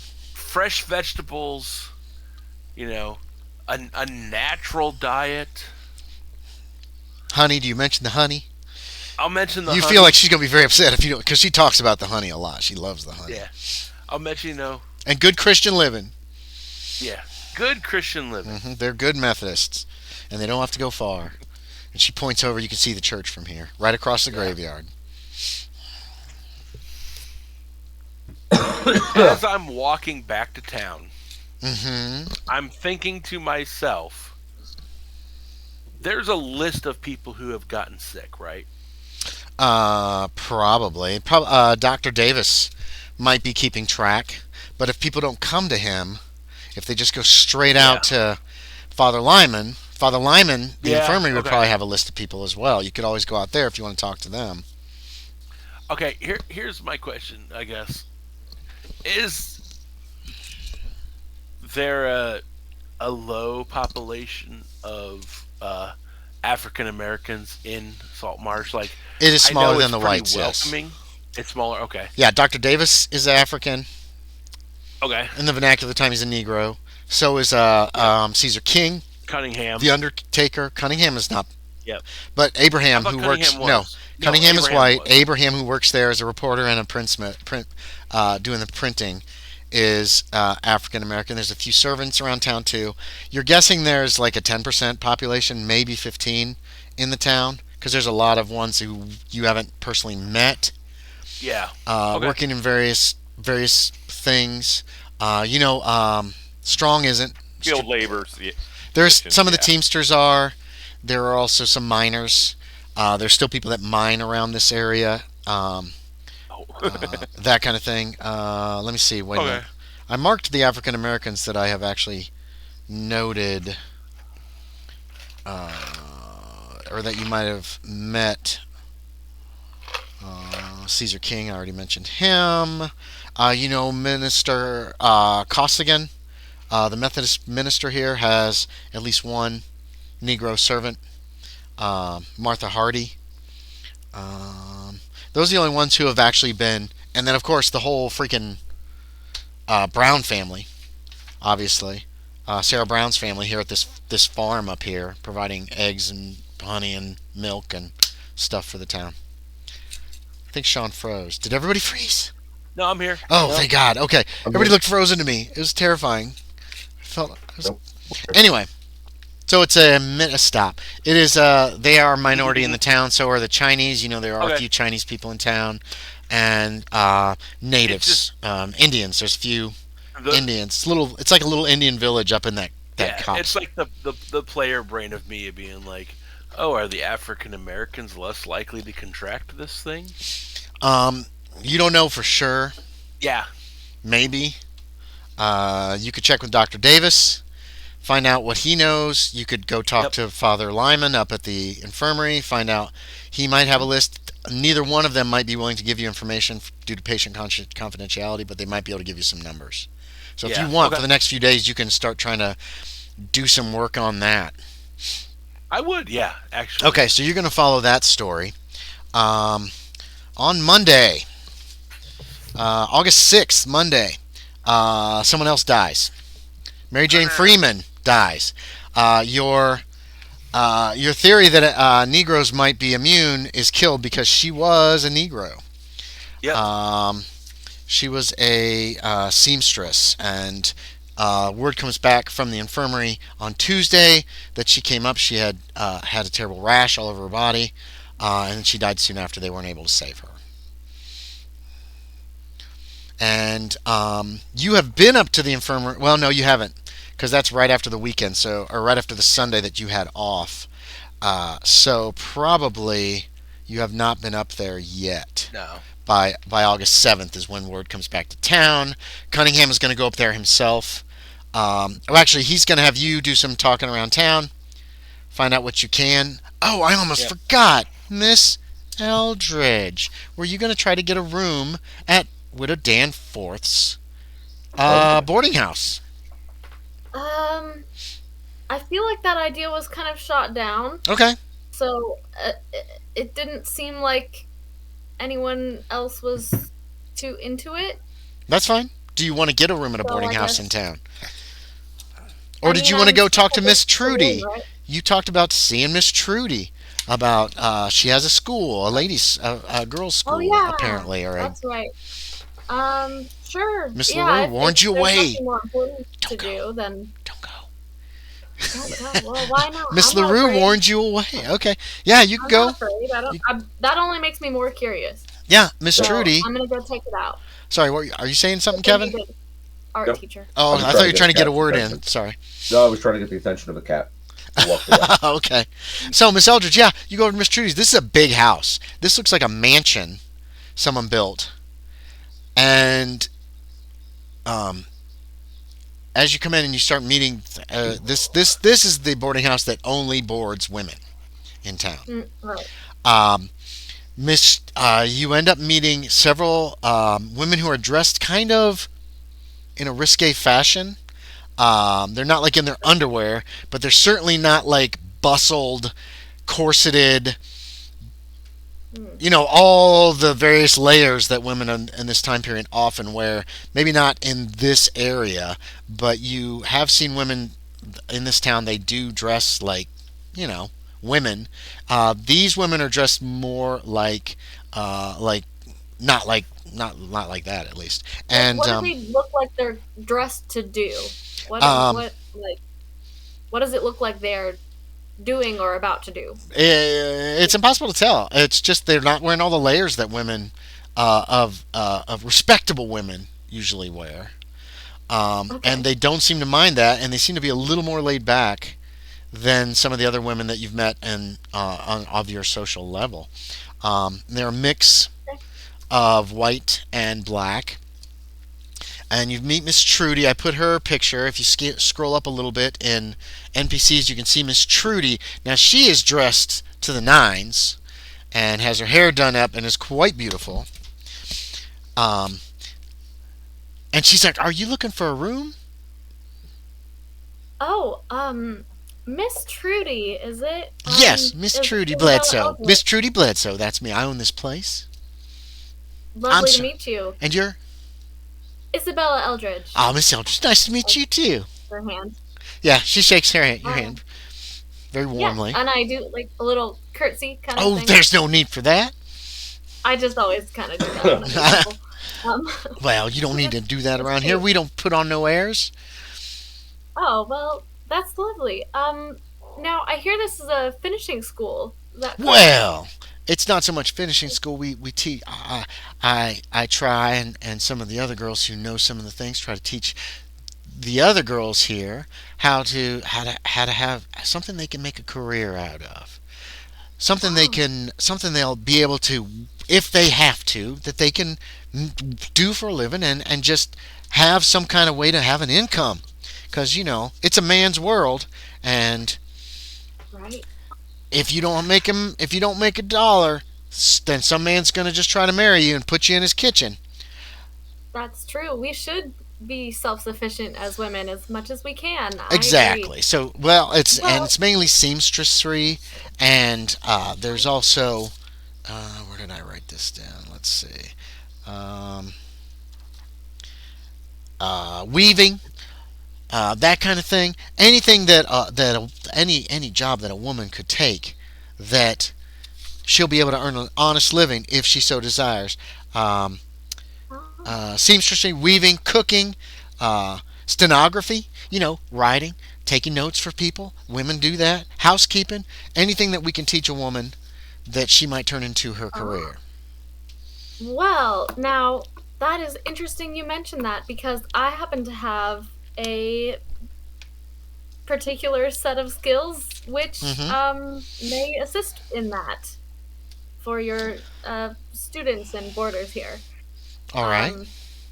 vegetables. A natural diet. Honey, do you mention the honey? I'll mention the. You honey. feel like she's gonna be very upset if you don't, because she talks about the honey a lot. She loves the honey. Yeah, I'll mention And good Christian living. yeah, good Christian living. They're good Methodists, and they don't have to go far. And she points over. You can see the church from here, right across the graveyard. As I'm walking back to town, Mm-hmm. I'm thinking to myself, there's a list of people who have gotten sick, right? Probably. Dr. Davis might be keeping track, but if people don't come to him, if they just go straight out to Father Lyman, the Yeah, infirmary would okay. probably have a list of people as well. You could always go out there if you want to talk to them. Okay, here's my question, I guess. Is there a low population of African Americans in Salt Marsh? Like, It is I know smaller it's than the pretty whites, yes. welcoming. It's smaller. Okay. Yeah, Dr. Davis is African. Okay. In the vernacular time, he's a Negro. So is Caesar King, Cunningham. the Undertaker. Cunningham is not. Yep. But Abraham, I who thought works. Cunningham was. No, Cunningham is Abraham white. was. Abraham, who works there as a reporter and a doing the printing, is African American. There's a few servants around town too. You're guessing there's like a 10% population, maybe 15 in the town, because there's a lot of ones who you haven't personally met, Yeah. Okay. working in various things. Strong isn't. Field laborers. Yeah. There's positions, some of the yeah. Teamsters are. There are also some miners. There's still people that mine around this area. That kind of thing. Let me see. Wait a Okay. minute. I marked the African Americans that I have actually noted, or that you might have met. Caesar King, I already mentioned him. Minister Costigan, the Methodist minister here, has at least one Negro servant. Martha Hardy. Those are the only ones who have actually been. And then, of course, the whole freaking Brown family, obviously. Sarah Brown's family here at this farm up here, providing eggs and honey and milk and stuff for the town. I think Sean froze. Did everybody freeze? No, I'm here. Oh, thank God. Okay. Everybody looked frozen to me. It was terrifying. Anyway, so it's a stop. It is. They are a minority in the town. So are the Chinese. There are a Okay. few Chinese people in town, and natives, Indians. There's a few Indians. It's like a little Indian village up in that copse. It's like the player brain of me being like, oh, are the African Americans less likely to contract this thing? You don't know for sure. Yeah. Maybe. You could check with Dr. Davis, find out what he knows. You could go talk to Father Lyman up at the infirmary, find out. He might have a list. Neither one of them might be willing to give you information due to patient confidentiality, but they might be able to give you some numbers. So if you want, for the next few days, you can start trying to do some work on that. I would, yeah, actually. Okay, so you're going to follow that story. On Monday, August 6th, Monday, someone else dies. Mary Jane Freeman dies. Your theory that Negroes might be immune is killed because she was a Negro. Yep. She was a seamstress, and Word comes back from the infirmary on Tuesday that she came up. She had had a terrible rash all over her body, and she died soon after. They weren't able to save her. And you have been up to the infirmary. Well, no, you haven't, because that's right after the weekend. Or right after the Sunday that you had off. So probably you have not been up there yet. No. By August 7th is when word comes back to town. Cunningham is going to go up there himself. Actually, he's going to have you do some talking around town, find out what you can. Oh, I almost forgot, Miss Eldridge. Were you going to try to get a room at Widow Danforth's boarding house? I feel like that idea was kind of shot down. Okay. So it didn't seem like anyone else was too into it. That's fine. Do you want to get a room at a boarding house in town? Or did you want to I'm go talk to still Miss Trudy? right? You talked about seeing Miss Trudy. About she has a school, a girls' school, Oh yeah, apparently. All right. that's right. Sure. Miss yeah, LaRue if warned you there's away. nothing more important to Don't go. do, then Don't go. don't go. Well, why not? Miss I'm not LaRue afraid. warned you away. Okay. Yeah, you can I'm go. not afraid. That only makes me more curious. Yeah, Miss So Trudy. I'm gonna go check it out. Sorry, are you saying something, Thank Kevin? you, good art Yep. teacher. Oh, I'm I thought you were trying to get a Cat's word in. attention. Sorry. No, I was trying to get the attention of the cat. Who walked away. Okay. So, Miss Eldridge, yeah, you go over to Miss Trudy's. This is a big house. This looks like a mansion someone built. And as you come in and you start meeting, this is the boarding house that only boards women in town. Right. You end up meeting several women who are dressed kind of in a risque fashion. They're not like in their underwear, but they're certainly not like bustled, corseted. You know, all the various layers that women in this time period often wear. Maybe not in this area, but you have seen women in this town. They do dress like, women. These women are dressed more like not like that at least. And what do they look like they're dressed to do? What does it look like they're doing or about to do? It's impossible to tell. It's just they're not wearing all the layers that women of respectable women usually wear, and they don't seem to mind that, and they seem to be a little more laid back than some of the other women that you've met and of your social level. They're a mix of white and black. And you meet Miss Trudy. I put her picture. If you scroll up a little bit in NPCs, you can see Miss Trudy. Now, she is dressed to the nines and has her hair done up and is quite beautiful. And she's like, "Are you looking for a room?" Oh, Miss Trudy, is it? Yes, Miss is Trudy Isabella Bledsoe. Eldridge. Miss Trudy Bledsoe. That's me. I own this place. Lovely I'm to meet you. And you're? Isabella Eldridge. Oh, Miss Eldridge. Nice to meet you, too. Her hand. Yeah, she shakes your hand very warmly. Yeah, and I do like a little curtsy kind of Oh, thing. there's no need for that. I just always kind of do that. When I meet people. Well, you don't need to do that around here. We don't put on no airs. Oh, well, that's lovely. Now I hear this is a finishing school. Is that correct? Well, it's not so much finishing school. We teach. I try, and some of the other girls who know some of the things try to teach the other girls here how to have something they can make a career out of. Something something they'll be able to, if they have to, that they can do for a living and just have some kind of way to have an income. Because it's a man's world, and Right. if you don't make a dollar, then some man's gonna just try to marry you and put you in his kitchen. That's true. We should be self-sufficient as women as much as we can. I Exactly. agree. So, it's mainly seamstressry, and there's also where did I write this down? Let's see, weaving, that kind of thing. Anything any job that a woman could take that she'll be able to earn an honest living if she so desires. Seamstressry, weaving, cooking, stenography, writing, taking notes for people. Women do that. Housekeeping, anything that we can teach a woman that she might turn into her career. Well, now that is interesting you mentioned that, because I happen to have a particular set of skills which may assist in that for your students and boarders here. All right. I'm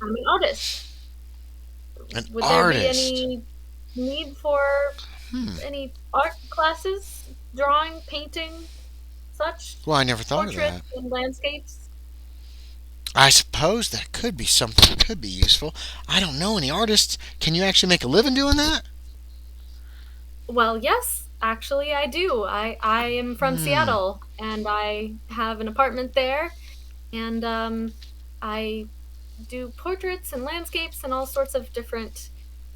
an artist. Would there be any need for any art classes, drawing, painting, such? Well, I never thought of that. Portraits and landscapes. I suppose that could be something that could be useful. I don't know any artists. Can you actually make a living doing that? Well, yes, actually I do. I am from Seattle, and I have an apartment there, and I do portraits and landscapes and all sorts of different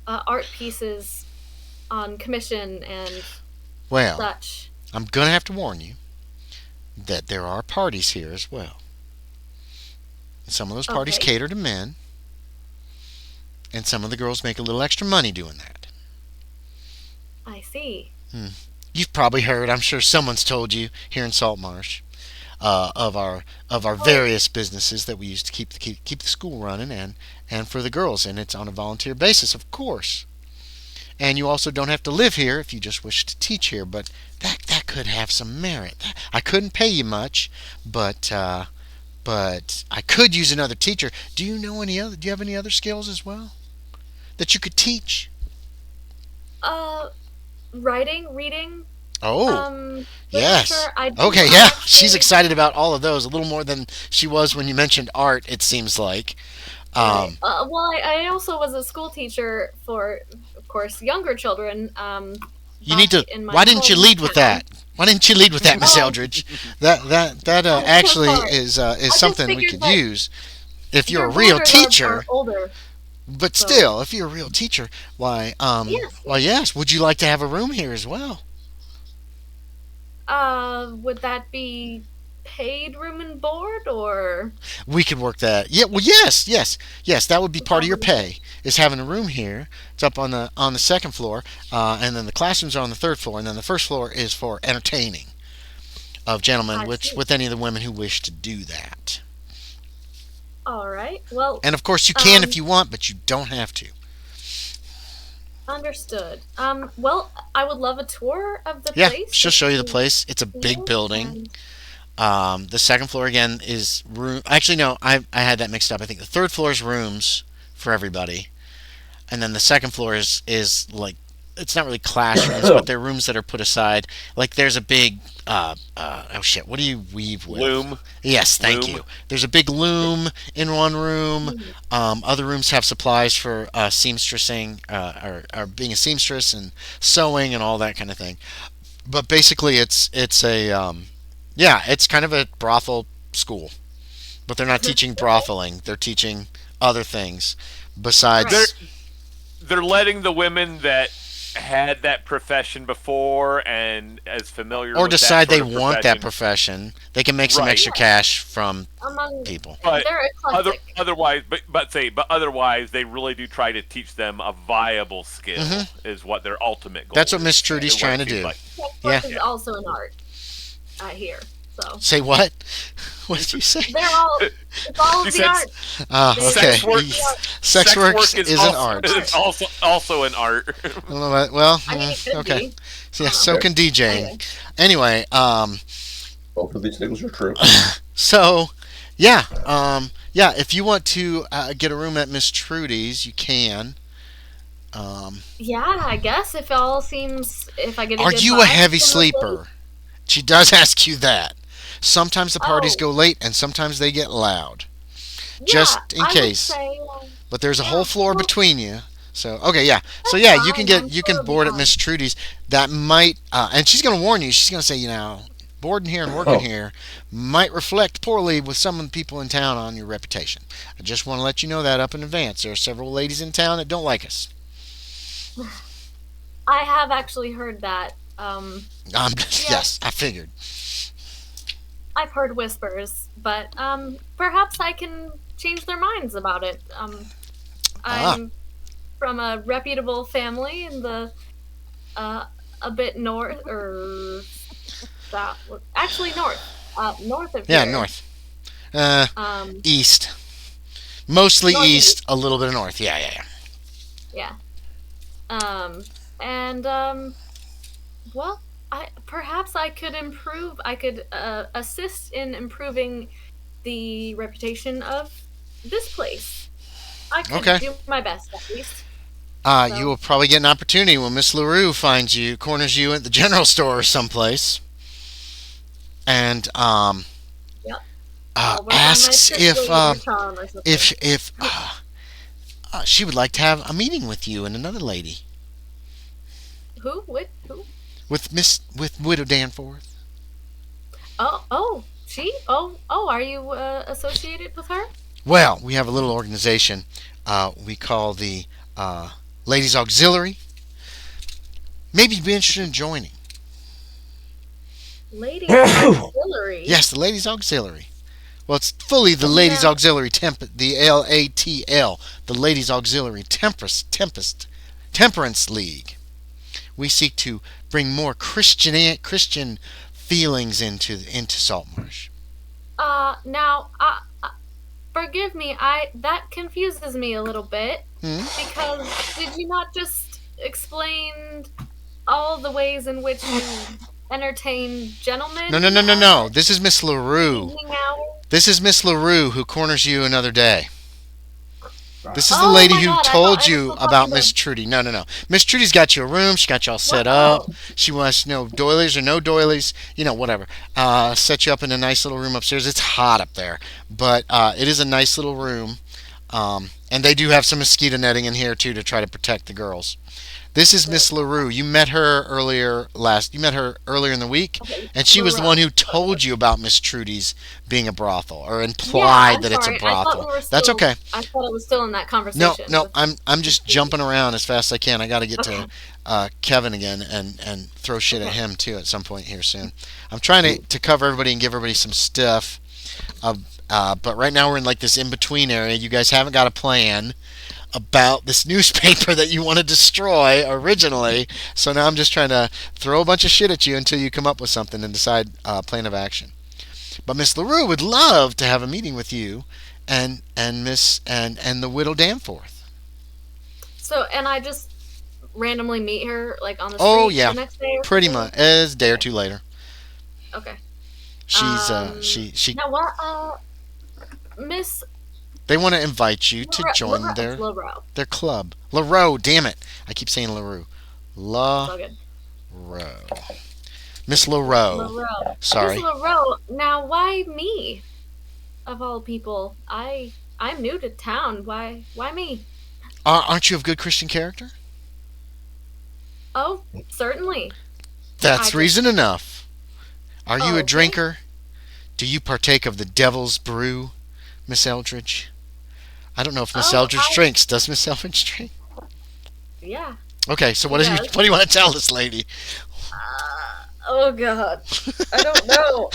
art pieces on commission and such. I'm going to have to warn you that there are parties here as well. Some of those parties cater to men, and some of the girls make a little extra money doing that. I see. You've probably heard, I'm sure someone's told you here in Saltmarsh, of our various businesses that we use to keep the school running and for the girls, and it's on a volunteer basis, of course. And you also don't have to live here if you just wish to teach here, but that could have some merit. I couldn't pay you much, but I could use another teacher. Do you have any other skills as well that you could teach? Writing, reading. Yes. Okay, she's excited about all of those, a little more than she was when you mentioned art, it seems like. Well, I also was a school teacher for, of course, younger children. Why didn't you lead with that? Why didn't you lead with that, Miss Eldridge? That actually is something we could use if you're a real teacher. But still, if you're a real teacher, why? Yes. Would you like to have a room here as well? Would that be paid room and board, or? We could work that. Yeah. Well, yes. That would be part of your pay. Is having a room here. It's up on the second floor, and then the classrooms are on the third floor, and then the first floor is for entertaining of gentlemen, with any of the women who wish to do that. All right. Well. And of course, you can if you want, but you don't have to. Understood. Well, I would love a tour of the place. Yeah, she'll show you the place. It's a big building. The second floor again is room. Actually, no, I had that mixed up. I think the third floor is rooms for everybody, and then the second floor is like, it's not really classrooms, but they're rooms that are put aside. Like there's a big what do you weave with? Loom. Yes, thank you. There's a big loom in one room. Other rooms have supplies for seamstressing, or being a seamstress and sewing and all that kind of thing. But basically, it's kind of a brothel school. But they're not teaching brotheling. They're teaching other things besides. They're letting the women that had that profession before and as familiar or with decide that they want that profession, they can make some extra cash from people. But otherwise they really do try to teach them a viable skill is what their ultimate goal That's what Miss Trudy's trying to do. Is also an art here. So. Say what? What did you say? It's all of the art. Okay. Sex work is an art. It's also an art. Well, okay. So can DJing. Anyway, both of these things are true. So, if you want to get a room at Miss Trudy's, you can. I guess if I get. Are you a heavy sleeper? She does ask you that. Sometimes the parties go late, and sometimes they get loud. Just in case. But there's a whole floor between you. So you can board at Miss Trudy's. That might and she's going to warn you. She's going to say, boarding here and working here might reflect poorly with some of the people in town on your reputation. I just want to let you know that up in advance. There are several ladies in town that don't like us. I have actually heard that. Yes, I figured. I've heard whispers, but perhaps I can change their minds about it. I'm from a reputable family in the a bit north or south. Actually, north of Yeah, here. north. East. Mostly Northeast. east, a little bit of north. Yeah. Yeah. Well, perhaps I could improve. I could assist in improving the reputation of this place. I could Okay. do my best, at least. You will probably get an opportunity when Miss LaRue corners you at the general store or someplace, and Yep. I'll work on my asks if persuasion charm or something. if she would like to have a meeting with you and another lady, Who? Who? with Widow Danforth. She? Are you associated with her? Well, we have a little organization we call the Ladies Auxiliary. Maybe you'd be interested in joining. Ladies Auxiliary? Yes, the Ladies Auxiliary. Well, it's fully the Ladies Auxiliary the LATL, the Ladies Auxiliary Temperance League. We seek to bring more Christian feelings into Saltmarsh. Now, forgive me. That confuses me a little bit because did you not just explain all the ways in which you entertain gentlemen? No. This is Miss LaRue. Evening hours? This is Miss LaRue who corners you another day. This is the Oh lady my who God, told I you was about talking Miss Trudy. No. Miss Trudy's got you a room. She got you all set Wow. up. She wants to know doilies or no doilies. Whatever. Set you up in a nice little room upstairs. It's hot up there, but it is a nice little room. And they do have some mosquito netting in here too to try to protect the girls. This is Miss LaRue. You met her earlier in the week, Okay, and she was the LaRue. one who told you about Miss Trudy's being a brothel, or implied I'm that it's a sorry. I thought brothel. we were That's still- okay. I thought it was still in that No, conversation. I'm just jumping around as fast as I can. I got to get Okay. to Kevin again and throw shit at him too at some point here soon. I'm trying to cover everybody and give everybody some stuff. But right now we're in like this in between area. You guys haven't got a plan about this newspaper that you want to destroy originally. So now I'm just trying to throw a bunch of shit at you until you come up with something and decide plan of action. But Miss LaRue would love to have a meeting with you and the widow Danforth. So, and I just randomly meet her like on the street Oh yeah, the next day or pretty something? much. It's a day or two later. Okay. She's she Now what? Miss they want to invite you to join LaRue. their club. LaRue, damn it. I keep saying LaRue. It's all good. Miss LaRue. LaRue. Sorry. Miss LaRue. Now, why me? Of all people, I'm new to town. Why me? Aren't you of good Christian character? Oh, certainly. That's reason enough. Are you a Okay. drinker? Do you partake of the devil's brew, Miss Eldridge? I don't know if Miss Eldridge drinks. Does Miss Eldridge drink? Yeah. Okay, so what She do does. you want to tell this lady? Oh God, I don't know.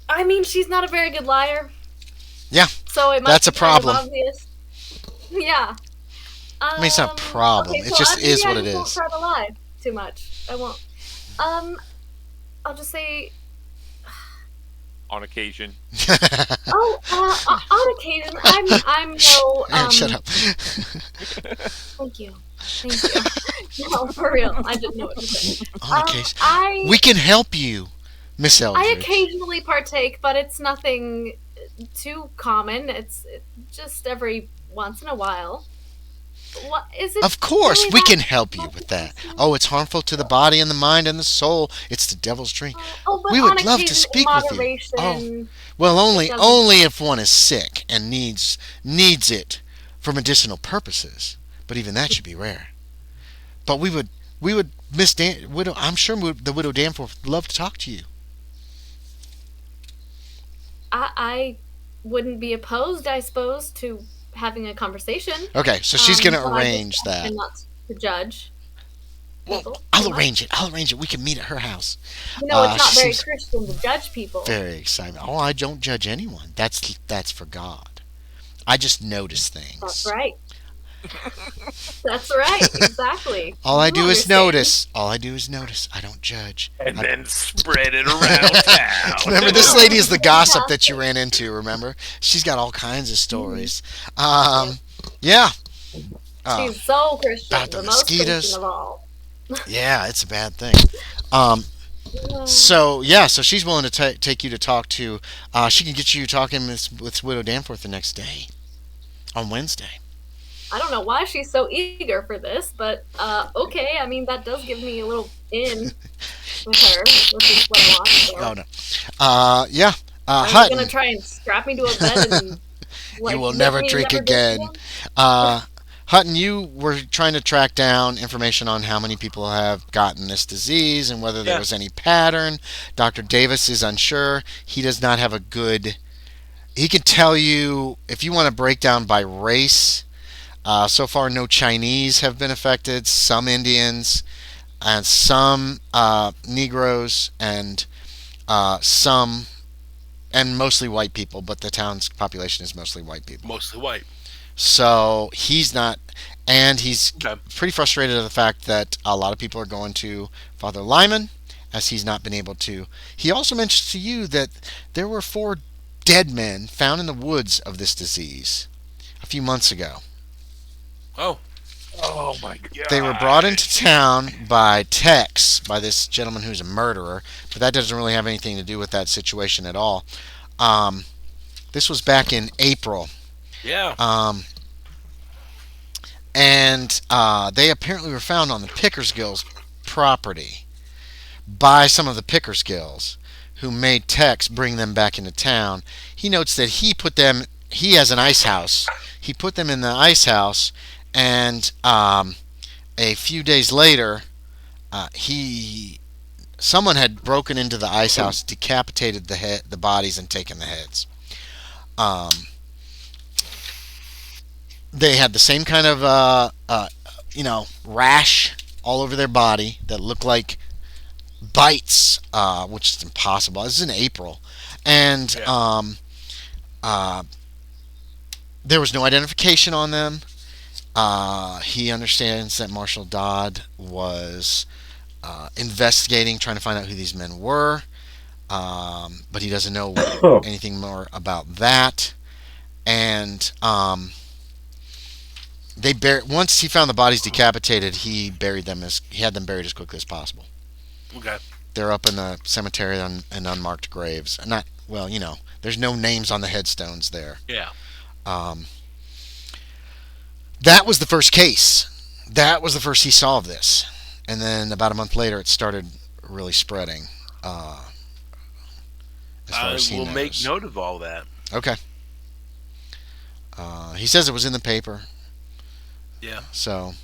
I mean, she's not a very good liar. Yeah, So it must that's a be kind of problem. obvious. Yeah. I mean, it's not a problem. Okay, It just maybe is what I it just won't is. try to lie too much. I won't. I'll just say. On occasion. On occasion, I'm no. Shut up. Thank you. No, for real. I didn't know what to say. On occasion. We can help you, Miss I Eldridge. occasionally partake, but it's nothing too common. It's just every once in a while. What is it? Of course, really we that- can help you with that. Oh, it's harmful to the body and the mind and the soul. It's the devil's drink. Oh, but We would on love to occasion, speak in with you. moderation, Well, only doesn't- if one is sick and needs it for medicinal purposes. But even that should be rare. But we would Widow. I'm sure the Widow Danforth would love to talk to you. I wouldn't be opposed, I suppose, to having a conversation. Okay, so she's going to but I just arrange that. tend not to judge. Well, people I'll too much. arrange it. We can meet at her house. You know, it's not very she's Christian to judge people. very excited. Oh, I don't judge anyone. That's for God. I just notice things. That's right. That's right. Exactly. All I You do is understand. notice. All I do is notice. I don't judge. And then spread it around town. Remember, this lady is the gossip that you ran into, remember? She's got all kinds of stories. Yeah. She's so Christian. about the The most mosquitoes. Christian of all. Yeah, it's a bad thing. So she's willing to take you to talk to. She can get you talking with Widow Danforth the next day, on Wednesday. I don't know why she's so eager for this, but okay. I mean, that does give me a little in with her, which is what I want. So. Oh no. Yeah. Are you Hutton. gonna try and strap me to a bed and You will make never me drink never again. drink Hutton, you were trying to track down information on how many people have gotten this disease and whether there was any pattern. Dr. Davis is unsure. He does not have a good. He can tell you if you want to break down by race. So far, no Chinese have been affected. Some Indians and some Negroes and some and mostly white people. But the town's population is mostly white people. Mostly white. So he's not, and he's Okay. pretty frustrated at the fact that a lot of people are going to Father Lyman, as he's not been able to. He also mentions to you that there were 4 dead men found in the woods of this disease a few months ago. Oh. Oh my god. They were brought into town by Tex, by this gentleman who's a murderer, but that doesn't really have anything to do with that situation at all. This was back in April. Yeah. And they apparently were found on the Pickersgills property by some of the Pickersgills who made Tex bring them back into town. He notes that he has an ice house. He put them in the ice house, and a few days later, someone had broken into the ice house, decapitated the bodies, and taken the heads. They had the same kind of rash all over their body that looked like bites, which is impossible. This is in April, and there was no identification on them. He understands that Marshal Dodd was investigating, trying to find out who these men were, but he doesn't know anything more about that. And once he found the bodies decapitated, he had them buried as quickly as possible. Okay. They're up in the cemetery in unmarked graves. There's no names on the headstones there. Yeah. That was the first case. That was the first he saw of this. And then about a month later, it started really spreading. As far as he will knows. make note of all that. Okay. He says it was in the paper. Yeah. So,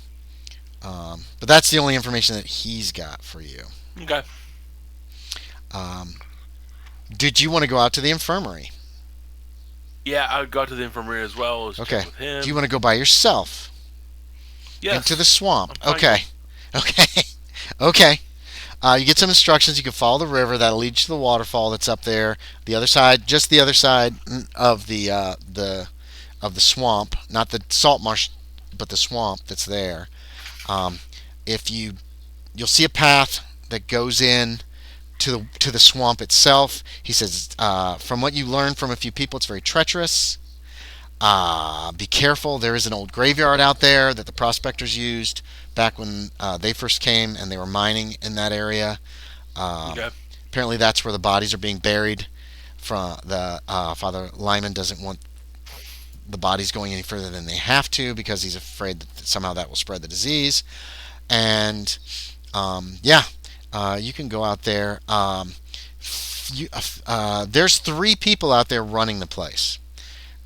but that's the only information that he's got for you. Okay. Did you want to go out to the infirmary? Yeah, I would go to the infirmary as well. Okay. With him. Do you want to go by yourself? Yes. Into the swamp. I'm fine. Okay. Okay. You get some instructions. You can follow the river that'll lead you to the waterfall that's up there. The other side, just the other side of the swamp, not the salt marsh, but the swamp that's there. You'll see a path that goes in to the swamp itself. He says, from what you learned from a few people, it's very treacherous. Be careful. There is an old graveyard out there that the prospectors used back when they first came and they were mining in that area. Okay. Apparently that's where the bodies are being buried. Father Lyman doesn't want the bodies going any further than they have to because he's afraid that somehow that will spread the disease. And you can go out there. There's 3 people out there running the place.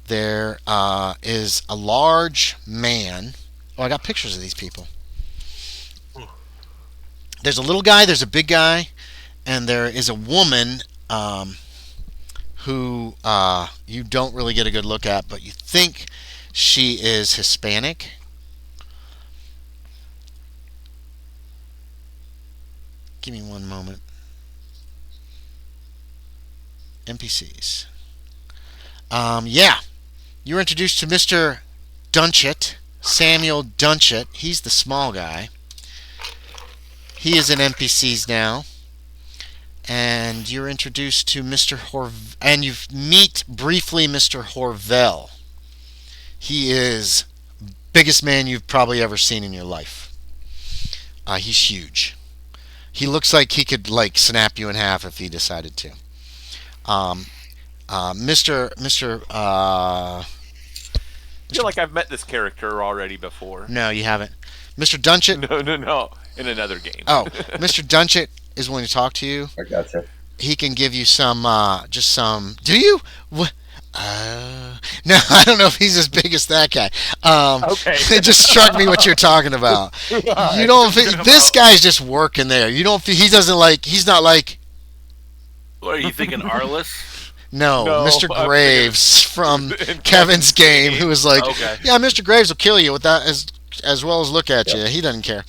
There is a large man. Oh, I got pictures of these people. There's a little guy, there's a big guy, and there is a woman who you don't really get a good look at, but you think she is Hispanic. Give me one moment. NPCs. You're introduced to Mr. Dunchett, Samuel Dunchett. He's the small guy. He is in NPCs now. And you're introduced to and you meet briefly Mr. Horvel. He is biggest man you've probably ever seen in your life. He's huge. He looks like he could snap you in half if he decided to. Mr. I feel like I've met this character already before. No, you haven't. Mr. Dunchett. No. In another game. Oh, Mr. Dunchett is willing to talk to you. I gotcha. He can give you just some. Do you? No, I don't know if he's as big as that guy. Okay. It just struck me what you're talking about. You don't. This guy's just working there. You don't. He doesn't like. He's not like. What are you thinking, Arliss? No, Mr. I'm Graves from Kevin's game, who was like, Okay. yeah, Mr. Graves will kill you with that as well as look at you. He doesn't care.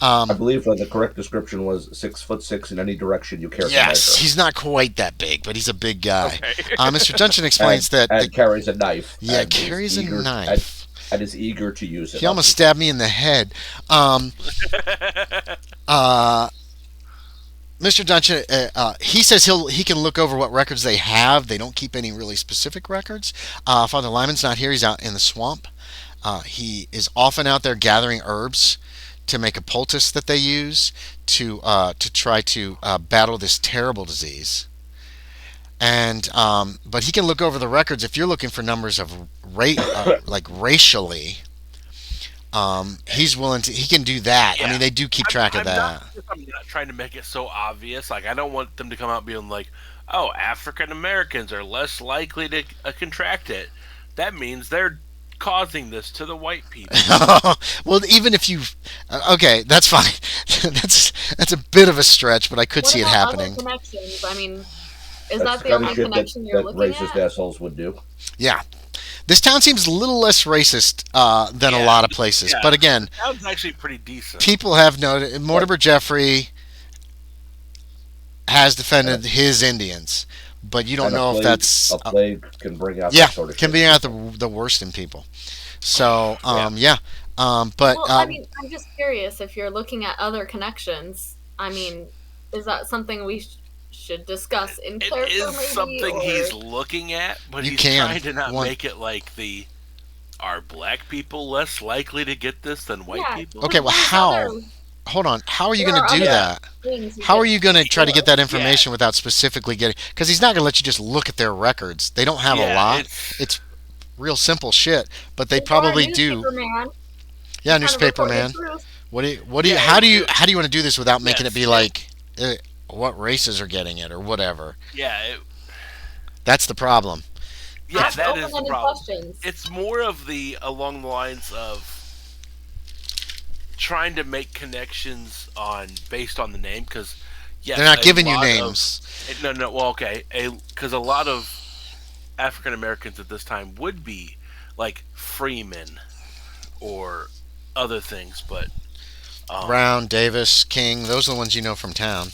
I believe the correct description was 6'6" in any direction you care to Yes, measure. he's not quite that big, but he's a big guy. Okay. Mr. Dungeon explains that. And carries a knife. Yeah, and carries is a eager- knife. And is eager to use it. He almost stabbed me in the head. Mr. Dungeon, he says he can look over what records they have. They don't keep any really specific records. Father Lyman's not here. He's out in the swamp. He is often out there gathering herbs to make a poultice that they use to try to battle this terrible disease. And but he can look over the records if you're looking for numbers of racially. He's willing to. He can do that. Yeah. I mean, they do keep track of that. I'm not trying to make it so obvious. Like, I don't want them to come out being like, "Oh, African Americans are less likely to contract it." That means they're causing this to the white people. Well, even if you, okay, that's fine. that's a bit of a stretch, but I could see it happening. Other connections? I mean, is That's that the kind only of shit connection you're that looking racist at? assholes would do. Yeah, this town seems a little less racist than a lot of places, Yeah. but again, That was actually pretty decent. people have noted Mortimer Jeffrey has defended his Indians, but you don't And know if that's a plague can bring out yeah, that sort of can shit. be out the worst in people. So but Well, I mean, I'm just curious if you're looking at other connections. I mean, is that something we should discuss in It character? is maybe, something or- he's looking at, but You he's can. trying to not One- make it like are black people less likely to get this than white Yeah. people? Okay, well, There's how? other Hold on. How are you There going are to do other that? things How are could you going to try to get that information Yeah. without specifically getting? Because he's not going to let you just look at their records. They don't have a Yeah, lot. it's- It's real simple shit, but they Or a probably do. newspaper man Yeah, kind of newspaper report the man. truth. What do you? Yeah, How do you want to do this without making Yes, it be yeah. like what races are getting it or whatever? Yeah, That's the problem. yeah, Ask that is the open-ended problem. questions. It's more of along the lines of trying to make connections based on the name, because They're not giving you names. No. Well, okay, because a lot of African Americans at this time would be like freemen or other things, but Brown, Davis, King. Those are the ones you know from town.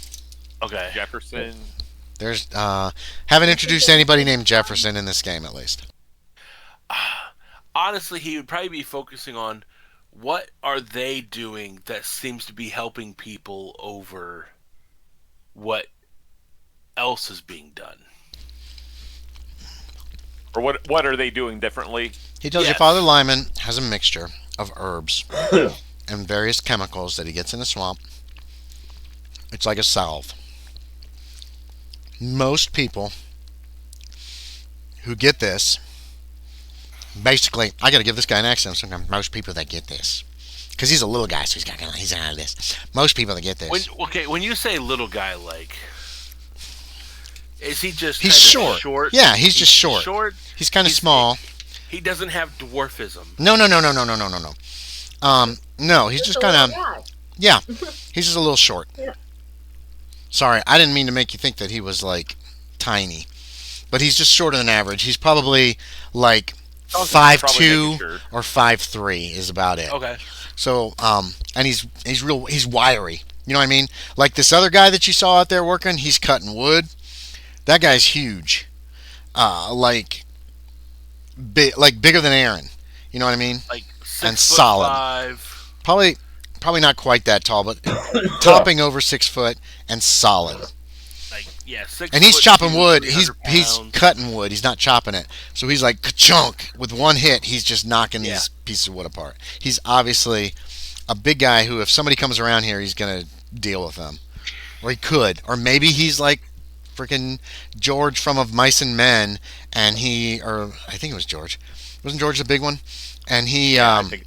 okay. Jefferson. There's haven't introduced anybody named Jefferson in this game at least. Honestly, he would probably be focusing on what are they doing that seems to be helping people over what else is being done. Or what are they doing differently? He tells you Yes. Father Lyman has a mixture of herbs and various chemicals that he gets in the swamp. It's like a salve. Most people who get this, basically, I got to give this guy an accent sometimes. Most people that get this, because he's a little guy, so he's out of this. Most people that get this, When you say little guy, like, is he just he's kinda short. short? Yeah, he's just short. He's kind of small. He doesn't have dwarfism. No. No, he's just a kind little of. guy. Yeah, he's just a little short. Yeah. Sorry, I didn't mean to make you think that he was like tiny, but he's just shorter than average. He's probably like Probably 5'2" making sure. or 5'3" is about it. Okay. So, and he's wiry. You know what I mean? Like this other guy that you saw out there working, he's cutting wood. That guy's huge. Like like bigger than Aaron. You know what I mean? Like 6 And foot solid. 5. Probably not quite that tall, but topping over 6 foot and solid. Like, yeah, 6 And he's foot chopping 2, wood. 300 He's pounds. cutting wood. He's not chopping it. So he's like ka-chunk with one hit. He's just knocking Yeah. these pieces of wood apart. He's obviously a big guy who, if somebody comes around here, he's gonna deal with them, or he could, or maybe he's like freaking George from Of Mice and Men, and or I think it was George. Wasn't George the big one? And he I think.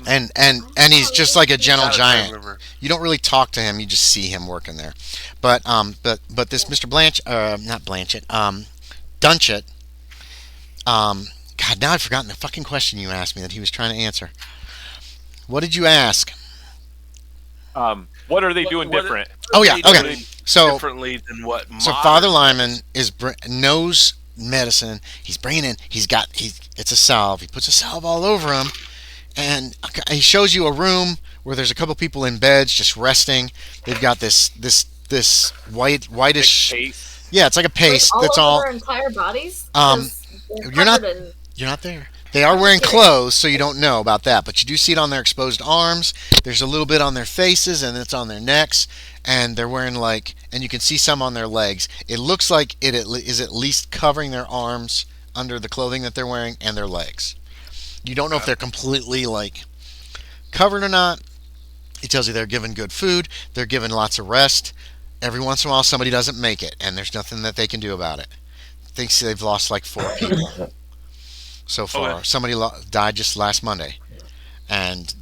and he's just like a gentle Not a giant. river. You don't really talk to him; you just see him working there. But this Mr. Not Blanchett, Dunchett. God, now I've forgotten the fucking question you asked me that he was trying to answer. What did you ask? What are they doing What- different? Oh yeah, They okay. do So differently than what So modern- Father Lyman knows medicine. He's bringing in. It's a salve. He puts a salve all over him, and he shows you a room where there's a couple people in beds just resting. They've got this whitish. Paste. Yeah, it's like a paste. All that's over all. their entire bodies. Um, 'Cause they're you're not- covered in- You're not there. They are wearing clothes, so you don't know about that. But you do see it on their exposed arms. There's a little bit on their faces, and it's on their necks. And they're wearing and you can see some on their legs. It looks like it is at least covering their arms under the clothing that they're wearing and their legs. You don't know if they're completely covered or not. He tells you they're given good food. They're given lots of rest. Every once in a while, somebody doesn't make it, and there's nothing that they can do about it. Thinks they've lost 4 people. So far, Okay. somebody died just last Monday, and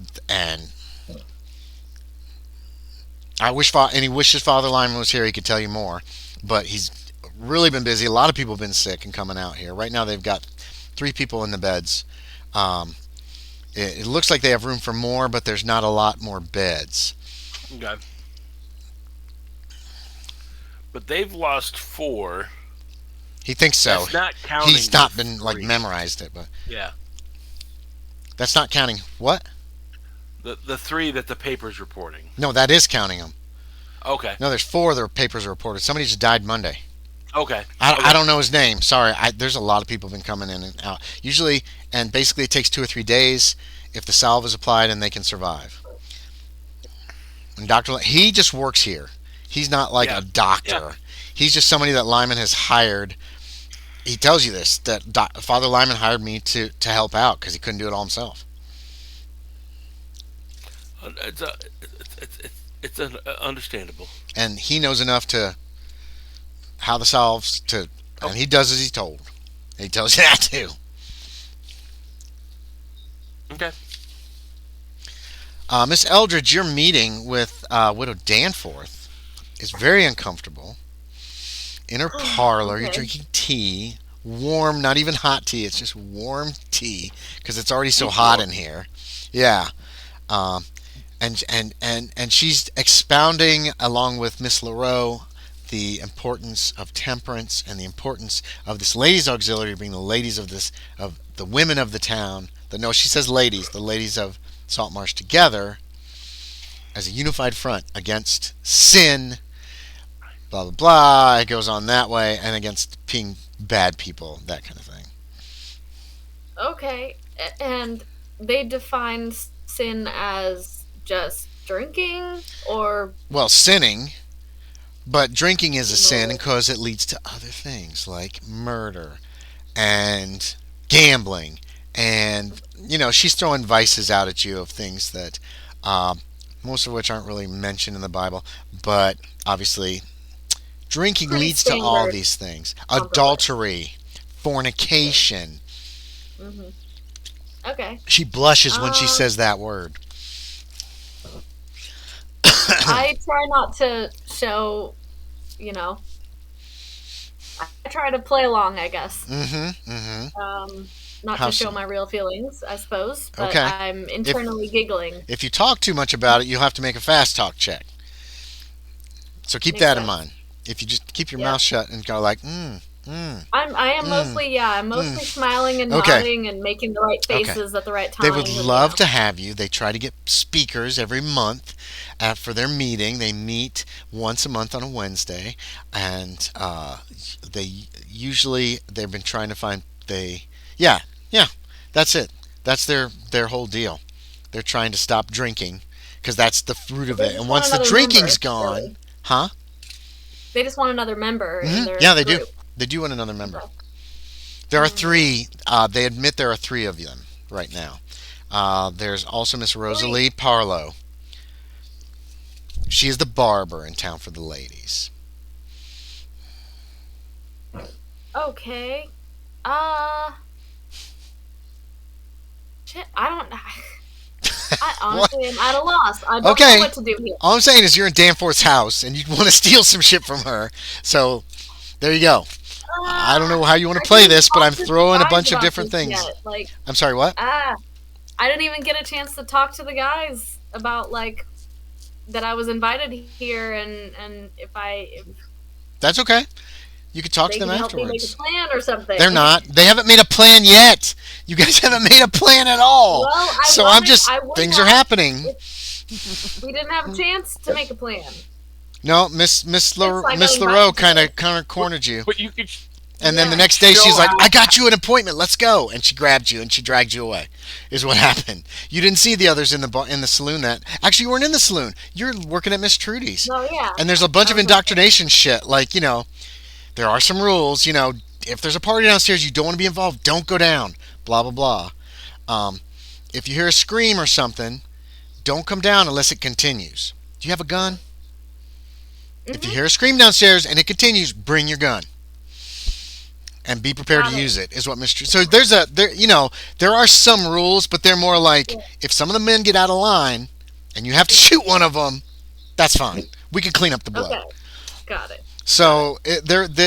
he wishes Father Lyman was here. He could tell you more, but he's really been busy. A lot of people have been sick and coming out here. Right now, they've got 3 people in the beds. It looks like they have room for more, but there's not a lot more beds. Okay. But they've lost 4. He thinks so. That's not counting. He's not the been 3. memorized it, but Yeah. that's not counting what? The 3 that the paper's reporting. No, that is counting them. Okay. No, there's 4 that papers are reported. Somebody just died Monday. Okay. I don't know his name. Sorry. There's a lot of people been coming in and out. Usually, and basically it takes 2 or 3 days if the salve is applied and they can survive. And he just works here. He's not like Yeah. a doctor. Yeah. He's just somebody that Lyman has hired. He tells you this, that Father Lyman hired me to help out because he couldn't do it all himself. It's understandable. And he knows enough to how the salves and he does as he's told. He tells you that too. Okay. Miss Eldridge, your meeting with Widow Danforth is very uncomfortable. In her parlor, you're okay. drinking tea, warm, not even hot tea. It's just warm tea because it's already so hot in here. Yeah, and she's expounding along with Miss Leroux the importance of temperance and the importance of this ladies' auxiliary being the ladies of the women of the town. She says ladies, the ladies of Saltmarsh together as a unified front against sin. Blah blah blah. It goes on that way, and against being bad people, that kind of thing. Okay, and they define sin as just drinking, or Well, sinning, but drinking is a sin because it leads to other things like murder and gambling, and she's throwing vices out at you of things that most of which aren't really mentioned in the Bible, but obviously. Drinking Pretty leads to all standard these things. compromise. Adultery, fornication. okay. She blushes when she says that word. I try not to show, I try to play along, I guess. Not How to show so? my real feelings, I suppose, but Okay. I'm internally giggling. If you talk too much about it, you'll have to make a fast talk check. So keep Makes that in sense. mind. If you just keep your Yeah. mouth shut and go like, I am mostly, I'm mostly smiling and Okay. nodding and making the right faces at the right time. they would love to have you. They try to get speakers every month for their meeting. They meet once a month on a Wednesday, and they've been trying to find Yeah, yeah, that's it. That's their whole deal. They're trying to stop drinking because that's the fruit of They it. just And want once the another drinking's member, gone, really. huh? They just want another member in their Yeah, they do. group. They do want another member. Okay. There are three. They admit there are three of them right now. There's also Miss Rosalie Parlow. She is the barber in town for the ladies. Okay. Shit, I don't. I honestly am at a loss. I don't Okay. know what to do here. All I'm saying is you're in Danforth's house and you want to steal some shit from her. So there you go. I don't know how you want to play this, but I'm throwing a bunch of different things. Like, I'm sorry, what? I didn't even get a chance to talk to the guys about like that I was invited here, and if That's okay. You could talk they to them can help me make a afterwards. plan or something. They're not. They haven't made a plan yet. You guys haven't made a plan at all. Well, So I'm just things are happening. We didn't have a chance to make a plan. No, Miss like LaRoe invited kind of cornered you. But you could. And then the Yeah. next day she's Show like, how- I got you an appointment. Let's go. And she grabbed you and she dragged you away. Is what happened. You didn't see the others in the saloon that actually you weren't in the saloon. You're working at Miss Trudy's. No, yeah. And there's a bunch of Okay. indoctrination shit. Like, there are some rules. If there's a party downstairs, you don't want to be involved. Don't go down. Blah, blah, blah. If you hear a scream or something, don't come down unless it continues. Do you have a gun? If you hear a scream downstairs and it continues, bring your gun. And be prepared Got to it. use it. Is what Mr. So there are some rules, but they're more like if some of the men get out of line and you have to shoot one of them, that's fine. We can clean up the blood. Okay, got it. So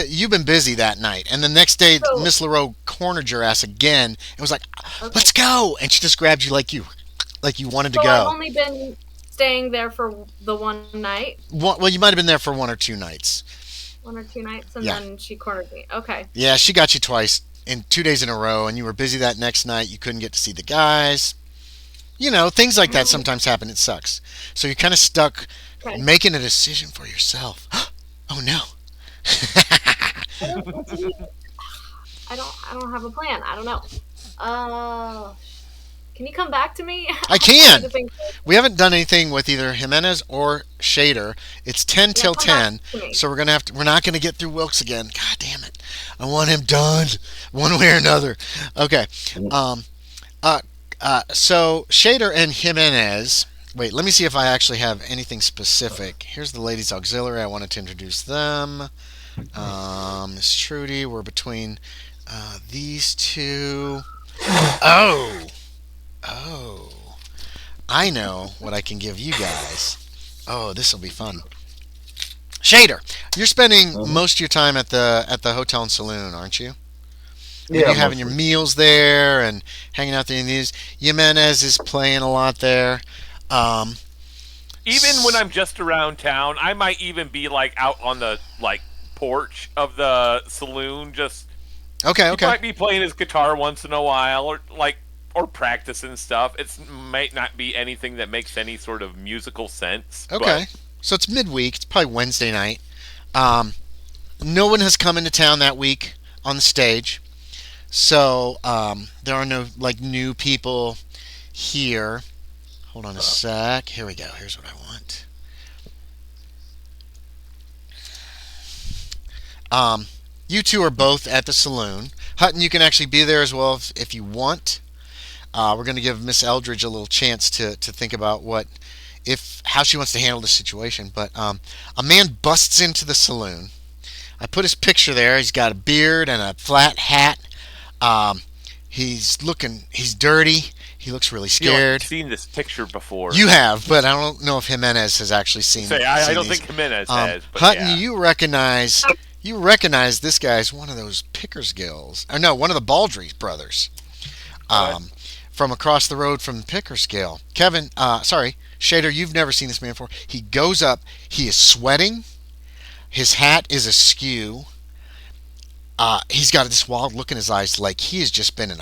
you've been busy that night, and the next day So- Miss LaRoe cornered your ass again and was like, Okay. "Let's go!" And she just grabbed you like you wanted to So I've go. only been staying there for the one night, Well, you might have been there for 1 or 2 nights. 1 or 2 nights, and Yeah. then she cornered me. Okay. Yeah, she got you twice in 2 days in a row, and you were busy that next night. You couldn't get to see the guys. Things like that sometimes happen. It sucks. So you're kind of stuck Okay. making a decision for yourself. Oh no. I don't have a plan. I don't know. Can you come back to me? I can. I think- We haven't done anything with either Jimenez or Shaeder. It's 10 till come back 10, to me. so we're not gonna get through Wilkes again. God damn it! I want him done, one way or another. Okay. So Shaeder and Jimenez. Wait, let me see if I actually have anything specific. Here's the ladies' auxiliary. I wanted to introduce them. Miss Trudy. We're between these two. Oh. I know what I can give you guys. Oh, this will be fun. Shaeder, you're spending most of your time at the hotel and saloon, aren't you? You're having your meals there and hanging out there in these. Jimenez is playing a lot there. Even when I'm just around town, I might even be like out on the porch of the saloon. Just Okay. he might be playing his guitar once in a while, or practicing stuff. It might not be anything that makes any sort of musical sense. Okay. So it's midweek. It's probably Wednesday night. No one has come into town that week on the stage. So there are no new people here. Hold on a sec. Here we go. Here's what I want. You two are both at the saloon. Hutton, you can actually be there as well if you want. We're going to give Miss Eldridge a little chance to think about how she wants to handle the situation. But a man busts into the saloon. I put his picture there. He's got a beard and a flat hat. He's dirty. He looks really I've scared. seen this picture before. You have, but I don't know if Jimenez has actually seen it. I don't think Jimenez has. But Hutton, yeah. you recognize this guy as one of those Pickersgills. Or no, one of the Baldry brothers. From across the road from Pickersgill. Kevin, Shaeder, you've never seen this man before. He goes up. He is sweating. His hat is askew. He's got this wild look in his eyes, like he has just been in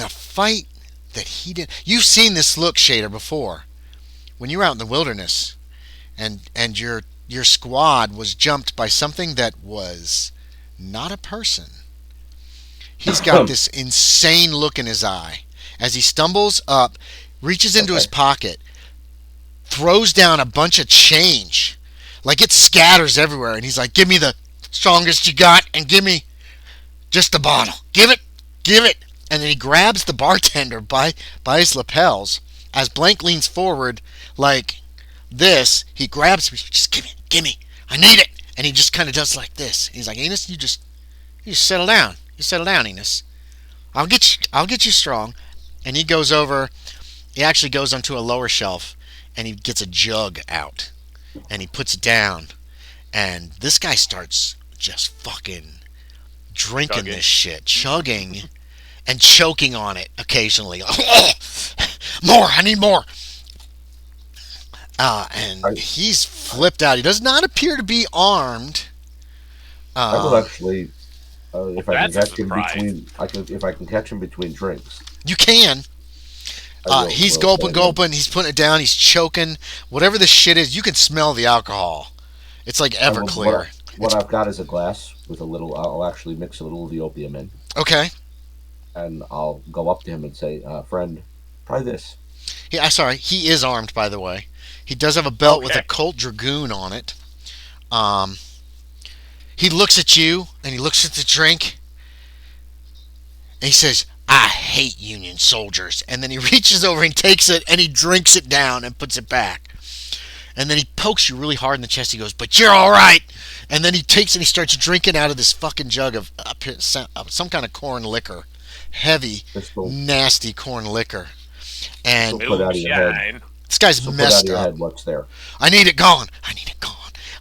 a fight that he didn't. You've seen this look, Shaeder, before when you were out in the wilderness, and your squad was jumped by something that was not a person. He's got this insane look in his eye as he stumbles up, reaches into his pocket, throws down a bunch of change. Like it scatters everywhere. And he's like, give me the strongest you got and give me just a bottle. Give it. And then he grabs the bartender by his lapels. As Blank leans forward like this, he grabs him. Just give me. I need it. And he just kind of does like this. He's like, Enos, you just settle down. You settle down, Enos. I'll get you strong. And he goes over. He actually goes onto a lower shelf, and he gets a jug out, and he puts it down. And this guy starts just fucking drinking this shit, chugging, and choking on it occasionally. More, I need more. And he's flipped out. He does not appear to be armed. I will actually, if I can catch him between, if I can catch him between drinks. You can. He's gulping. He's putting it down. He's choking. Whatever the shit is, you can smell the alcohol. It's like Everclear. What I've got is a glass with a little. I'll actually mix a little of the opium in. Okay. And I'll go up to him and say, "Friend, try this." Yeah, sorry. He is armed, by the way. He does have a belt with a Colt Dragoon on it. He looks at you and he looks at the drink. And he says, I hate Union soldiers. And then he reaches over and takes it and he drinks it down and puts it back. And then he pokes you really hard in the chest. He goes, but you're all right. And then he takes and he starts drinking out of this fucking jug of some kind of corn liquor. Heavy, nasty corn liquor. And this guy's messed up. What's there? I need it gone. I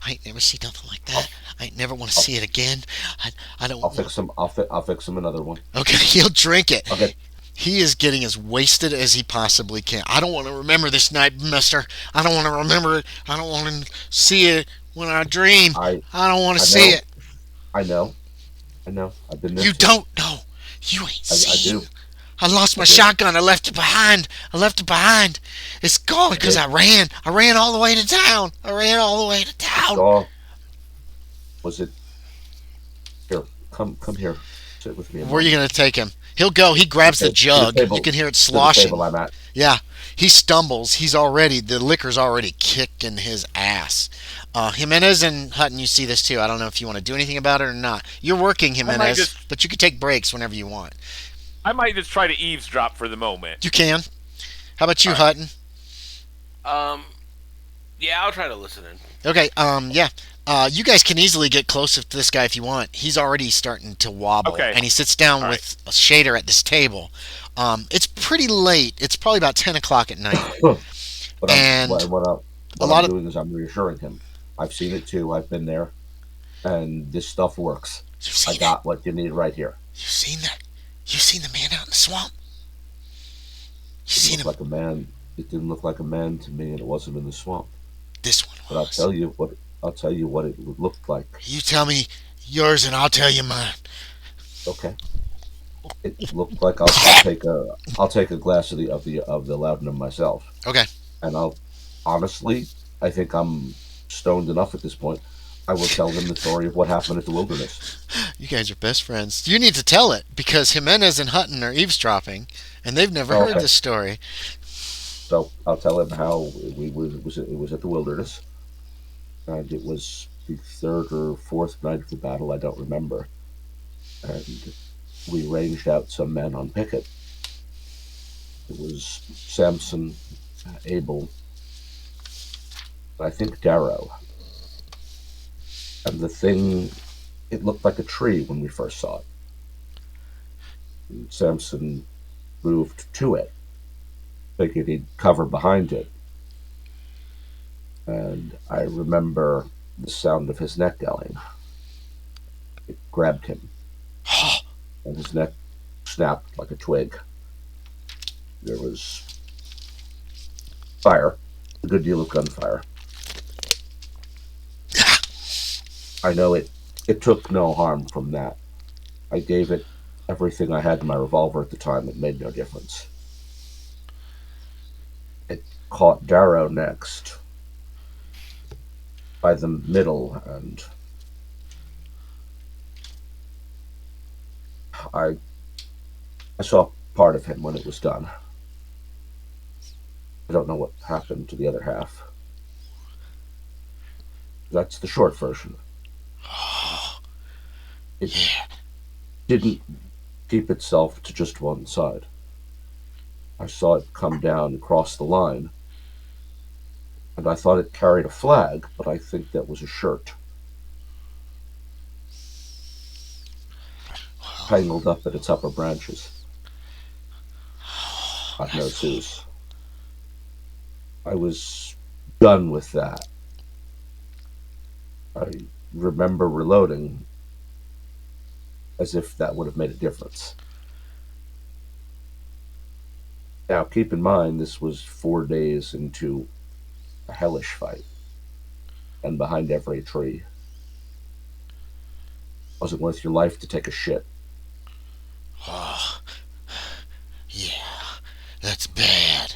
ain't never seen nothing like that. I ain't never want to see it again. I don't. I'll fix him another one. Okay, he'll drink it. Okay. He is getting as wasted as he possibly can. I don't want to remember this night, mister. I don't want to remember it. I don't want to see it when I dream. I don't want to see it. I know. I've been there. You don't know. You ain't seen. I do. I lost my shotgun. I left it behind. It's gone because I ran. I ran all the way to town. Was it? Here, come here. Sit with me. Where are you going to take him? He'll go. He grabs the jug. You can hear it sloshing. The table I'm at. Yeah. He stumbles. The liquor's already kicking his ass. Jimenez and Hutton, you see this too. I don't know if you want to do anything about it or not. You're working, Jimenez, but you can take breaks whenever you want. I might just try to eavesdrop for the moment. You can. How about you, Hutton? Yeah, I'll try to listen in. Okay, yeah. You guys can easily get close to this guy if you want. He's already starting to wobble. Okay. And he sits down with a Shaeder at this table. It's pretty late. It's probably about 10 o'clock at night. What I'm doing is I'm reassuring him. I've seen it too. I've been there. And this stuff works. I got what you need right here. You've seen that? You seen the man out in the swamp? You seen him? Like a man. It didn't look like a man to me, and it wasn't in the swamp. This one was. But I'll tell you what it looked like. You tell me yours, and I'll tell you mine. Okay. It looked like I'll take a glass of the laudanum myself. Okay. And I think I'm stoned enough at this point. I will tell them the story of what happened at the wilderness. You guys are best friends. You need to tell it because Jimenez and Hutton are eavesdropping, and they've never heard this story. So I'll tell him how it was at the wilderness, and it was the third or fourth night of the battle. I don't remember, and we ranged out some men on picket. It was Samson, Abel, I think Darrow. And the thing, it looked like a tree when we first saw it. And Samson moved to it, thinking he'd cover behind it. And I remember the sound of his neck yelling. It grabbed him, and his neck snapped like a twig. There was fire, a good deal of gunfire. I know it took no harm from that. I gave it everything I had in my revolver at the time. It made no difference. It caught Darrow next by the middle, and I I saw part of him when it was done. I don't know what happened to the other half. That's the short version. It didn't keep itself to just one side. I saw it come down and cross the line, and I thought it carried a flag, but I think that was a shirt. Tangled up at its upper branches. I've no Zeus. I was done with that. I remember reloading as if that would have made a difference. Now, keep in mind, this was 4 days into a hellish fight, and behind every tree. Was it worth your life to take a shit? Oh, yeah, that's bad.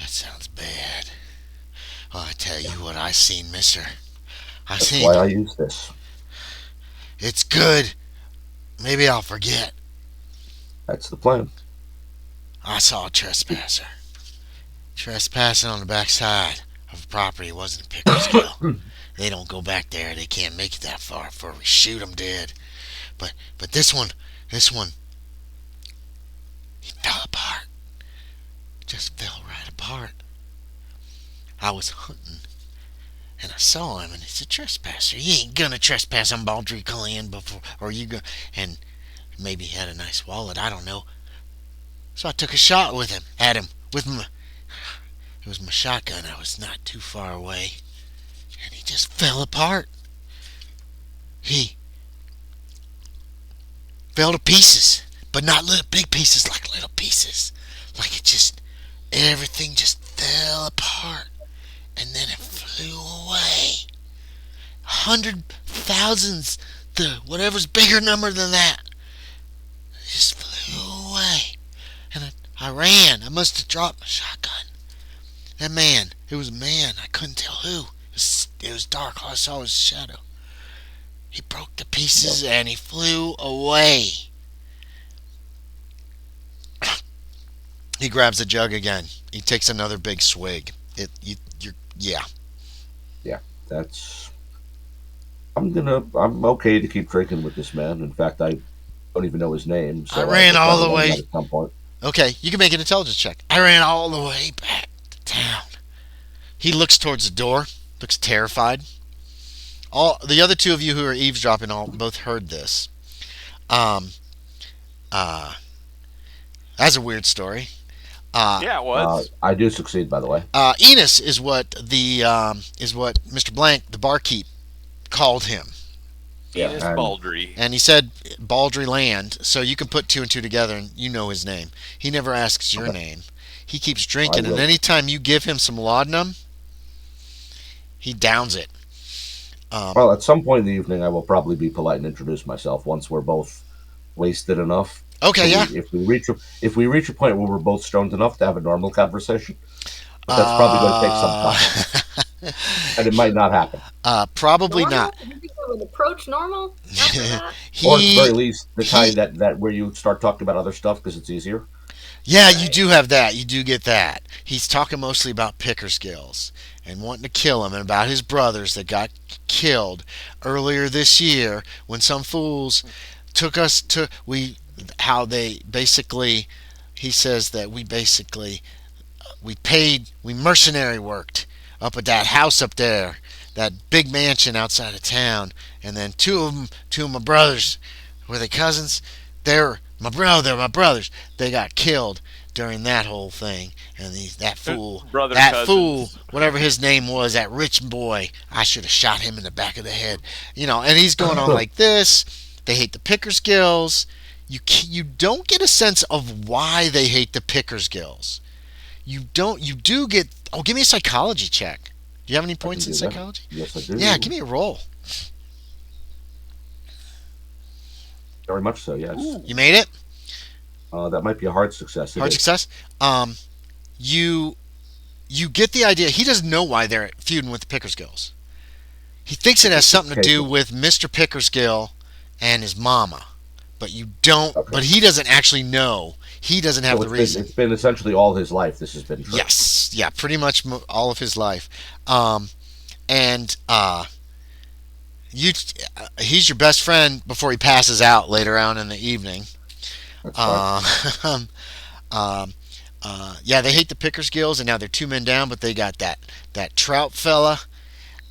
That sounds bad. Well, I tell you what I seen, mister. That's why I use this. It's good. Maybe I'll forget. That's the plan. I saw a trespasser. Trespassing on the backside of a property wasn't a Pickersgill. They don't go back there. They can't make it that far before we shoot them dead. But this one, he fell apart. Just fell right apart. I was hunting, and I saw him, and he's a trespasser. You ain't gonna trespass on Baldry Clan before, or you go, and maybe he had a nice wallet. I don't know. So I took a shot with him, at him, with my, it was my shotgun. I was not too far away, and he just fell apart. He fell to pieces, but not little big pieces, like little pieces. Like it just, everything just fell apart, and then it flew away. 100,000s, whatever's bigger number than that, it just flew away. And I ran. I must have dropped my shotgun. That man, it was a man. I couldn't tell who. It was dark. All I saw was a shadow. He broke to pieces and he flew away. He grabs the jug again. He takes another big swig. Yeah. That's. I'm okay to keep drinking with this man. In fact, I don't even know his name. So I ran all the way. At some point. Okay, you can make an intelligence check. I ran all the way back to town. He looks towards the door, looks terrified. All the other two of you who are eavesdropping both heard this. That's a weird story. Yeah, it was. I do succeed, by the way. Enos is what Mr. Blank, the barkeep, called him. Enos Baldry. And he said Baldry Land, so you can put two and two together and you know his name. He never asks your name. He keeps drinking, and anytime you give him some laudanum, he downs it. Well, at some point in the evening, I will probably be polite and introduce myself once we're both wasted enough. Okay, yeah. If we reach a point where we're both stoned enough to have a normal conversation, but that's probably going to take some time, and it might not happen. Probably normal? not. You think that would approach normal after that? Or at the very least, the kind that where you start talking about other stuff because it's easier. Yeah, you do have that. You do get that. He's talking mostly about Pickersgills and wanting to kill him, and about his brothers that got killed earlier this year when some fools took us to how they basically. He says that we mercenary worked up at that house up there, that big mansion outside of town, and then two of my brothers, were they cousins? They're my brothers. They got killed during that whole thing, and that fool, whatever his name was, that rich boy, I should have shot him in the back of the head, And he's going on like this. They hate the Pickersgills. You don't get a sense of why they hate the Pickersgills. You do get. Oh, give me a psychology check. Do you have any points in psychology? Yes, I do. Yeah, give me a roll. Very much so, yes. Ooh. You made it? That might be a hard success. Hard success? You get the idea. He doesn't know why they're feuding with the Pickersgills. He thinks it has something to do with Mr. Pickersgill and his mama. but you don't. Okay. But he doesn't actually know. He doesn't have So the reason. It's been essentially all his life. This has been true. Yes, yeah, pretty much all of his life, and you, he's your best friend before he passes out later on in the evening. That's fine. Yeah, they hate the Pickers Gills, and now they're 2 men down, but they got that Trout fella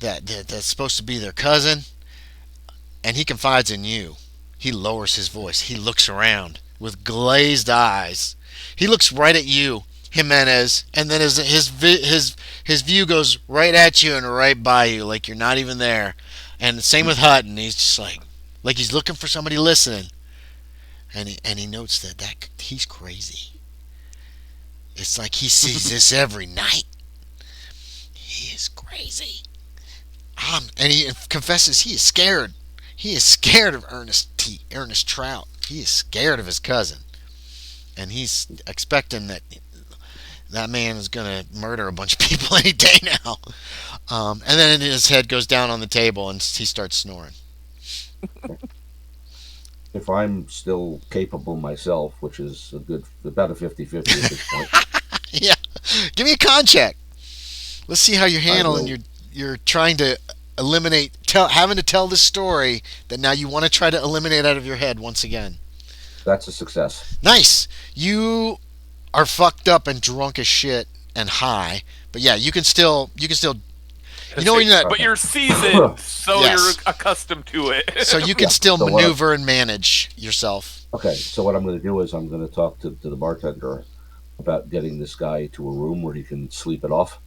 that's supposed to be their cousin, and he confides in you. He lowers his voice. He looks around with glazed eyes. He looks right at you, Jimenez, and then his view goes right at you and right by you, like you're not even there. And the same with Hutton. He's just like he's looking for somebody listening, and he notes that he's crazy. It's like he sees this every night. He is crazy. And he confesses he is scared. He is scared of Ernest Trout. He is scared of his cousin. And he's expecting that man is going to murder a bunch of people any day now. And then his head goes down on the table and he starts snoring. If I'm still capable myself, which is about a 50-50 at this point. Yeah. Give me a con check. Let's see how you're handling you're trying to eliminate having to tell this story that now you want to try to eliminate out of your head once again. That's a success. Nice. You are fucked up and drunk as shit and high, but yeah, you can still you know when you're not, but you're seasoned, so Yes. you're accustomed to it. so you can still So maneuver and manage yourself. Okay, so what I'm going to do is I'm going to talk to the bartender about getting this guy to a room where he can sleep it off.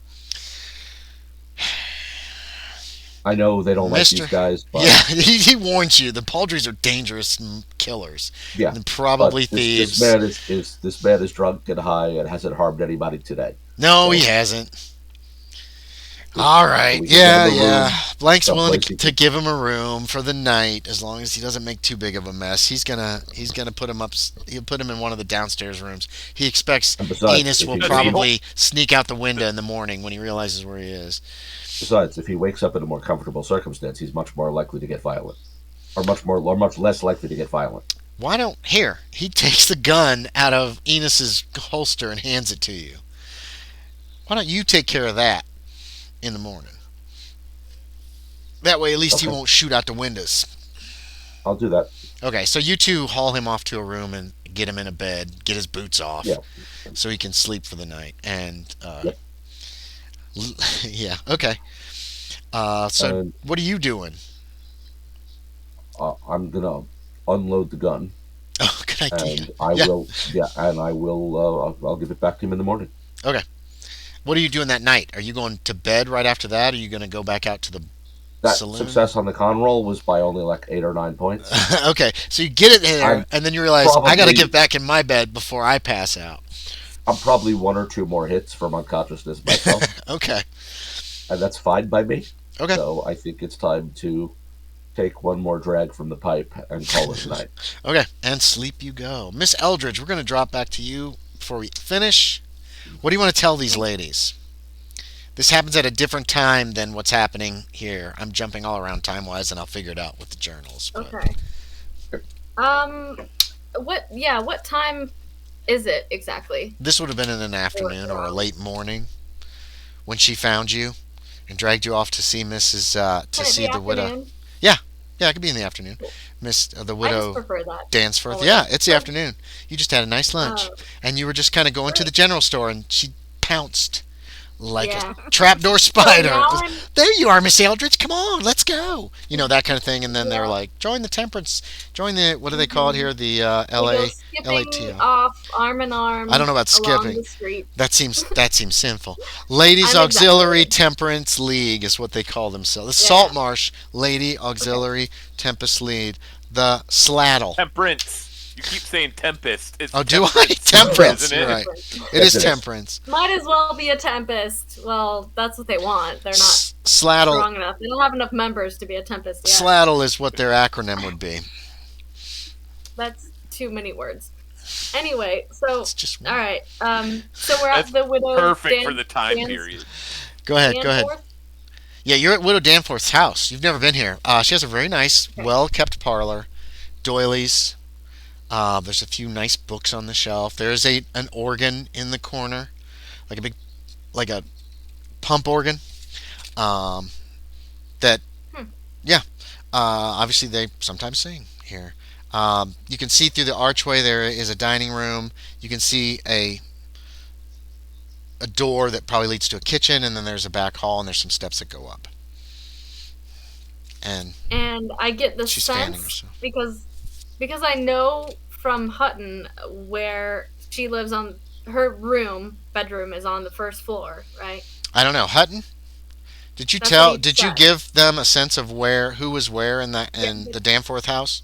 I know they don't like these guys, but Yeah, he warns you. The Pauldries are dangerous killers. yeah, And probably but thieves. This man is drunk and high and hasn't harmed anybody today. No, he hasn't. All right. we can get him a Yeah. room, Blank's willing someplace to, he to can- give him a room for the night as long as he doesn't make too big of a mess. He's gonna put him up. He'll put him in one of the downstairs rooms. He expects And besides, Enos if will he- probably sneak out the window in the morning when he realizes where he is. Besides, if he wakes up in a more comfortable circumstance, he's much more likely to get violent, or much less likely to get violent. Why don't he takes the gun out of Enos's holster and hands it to you. Why don't you take care of that in the morning? That way, at least he Okay. won't shoot out the windows. I'll do that. Okay, so you two haul him off to a room and get him in a bed, get his boots off, Yeah. so he can sleep for the night. And Yep. yeah, okay. So And- what are you doing? I'm gonna unload the gun, Oh, good idea. and I Yeah. will. Yeah, and I will. I'll give it back to him in the morning. What are you doing that night? Are you going to bed right after that? Or are you going to go back out to the That saloon? success on the con roll was by only like 8 or 9 points. Okay, so you get it there, I'm and then you realize I got to probably- get back in my bed before I pass out. I'm probably 1 or 2 more hits from unconsciousness myself, Okay, and that's fine by me. okay, So I think it's time to take one more drag from the pipe and call it a night. okay. And sleep you go. Miss Eldridge, we're going to drop back to you before we finish. What do you want to tell these ladies? This happens at a different time than what's happening here. I'm jumping all around time-wise, and I'll figure it out with the journals. But. Okay. What time is it exactly? This would have been in an afternoon or a late morning when she found you and dragged you off to see Mrs. To see the widow. Afternoon? Yeah, it could be in the afternoon. Miss the I just widow prefer that. Dansforth. Oh, Yeah, it's the oh. afternoon. You just had a nice lunch, Oh. and you were just kind of going to the general store, and she pounced like Yeah. a trapdoor spider. now I'm- There you are, Miss Eldridge. Come on, let's go. You know, that kind of thing. And then they're Yeah. like, join the temperance. Join the what do they call it here? The We go LA. skipping LATO. off arm in arm. I don't know about along skipping. the street. That seems sinful. Ladies I'm Auxiliary exaggerating. Temperance League is what they call themselves. The Yeah. Saltmarsh Lady Auxiliary Tempest League. The Sladdle. Temperance. You keep saying tempest. It's Oh, do I? temperance, Temperance. isn't You're it? right. It Yes, is it is. temperance. Might as well be a tempest. Well, that's what they want. They're not Sladdle. strong enough. They don't have enough members to be a tempest yet. Sladdle is what their acronym would be. That's too many words. Anyway, so It's just all right. So we're at That's the widow. Perfect for the time period. Go ahead. Go ahead. Danforth? Yeah, you're at Widow Danforth's house. You've never been here. She has a very nice, Okay. well-kept parlor, doilies, There's a few nice books on the shelf. There's an organ in the corner, like a big, like a pump organ. Um, that Hmm. yeah. Obviously, they sometimes sing here. You can see through the archway there is a dining room. You can see a door that probably leads to a kitchen, and then there's a back hall, and there's some steps that go up. And And I get the she's fanning sense herself. because I know from Hutton where she lives on her bedroom is on the first floor, right? I don't know, Hutton. Did you That's what he Did you said. give them a sense of who was where in Yeah. the Danforth house?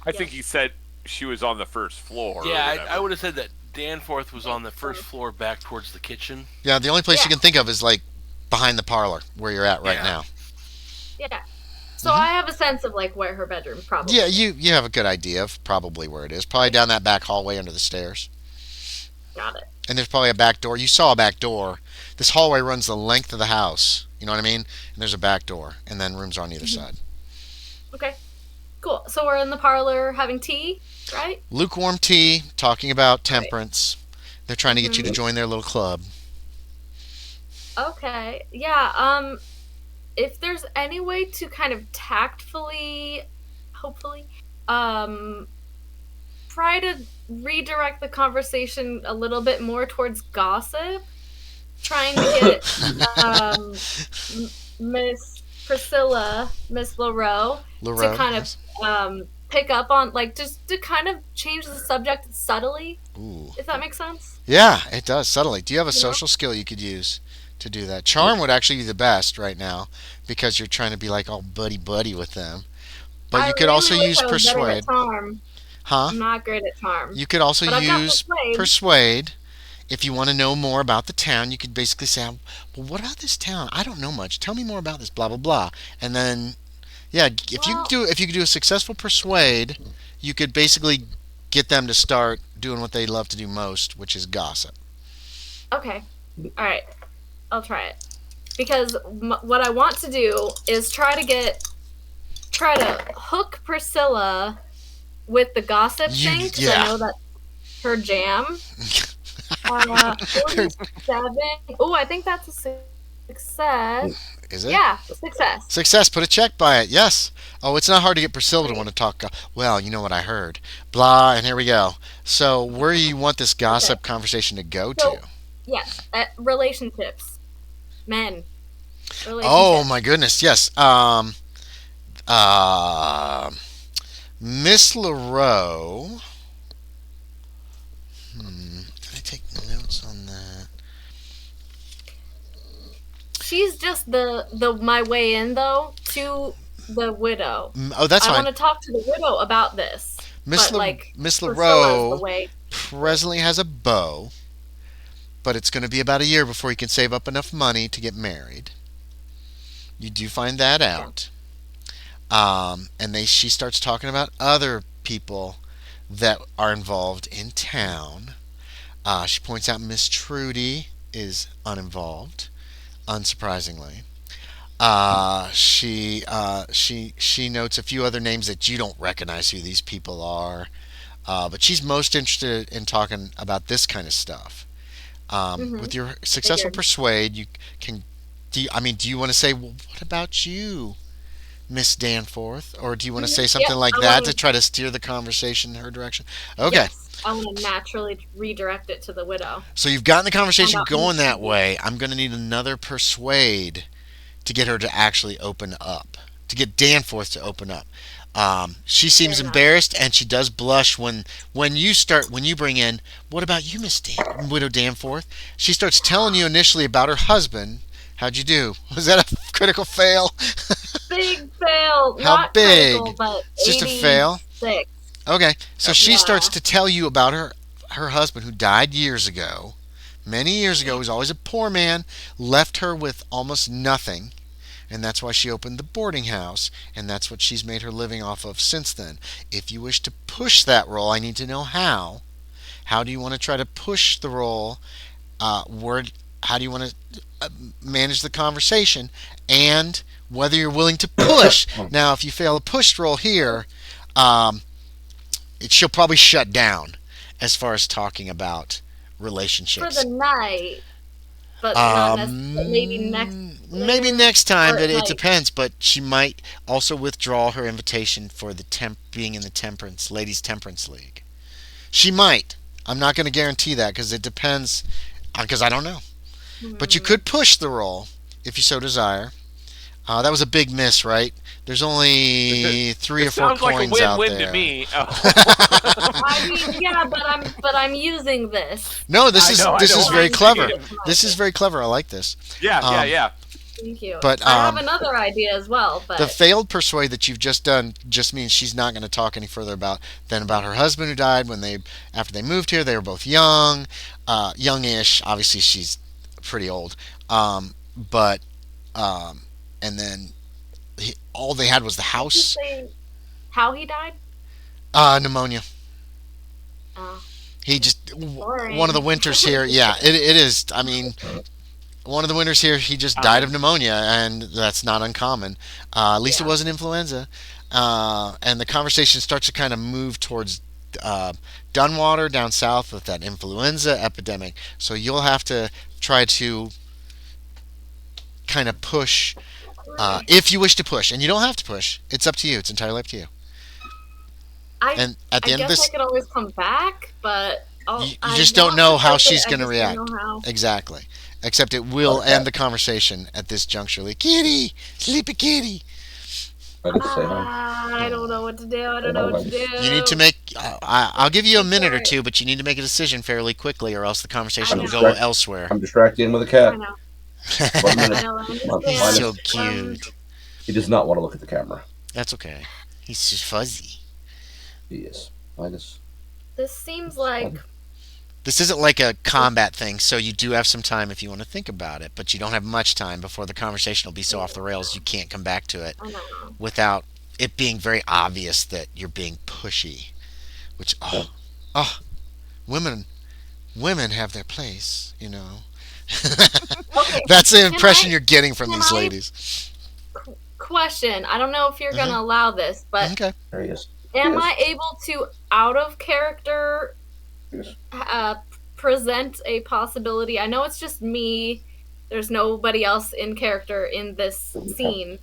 I think he said she was on the first floor. Yeah, or I whatever. would have said that Danforth was on the first floor back towards the kitchen. Yeah, the only place you Yeah. can think of is like behind the parlor where you're at right Yeah. now. Yeah. So I have a sense of like where her bedroom probably. Yeah, you have a good idea of probably where it is. Probably down that back hallway under the stairs. Got it. And there's probably a back door. You saw a back door. This hallway runs the length of the house. You know what I mean? And there's a back door, and then rooms are on either side. Okay. Cool. So we're in the parlor having tea, right? Lukewarm tea, talking about temperance. They're trying to get you to join their little club. Okay. Yeah. If there's any way to kind of tactfully, hopefully, try to redirect the conversation a little bit more towards gossip, trying to get Miss Priscilla, Miss LaRoe, LaRoe, to kind yes. of pick up on, like, just to kind of change the subject subtly, Ooh. if that makes sense. Yeah, it does, subtly. Do you have a You know? social skill you could use to do that? Charm would actually be the best right now because you're trying to be like all buddy with them. But I you could also really wish use I was better at persuade. charm. Huh? I'm not great at charm. You could also But I've got use persuade. persuade. If you want to know more about the town, you could basically say, "Well, what about this town? I don't know much. Tell me more about this. Blah blah blah." And then, yeah, if you could do a successful persuade, you could basically get them to start doing what they love to do most, which is gossip. Okay. All right. I'll try it. Because what I want to do is try to hook Priscilla with the gossip You- thing, because yeah. I know that's her jam. 47. Oh, I think that's a success. Is it? Yeah, success. Success. Put a check by it. Yes. Oh, it's not hard to get Priscilla to want to talk. Well, you know what I heard. Blah, and here we go. So, where do you want this gossip conversation to go So, to? yes, relationships. Men. Relationships. Oh my goodness. Yes. Uh, Miss LaRoe. Did I take notes on that? She's just the my way in, though, to the widow. Oh, that's I fine. want to talk to the widow about this. Miss But, like, Miss Priscilla's LaRoe the way. presently has a beau, but it's going to be about a year before he can save up enough money to get married. You do find that out. And she starts talking about other people that are involved in town. She points out Miss Trudy is uninvolved, unsurprisingly. She notes a few other names that you don't recognize who these people are, but she's most interested in talking about this kind of stuff. With your successful Figured. persuade, you can. Do you want to say, well, what about you, Miss Danforth, or do you want to say something like I that wanna- to try to steer the conversation in her direction? Okay. Yes, I want to naturally redirect it to the widow. So you've gotten the conversation Find out going who's that thinking. way. I'm going to need another persuade to get her to actually open up, to get Danforth to open up. She seems Fair enough. embarrassed, and she does blush when you bring in, what about you, Widow Danforth? She starts telling you initially about her husband. How'd you do? Was that a critical fail? Big fail. How Not big? critical, but It's just a fail? 86. Okay, so she Yeah. starts to tell you about her husband who died years ago. Many years ago, he was always a poor man, left her with almost nothing, and that's why she opened the boarding house, and that's what she's made her living off of since then. If you wish to push that role, I need to know how. How do you want to try to push the role? How do you want to manage the conversation, and whether you're willing to push. Now, if you fail a push roll here, she'll probably shut down as far as talking about For relationships. the night, but not necessarily. Maybe next time, or but it like- depends. But she might also withdraw her invitation for the being in the ladies temperance league. She might. I'm not going to guarantee that because it depends. Because I don't know. But you could push the roll if you so desire. That was a big miss, right? There's only 3 or 4 Sounds like a coins out win-win there. to me. I mean, yeah, but I'm using this. No, this is I very know. clever. Yeah. This is very clever. I like this. Yeah. Thank you. But, I have another idea as well. But The failed persuade that you've just done just means she's not going to talk any further about her husband who died after they moved here. They were both youngish. Obviously, she's pretty old. But and then all they had was the Did you house. say how he died? Pneumonia. Oh, He just boring. one of the winters here. Yeah, it is. I mean, one of the winters here, he just died of pneumonia, and that's not uncommon. At least it Yeah. wasn't influenza. And the conversation starts to kind of move towards Dunwater down south with that influenza epidemic. So you'll have to try to kind of push, if you wish to push, and you don't have to push. It's up to you. It's entirely up to you. And at the I end of guess this, I could always come back, but you just don't know how she's going to react. How. Exactly. Except it will end the conversation at this juncture. Like, kitty, sleepy kitty. I didn't say hi. I don't know what to do. I don't know what to do. You need to make. I'll give you a minute or Sorry. two, but you need to make a decision fairly quickly, or else the conversation I will know. go elsewhere. I'm distracting him with a I cat. know. 1 I minute. know. I He's understand. so cute. He does not want to look at the camera. That's okay. He's just fuzzy. He is. Minus. This seems like This isn't like a combat thing, so you do have some time if you want to think about it, but you don't have much time before the conversation will be so off the rails you can't come back to it I don't know. without it being very obvious that you're being pushy. Which women have their place, you know. Okay, That's the can impression I- you're getting from can these I- ladies. Question. I don't know if you're gonna allow this, but Okay. There he is. am Yes. I able to, out of character, Yes. present a possibility? I know it's just me. There's nobody else in character in this scene,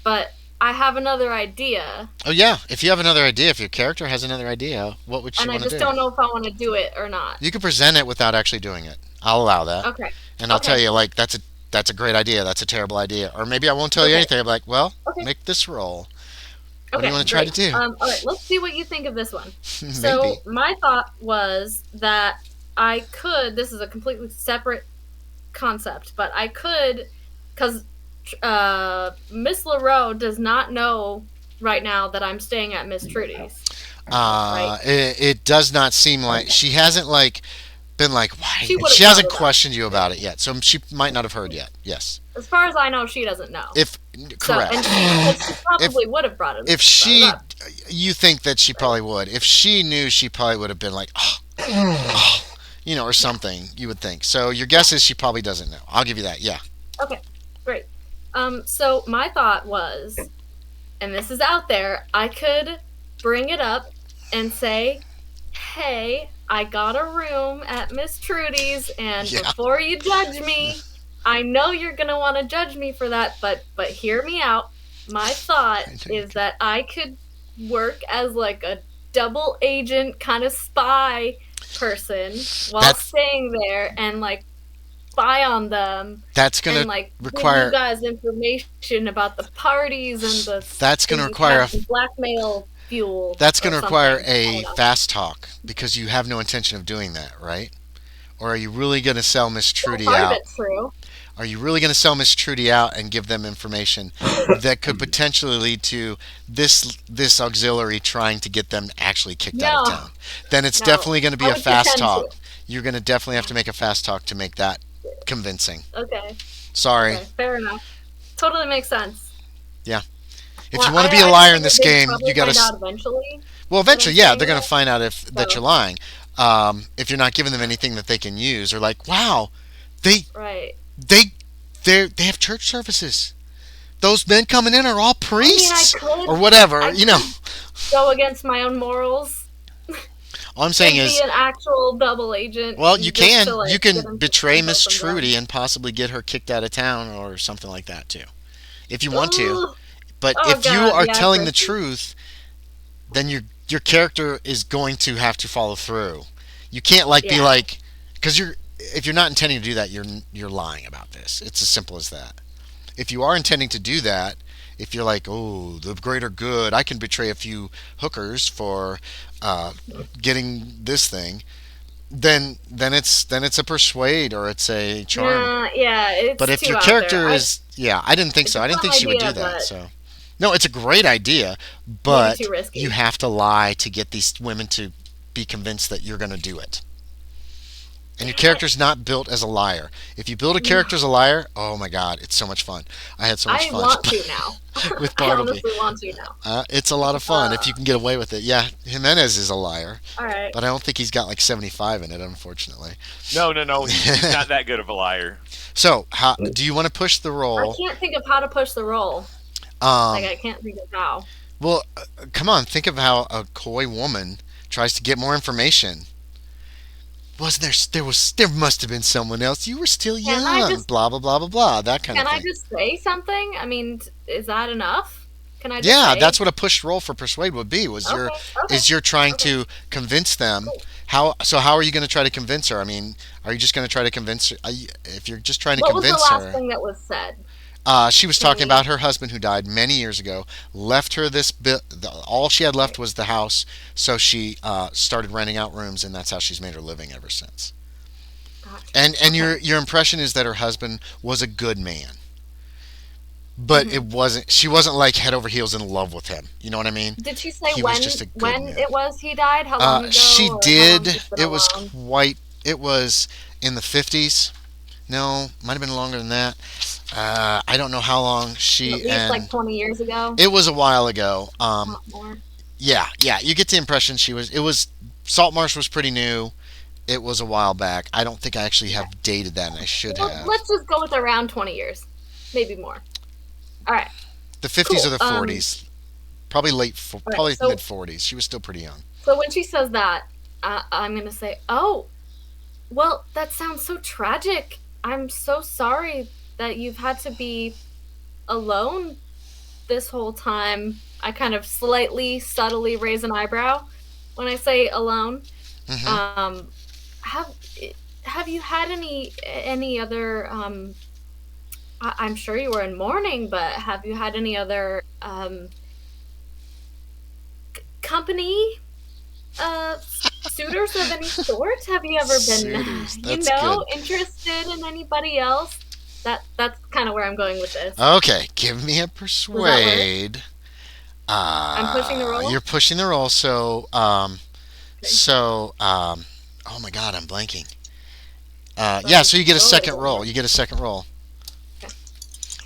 but I have another idea, Oh yeah, if you have another idea, if your character has another idea, what would you and I want to just do? don't know if I want to do it or not. You can present it without actually doing it. I'll allow that. Okay. And I'll Okay. tell you, like, that's a great idea. That's a terrible idea. Or maybe I won't tell you Okay. anything. I'll be like, well, Okay. make this roll. What Okay, do you want to try to great. do? All right, let's see what you think of this one. Maybe. So my thought was that I could. This is a completely separate concept, but I could, because Miss LaRoe does not know right now that I'm staying at Miss Trudy's. Right. It does not seem like she hasn't been like, why? She would've She hasn't brought it up. questioned you about it yet, so she might not have heard yet. Yes, As far as I know, she doesn't know. if So, correct. and she probably would have brought it. If she, brought it up. you think that she probably would. If she knew, she probably would have been like, you know, or something. You would think. So your guess is she probably doesn't know. I'll give you that. Yeah. Okay, great. So my thought was, and this is out there, I could bring it up and say, hey, I got a room at Miss Trudy's, and Yeah. before you judge me, I know you're gonna want to judge me for that, but hear me out. My thought is that I could work as like a double agent kind of spy person while That's- staying there and like spy on them That's gonna and like require- give you guys information about the parties and the That's gonna and require have some blackmail fuel. That's going or to require something. I a don't know. fast talk because you have no intention of doing that, right? Or are you really going to sell Miss Trudy Part of out? it's true. Are you really going to sell Miss Trudy out and give them information that could potentially lead to this auxiliary trying to get them actually kicked out of No. town? Then it's No. definitely going to be I a would fast pretend talk. to. You're going to definitely have to make a fast talk to make that convincing. Okay. Sorry. Okay. Fair enough. Totally makes sense. If you want to be a liar in this game, you got to to. find out eventually. Well, eventually, I'm yeah, saying they're going to that. find out that So- you're lying. If you're not giving them anything that they can use, or like, wow, they Right. they have church services. Those men coming in are all priests could- or whatever, I you know. go against my own morals. All I'm saying And is, be an actual double agent. well, you just can. to, like, You get can info betray Miss from them. Trudy and possibly get her kicked out of town or something like that too, if you want to. Ugh. But Oh, if you God, are yeah, telling the Christy. truth, then your character is going to have to follow through. You can't be Yeah. like, because if you're not intending to do that, you're lying about this. It's as simple as that. If you are intending to do that, if you're like, oh, the greater good, I can betray a few hookers for getting this thing, then it's a persuade or it's a charm. Nah, yeah, it's But if too your out character there. is, yeah, I didn't think It's so. a I didn't fun think she would do idea, that. but So, no, it's a great idea, but too risky. you have to lie to get these women to be convinced that you're going to do it. And your character's not built as a liar. If you build a character as a liar, oh my God, it's so much fun. I had so much I fun want to now. with I Bartleby. honestly want to now. It's a lot of fun if you can get away with it. Yeah, Jimenez is a liar, All right. but I don't think he's got like 75 in it, unfortunately. No. He's not that good of a liar. So, how do you want to push the I roll? can't think of how to push the roll. I can't think of how. Well, come on, think of how a coy woman tries to get more information. There must have been someone else. You were still Can I young. just- Blah blah blah blah blah. That kind Can of I thing. just say something? I mean, is that enough? Can I just Yeah, say? that's what a push roll for persuade would be. Okay. You're trying Okay. to convince them. Cool. How are you going to try to convince her? I mean, are you just going to try to convince her? If you're just trying to What was the convince last her, thing that was said? she was Can talking we- about her husband who died many years ago. Left her this bit. All she had left was the house, so she started renting out rooms, and that's how she's made her living ever since. Gotcha. And Okay. your impression is that her husband was a good man, but Mm-hmm. she wasn't like head over heels in love with him. You know what I mean? Did she say He was when just a good when man. it was he died? How long ago? She or how long did. she's been It was alone? It was in the 50s. No, might have been longer than that. I don't know how long At she least and like 20 years ago. it was a while ago. Not more. Yeah. You get the impression she was. It was Salt Marsh was pretty new. It was a while back. I don't think I actually have dated that, and I should Well, have. let's just go with around 20 years, maybe more. All right. The 50s Cool. or the 40s. Probably probably so- mid 40s. She was still pretty young. So when she says that, I'm gonna say, "Oh, well, that sounds so tragic. I'm so sorry that you've had to be alone this whole time." I kind of slightly, subtly raise an eyebrow when I say alone. Hmm. Have you had any other? I'm sure you were in mourning, but have you had any other company suitors of any sort? Have you ever been, Suitors, that's good. interested in anybody else? That's kind of where I'm going with this. Okay, give me a persuade. I'm pushing the roll? You're pushing the roll. So, Okay. oh my God, I'm blanking. Yeah, so you get a second roll. You get a second roll. Okay.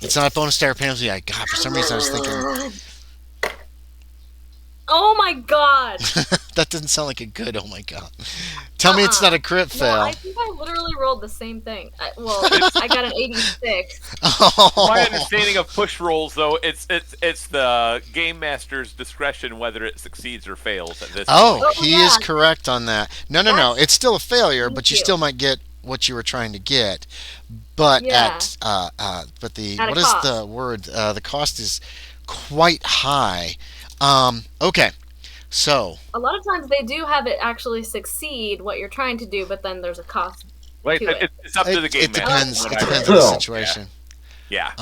It's not a bonus star penalty. God, for some reason I was thinking Oh my god! that doesn't sound like a good. Oh my God. Tell me it's not a crit No, fail. I think I literally rolled the same thing. I got an 86. Oh. My understanding of push rolls, though, it's the game master's discretion whether it succeeds or fails at this Oh, point. he yeah. is correct on that. No. It's still a failure, but you you. still might get what you were trying to get. But Yeah. but the At a what is cost. the word? The cost is quite high. Okay, so A lot of times they do have it actually succeed what you're trying to do, but then there's a cost. Wait, to it. it's up to the game it depends. master. It from what I depends read. on the Yeah. situation. Yeah.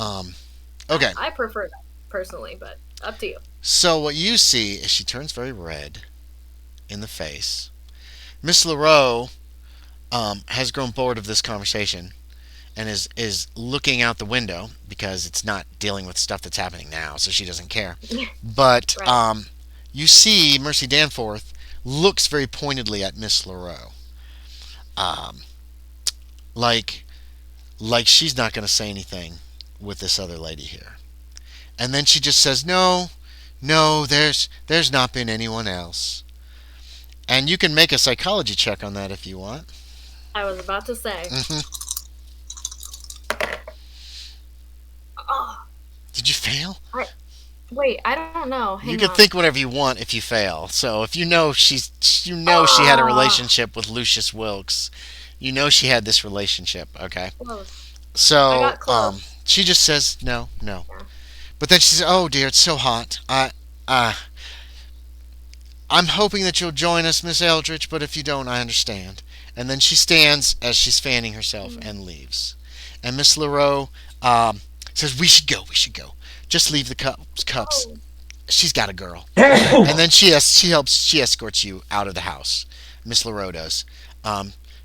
Okay, I prefer that personally, but up to you. so what you see is she turns very red in the face. Miss LaRoe has grown bored of this conversation and is looking out the window because it's not dealing with stuff that's happening now, so she doesn't care. But Right. you see Mercy Danforth looks very pointedly at Miss LaRoe, um, like she's not going to say anything with this other lady here. And then she just says, "No, there's not been anyone else." And you can make a psychology check on that if you want. I was about to say. Hmm. Oh, Did you fail? Wait, I don't know. Hang You can on. think whatever you want if you fail. So if you know she had a relationship with Lucius Wilkes, you know she had this relationship. Okay, Close. I so got close. she just says no, no, Yeah. but then she says, "Oh dear, it's so hot. Uh, I'm hoping that you'll join us, Miss Eldridge. But if you don't, I understand." And then she stands as she's fanning herself and leaves. And Miss Leroux says, "We should go. We should go. Just leave the cups. Oh, She's got a girl." And then she escorts you out of the house. Miss Leroux does.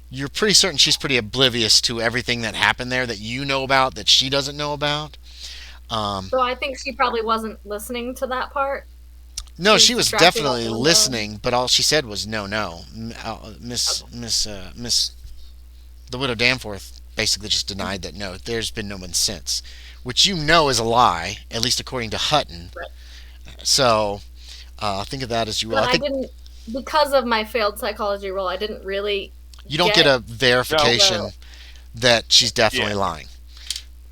You're pretty certain she's pretty oblivious to everything that happened there that you know about that she doesn't know about. so I think she probably wasn't listening to that part. No, She she was was distracted definitely by the window. listening, but all she said was no, no. Miss the widow Danforth basically just denied that no, there's been no one since, which you know is a lie, at least according to Hutton. Right. So think of that as you will. But I I think didn't, because of my failed psychology roll, I didn't really you don't get a No. verification that she's definitely Yeah. lying.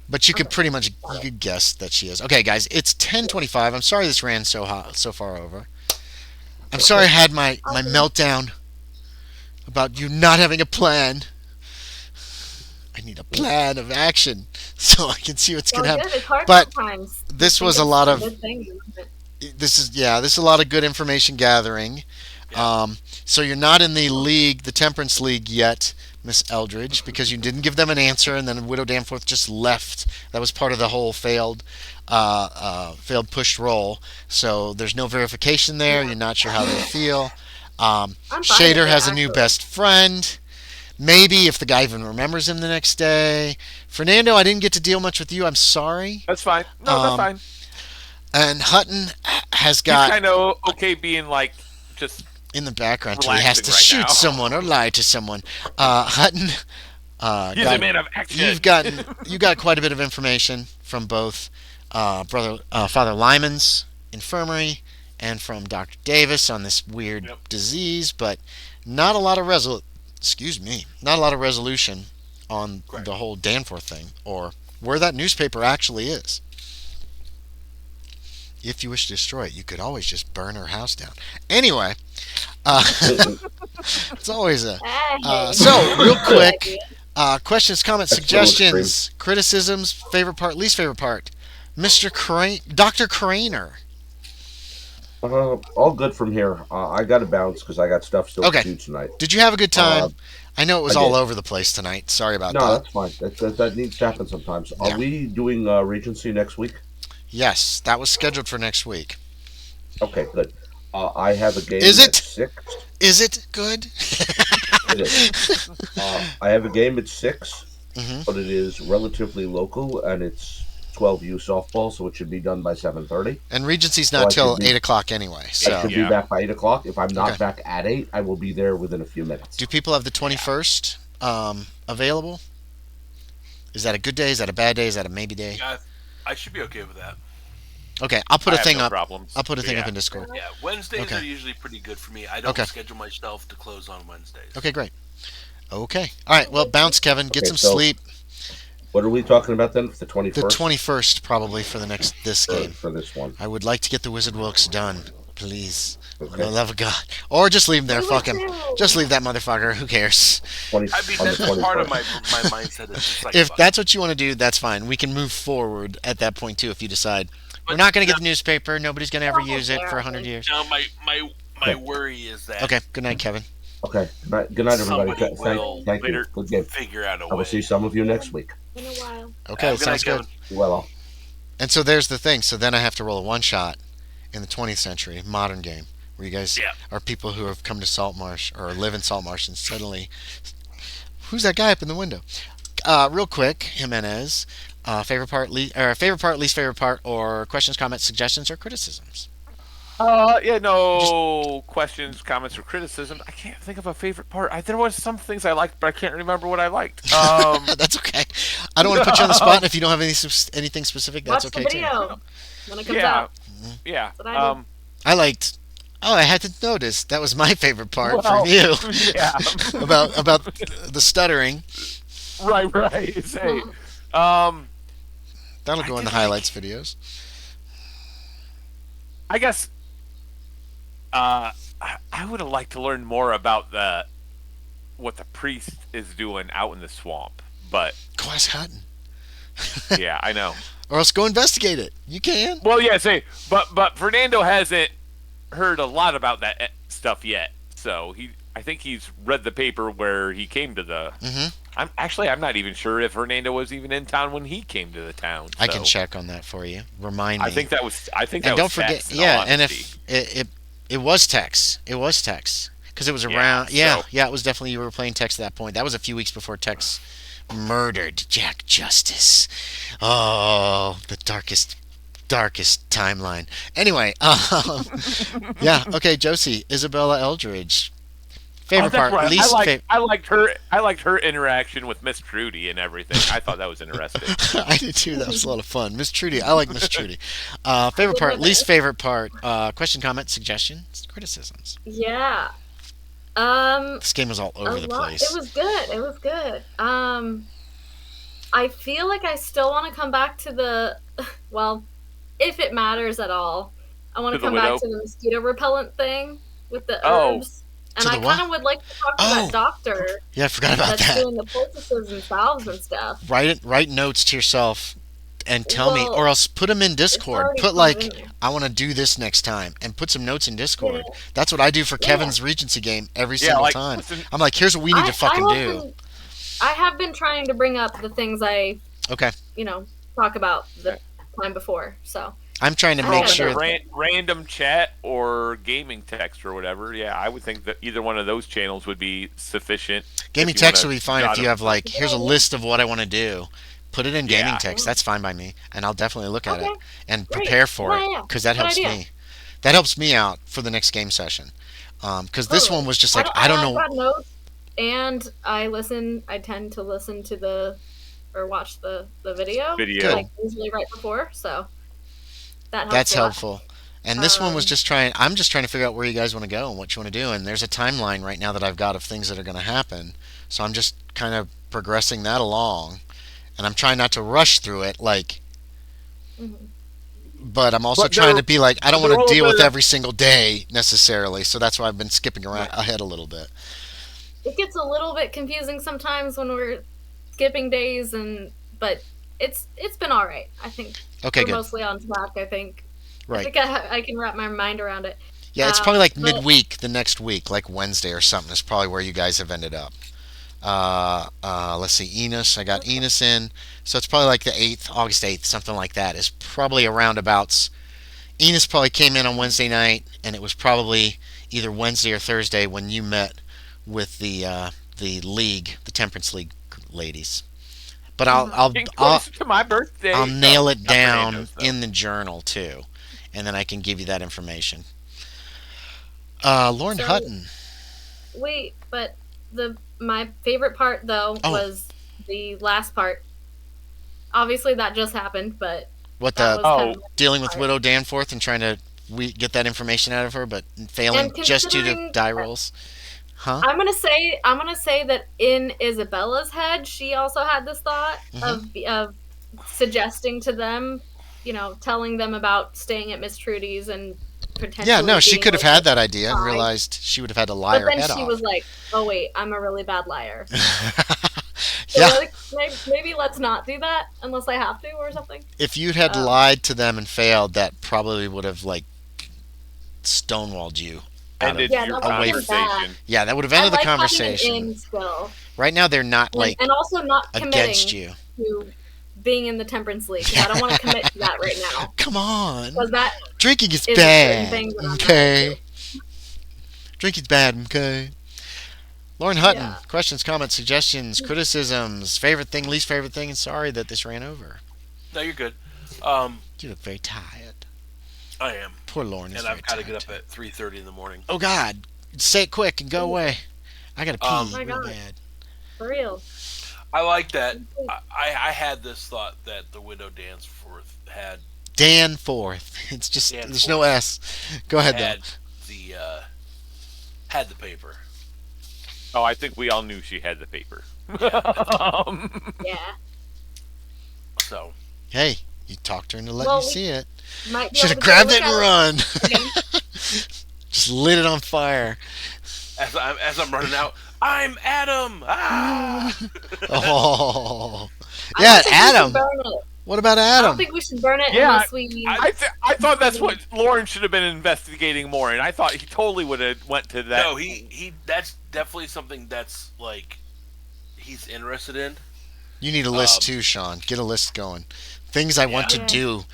But you could pretty much you could guess that she is. Okay, guys, it's 10:25. I'm sorry this ran so far over. I'm sorry I had my meltdown about you not having a plan. I need a plan of action so I can see what's Well, gonna good. happen. It's hard But sometimes. this I was think a it's lot of good thing. this is a lot of good information gathering. So you're not in the league, the Temperance League yet, Miss Eldridge, because you didn't give them an answer, and then Widow Danforth just left. That was part of the whole failed pushed roll. So there's no verification there. Yeah. You're not sure how they feel. I'm fine with Shaeder it, has a new actually. best friend. Maybe if the guy even remembers him the next day. Fernando, I didn't get to deal much with you. I'm sorry. That's fine. No, that's fine. And Hutton has He's got kind of okay being like just in the background till he has to relaxing shoot right now. someone or lie to someone. Hutton, he's a man of action. you got quite a bit of information from both Father Lyman's infirmary and from Dr. Davis on this weird disease, but not a lot of not a lot of resolution on the whole Danforth thing or where that newspaper actually is. If you wish to destroy it, you could always just burn her house down. Anyway, it's always a Hey. so real Good quick. idea. Questions, comments, That's a little suggestions, criticisms, favorite part, least favorite part. Dr. Kreiner. All good from here. I got to bounce because I got stuff still Okay. to do tonight. Did you have a good time? Uh, I know it was I all did. over the place tonight. Sorry about No, that. that's fine. That needs to happen sometimes. Yeah. Are we doing Regency next week? Yes, that was scheduled for next week. Okay, good. I have a game Is at it? 6. Is it good? It is. I have a game at 6, Mhm. but it is relatively local, and it's 12U softball, so it should be done by 7:30. And Regency's So not I till should be- 8 o'clock anyway. I So, should be Yeah. back by 8 o'clock. If I'm not Okay. back at 8, I will be there within a few minutes. do people have the 21st available? Is that a good day? Is that a bad day? Is that a maybe day? I should be okay with that. Okay, I'll put I a have thing no up. problems. I'll put a thing Yeah. up in Discord. Yeah, Wednesdays Okay. are usually pretty good for me. I don't Okay. schedule myself to close on Wednesdays. Okay, great. Okay. All right. Well, bounce, Kevin. Get Okay, some so sleep. What are we talking about then for the 21st? The 21st probably for this game. for this one. I would like to get the Wizard Wilkes done, please. For Okay. the love of God. Or just leave him there. We Fuck would him. too. Just leave that motherfucker. Who cares? 20, I mean, on the that's just part of 21st. my mindset. Is just like, If fuck. that's what you want to do, that's fine. We can move forward at that point too. If you decide we're But not going to get no- the newspaper, nobody's going to ever Almost use it there, for I 100 think. years. No, my worry is that Okay. Good night, Kevin. Okay. Good night, everybody. Somebody will Thank you. later Good game. figure out a I way. will see some of you next week. In a while. Okay, Have a sounds night, good. Kevin. Well, And so there's the thing. So then I have to roll a one shot in the 20th century modern game, where you guys Yeah. are people who have come to Saltmarsh or live in Saltmarsh, and suddenly, who's that guy up in the window? Real quick, Jimenez. Favorite part, least favorite part, or questions, comments, suggestions, or criticisms. Yeah, no questions, comments, or criticisms. I can't think of a favorite part. There was some things I liked, but I can't remember what I liked. That's okay. I don't want to put you on the spot. And if you don't have anything specific, that's Watch okay the too. video when it comes yeah, out. yeah. That's what I do. I liked. Oh, I had to notice that was my favorite part Well, from you yeah. about the stuttering. right. Say, That'll I go in did the like- highlights videos. I guess I would have liked to learn more about what the priest is doing out in the swamp. But Go ask Hutton. yeah, I know. Or else go investigate it. You can. Well, yeah, but Fernando hasn't heard a lot about that stuff yet. So I think he's read the paper where he came to the. I'm not even sure if Fernando was even in town when he came to the town. So. I can check on that for you. Remind me. I think that was. And don't forget. Yeah, and if it was Tex, because it was around. Yeah, it was definitely you were playing Tex at that point. That was a few weeks before Tex murdered Jack Justice. Oh, the darkest timeline. Anyway, yeah, okay, Josie, Isabella Eldridge. Favorite part, right. least favorite. I liked her interaction with Miss Trudy and everything. I thought that was interesting. I did too. That was a lot of fun. Miss Trudy, I like Miss Trudy. Favorite part, least favorite part. Question, comment, suggestions, criticisms. Yeah. This game was all over the place. It was good. I feel like I still want to come back to the, well, if it matters at all, I want to come back to the mosquito repellent thing with the herbs. And I kind of would like to talk to that doctor. Yeah, I forgot about that's that. doing the poultices and salves and stuff. Write notes to yourself and tell me, or else put them in Discord. Put I want to do this next time, and put some notes in Discord. Yeah. That's what I do for Kevin's Regency game every single time. Listen, I'm like, here's what we need to fucking do. I have been trying to bring up the things I, talk about the time before. So I'm trying to make sure. Random chat or gaming text or whatever. Yeah, I would think that either one of those channels would be sufficient. Gaming text would be fine if you have here's a list of what I want to do. Put it in gaming text. That's fine by me, and I'll definitely look at it and prepare for it because that helps me. That helps me out for the next game session. Because this one was just I don't know. I've got notes, and I tend to listen to watch the video. Usually right before, so. That's helpful. And this one was I'm just trying to figure out where you guys want to go and what you want to do. And there's a timeline right now that I've got of things that are going to happen. So I'm just kind of progressing that along. And I'm trying not to rush through it, but I'm also trying to be I don't want to deal with every single day necessarily. So that's why I've been skipping ahead a little bit. It gets a little bit confusing sometimes when we're skipping days, but it's been all right, I think. Okay, we're mostly on track, I think. Right. I think I can wrap my mind around it. Yeah, it's probably midweek the next week, like Wednesday or something. Is probably where you guys have ended up. Let's see, Enos. I got Enos in, so it's probably like the 8th, August 8th, something like that. Is probably around abouts. Enos probably came in on Wednesday night, and it was probably either Wednesday or Thursday when you met with the league, the Temperance League ladies. But I'll to my birthday. I'll nail it down in the journal too, and then I can give you that information. Loren Hutton. Wait, but my favorite part though was the last part. Obviously, that just happened, but dealing with Widow Danforth and trying to get that information out of her, but failing just due to die rolls. Huh? I'm gonna say that in Isabella's head, she also had this thought of suggesting to them, telling them about staying at Miss Trudy's and potentially. Yeah, no, she could have had that idea and realized she would have had to lie her head off. But then she was like, "Oh wait, I'm a really bad liar." Maybe let's not do that unless I have to or something. If you'd had lied to them and failed, that probably would have stonewalled you. Ended your conversation. Yeah, that would have ended the conversation. Right now, they're not and also not against you to being in the Temperance League. I don't want to commit to that right now. Come on, that drinking is bad. Okay, drinking's bad. Okay. Loren Hutton, questions, comments, suggestions, criticisms, favorite thing, least favorite thing, and sorry that this ran over. No, you're good. You look very tired. I am. Poor Loren is and very I've got to tired. get up at 3:30 in the morning. Oh God! Say it quick and go away. I gotta pee real bad. For real. I like that. I had this thought that the Widow Danforth had. Danforth. It's just there's no S. Go ahead though. Had the paper. Oh, I think we all knew she had the paper. Yeah. So. Hey, You talked her into letting Well, you see it. Might be Should able have to get a grabbed look it and at run. again. Just lit it on fire. As I'm running out, I'm Adam. Ah! Oh. I Yeah, don't think we should Adam. burn it. What about I don't Adam? think we should burn it Yeah, unless we. I thought that's what Loren should have been investigating more, and I thought he totally would have went to that. No, he. That's definitely something that's like he's interested in. You need a list too, Sean. Get a list going. Things I want to Yeah. do.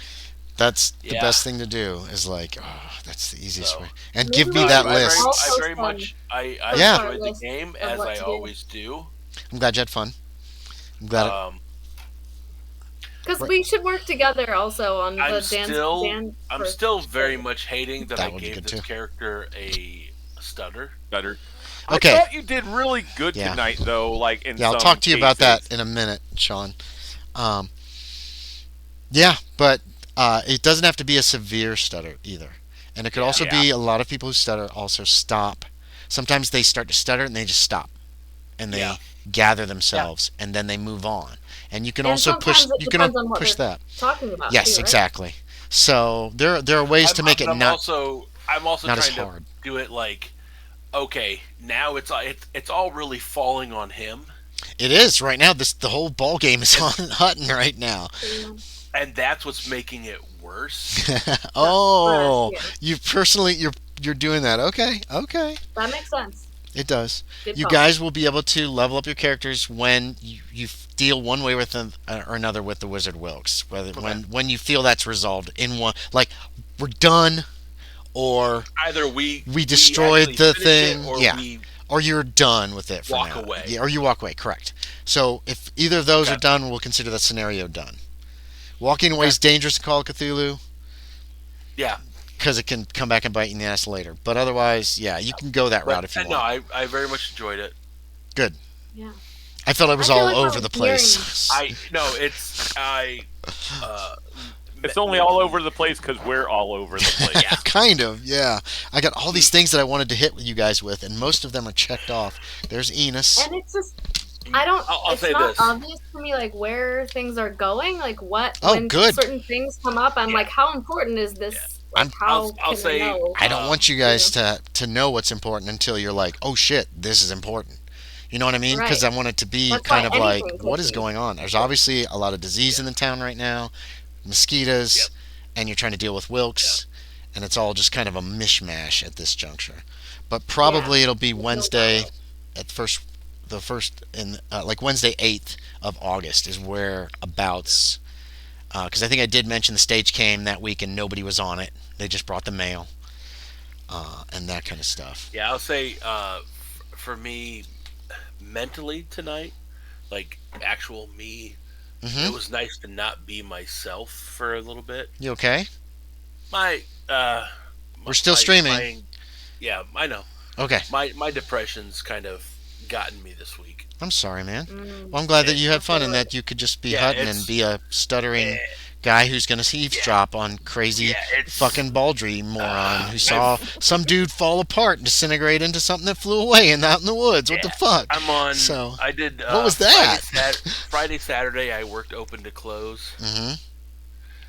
That's the Yeah. best thing to do. Is like, oh, that's the easiest So- way. And Maybe give me we that should list. also I very send much. I Yeah. enjoyed the list game of as what I to do. always do. I'm glad you had fun. I'm glad. Because we should work together also on the I'm dance. I'm still very much hating that That I would be gave good, this too. character a stutter. Better. Okay. I thought you did really good Yeah. tonight, though. Like in Yeah, I'll some talk to you about that cases. in a minute, Sean. Yeah, but it doesn't have to be a severe stutter either. And it could also Yeah. be a lot of people who stutter also stop. Sometimes they start to stutter and they just stop. And they Yeah. gather themselves and then they move on. And you can And also push sometimes it you can depends on what push they're that. talking about. Yes, too, right? exactly. So there are ways to make it I'm not also not as trying to hard. do it like, okay, now it's all really falling on him, It is right now. The whole ball game is on Hutton right now. and that's what's making it worse. Oh, Yeah. you're doing that. Okay, okay. That makes sense. It does. Good You call. guys will be able to level up your characters when you deal one way with them or another with the Wizard Wilkes. Whether when you feel that's resolved in one, like we're done, or Either we destroyed actually the finish thing, it, or yeah. we or you're done with it for Walk now. away. Yeah, or you walk away. Correct. So if either of those Okay. are done, we'll consider that scenario done. Walking away is dangerous in Call of Cthulhu yeah. because it can come back and bite you in the ass later. But otherwise, yeah, you can go that route if you No, want. I very much enjoyed it. Good. Yeah. I felt it was I feel all like over I'm the place. It's only all over the place because we're all over the place. Yeah. Kind of, yeah. I got all these things that I wanted to hit with you guys with, and most of them are checked off. There's Enos. And it's just, I don't. I'll it's say not this. obvious to me like where things are going, like what. Oh, when good. certain things come up, I'm Yeah. like, how important is this? Like, I'm- how I'll can say- I know? I don't want you guys to know what's important until you're like, oh shit, this is important. You know what I mean? Because Right. I want it to be That's kind why of like, anything could what is be. going on? There's obviously a lot of disease in the town right now, mosquitoes, Yep. and you're trying to deal with Wilkes, and it's all just kind of a mishmash at this juncture. But probably it'll be Wednesday at the first in like Wednesday 8th of August is where abouts. Because I think I did mention the stage came that week and nobody was on it. They just brought the mail and that kind of stuff. Yeah, I'll say for me, mentally tonight, like actual me, Hmm it was nice to not be myself for a little bit. You okay? We're still streaming. Yeah, I know. Okay. My depression's kind of gotten me this week. I'm sorry, man. Mm. Well, I'm glad that you had I fun feel and it. that you could just be Yeah, Hutton it's- and be a stuttering guy who's going to eavesdrop on crazy Yeah, it's fucking Baldry moron who saw some dude fall apart and disintegrate into something that flew away and out in the woods. What the Yeah. fuck? I'm on. So, I did. what was that? Friday, Saturday, I worked open to close, Mm-hmm.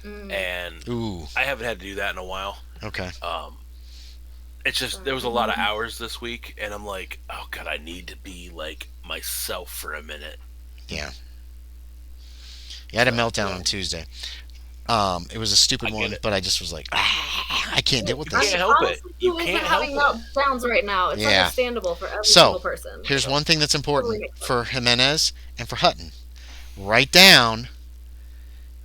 Mm. and Ooh. I haven't had to do that in a while. Okay. It's just there was a lot of hours this week, and I'm like, oh god, I need to be like myself for a minute. Yeah. You had a meltdown on Tuesday. It was a stupid I get one, it. but I just was like, I can't deal with You this. can't help it. Honestly, You who isn't can't having help meltdowns right now? It's Yeah. understandable for every So, single person. Here's one thing that's important Ridiculous. for Jimenez and for Hutton. Write down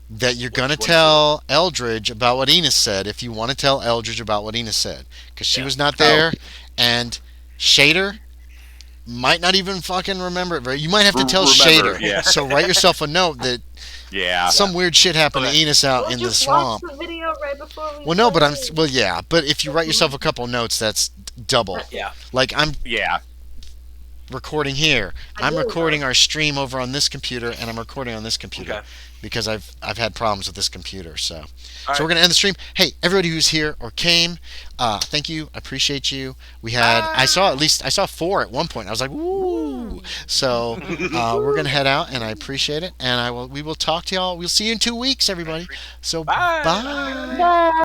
that you're going to What is tell Eldridge about what Enos said if you want to tell Eldridge about what Enos said. Because she Yeah. was not there, and Shaeder might not even fucking remember it. You might have to tell Remember, Shaeder. yeah. So write yourself a note that Yeah. some weird shit happened to Okay. Enos out We'll in the just swamp. watch the video right before we Well, no, but play. yeah. But if you write yourself a couple notes, that's double. Yeah, Like I'm Yeah. recording here. I I'm do, recording our stream over on this computer, and I'm recording on this computer Okay. because I've had problems with this computer. So, right. we're gonna end the stream. Hey, everybody who's here or came, thank you. I appreciate you. We had I saw 4 at one point. I was like, ooh. Woo! So we're gonna head out, and I appreciate it. And we will talk to y'all. We'll see you in 2 weeks, everybody. So Bye. bye. Bye.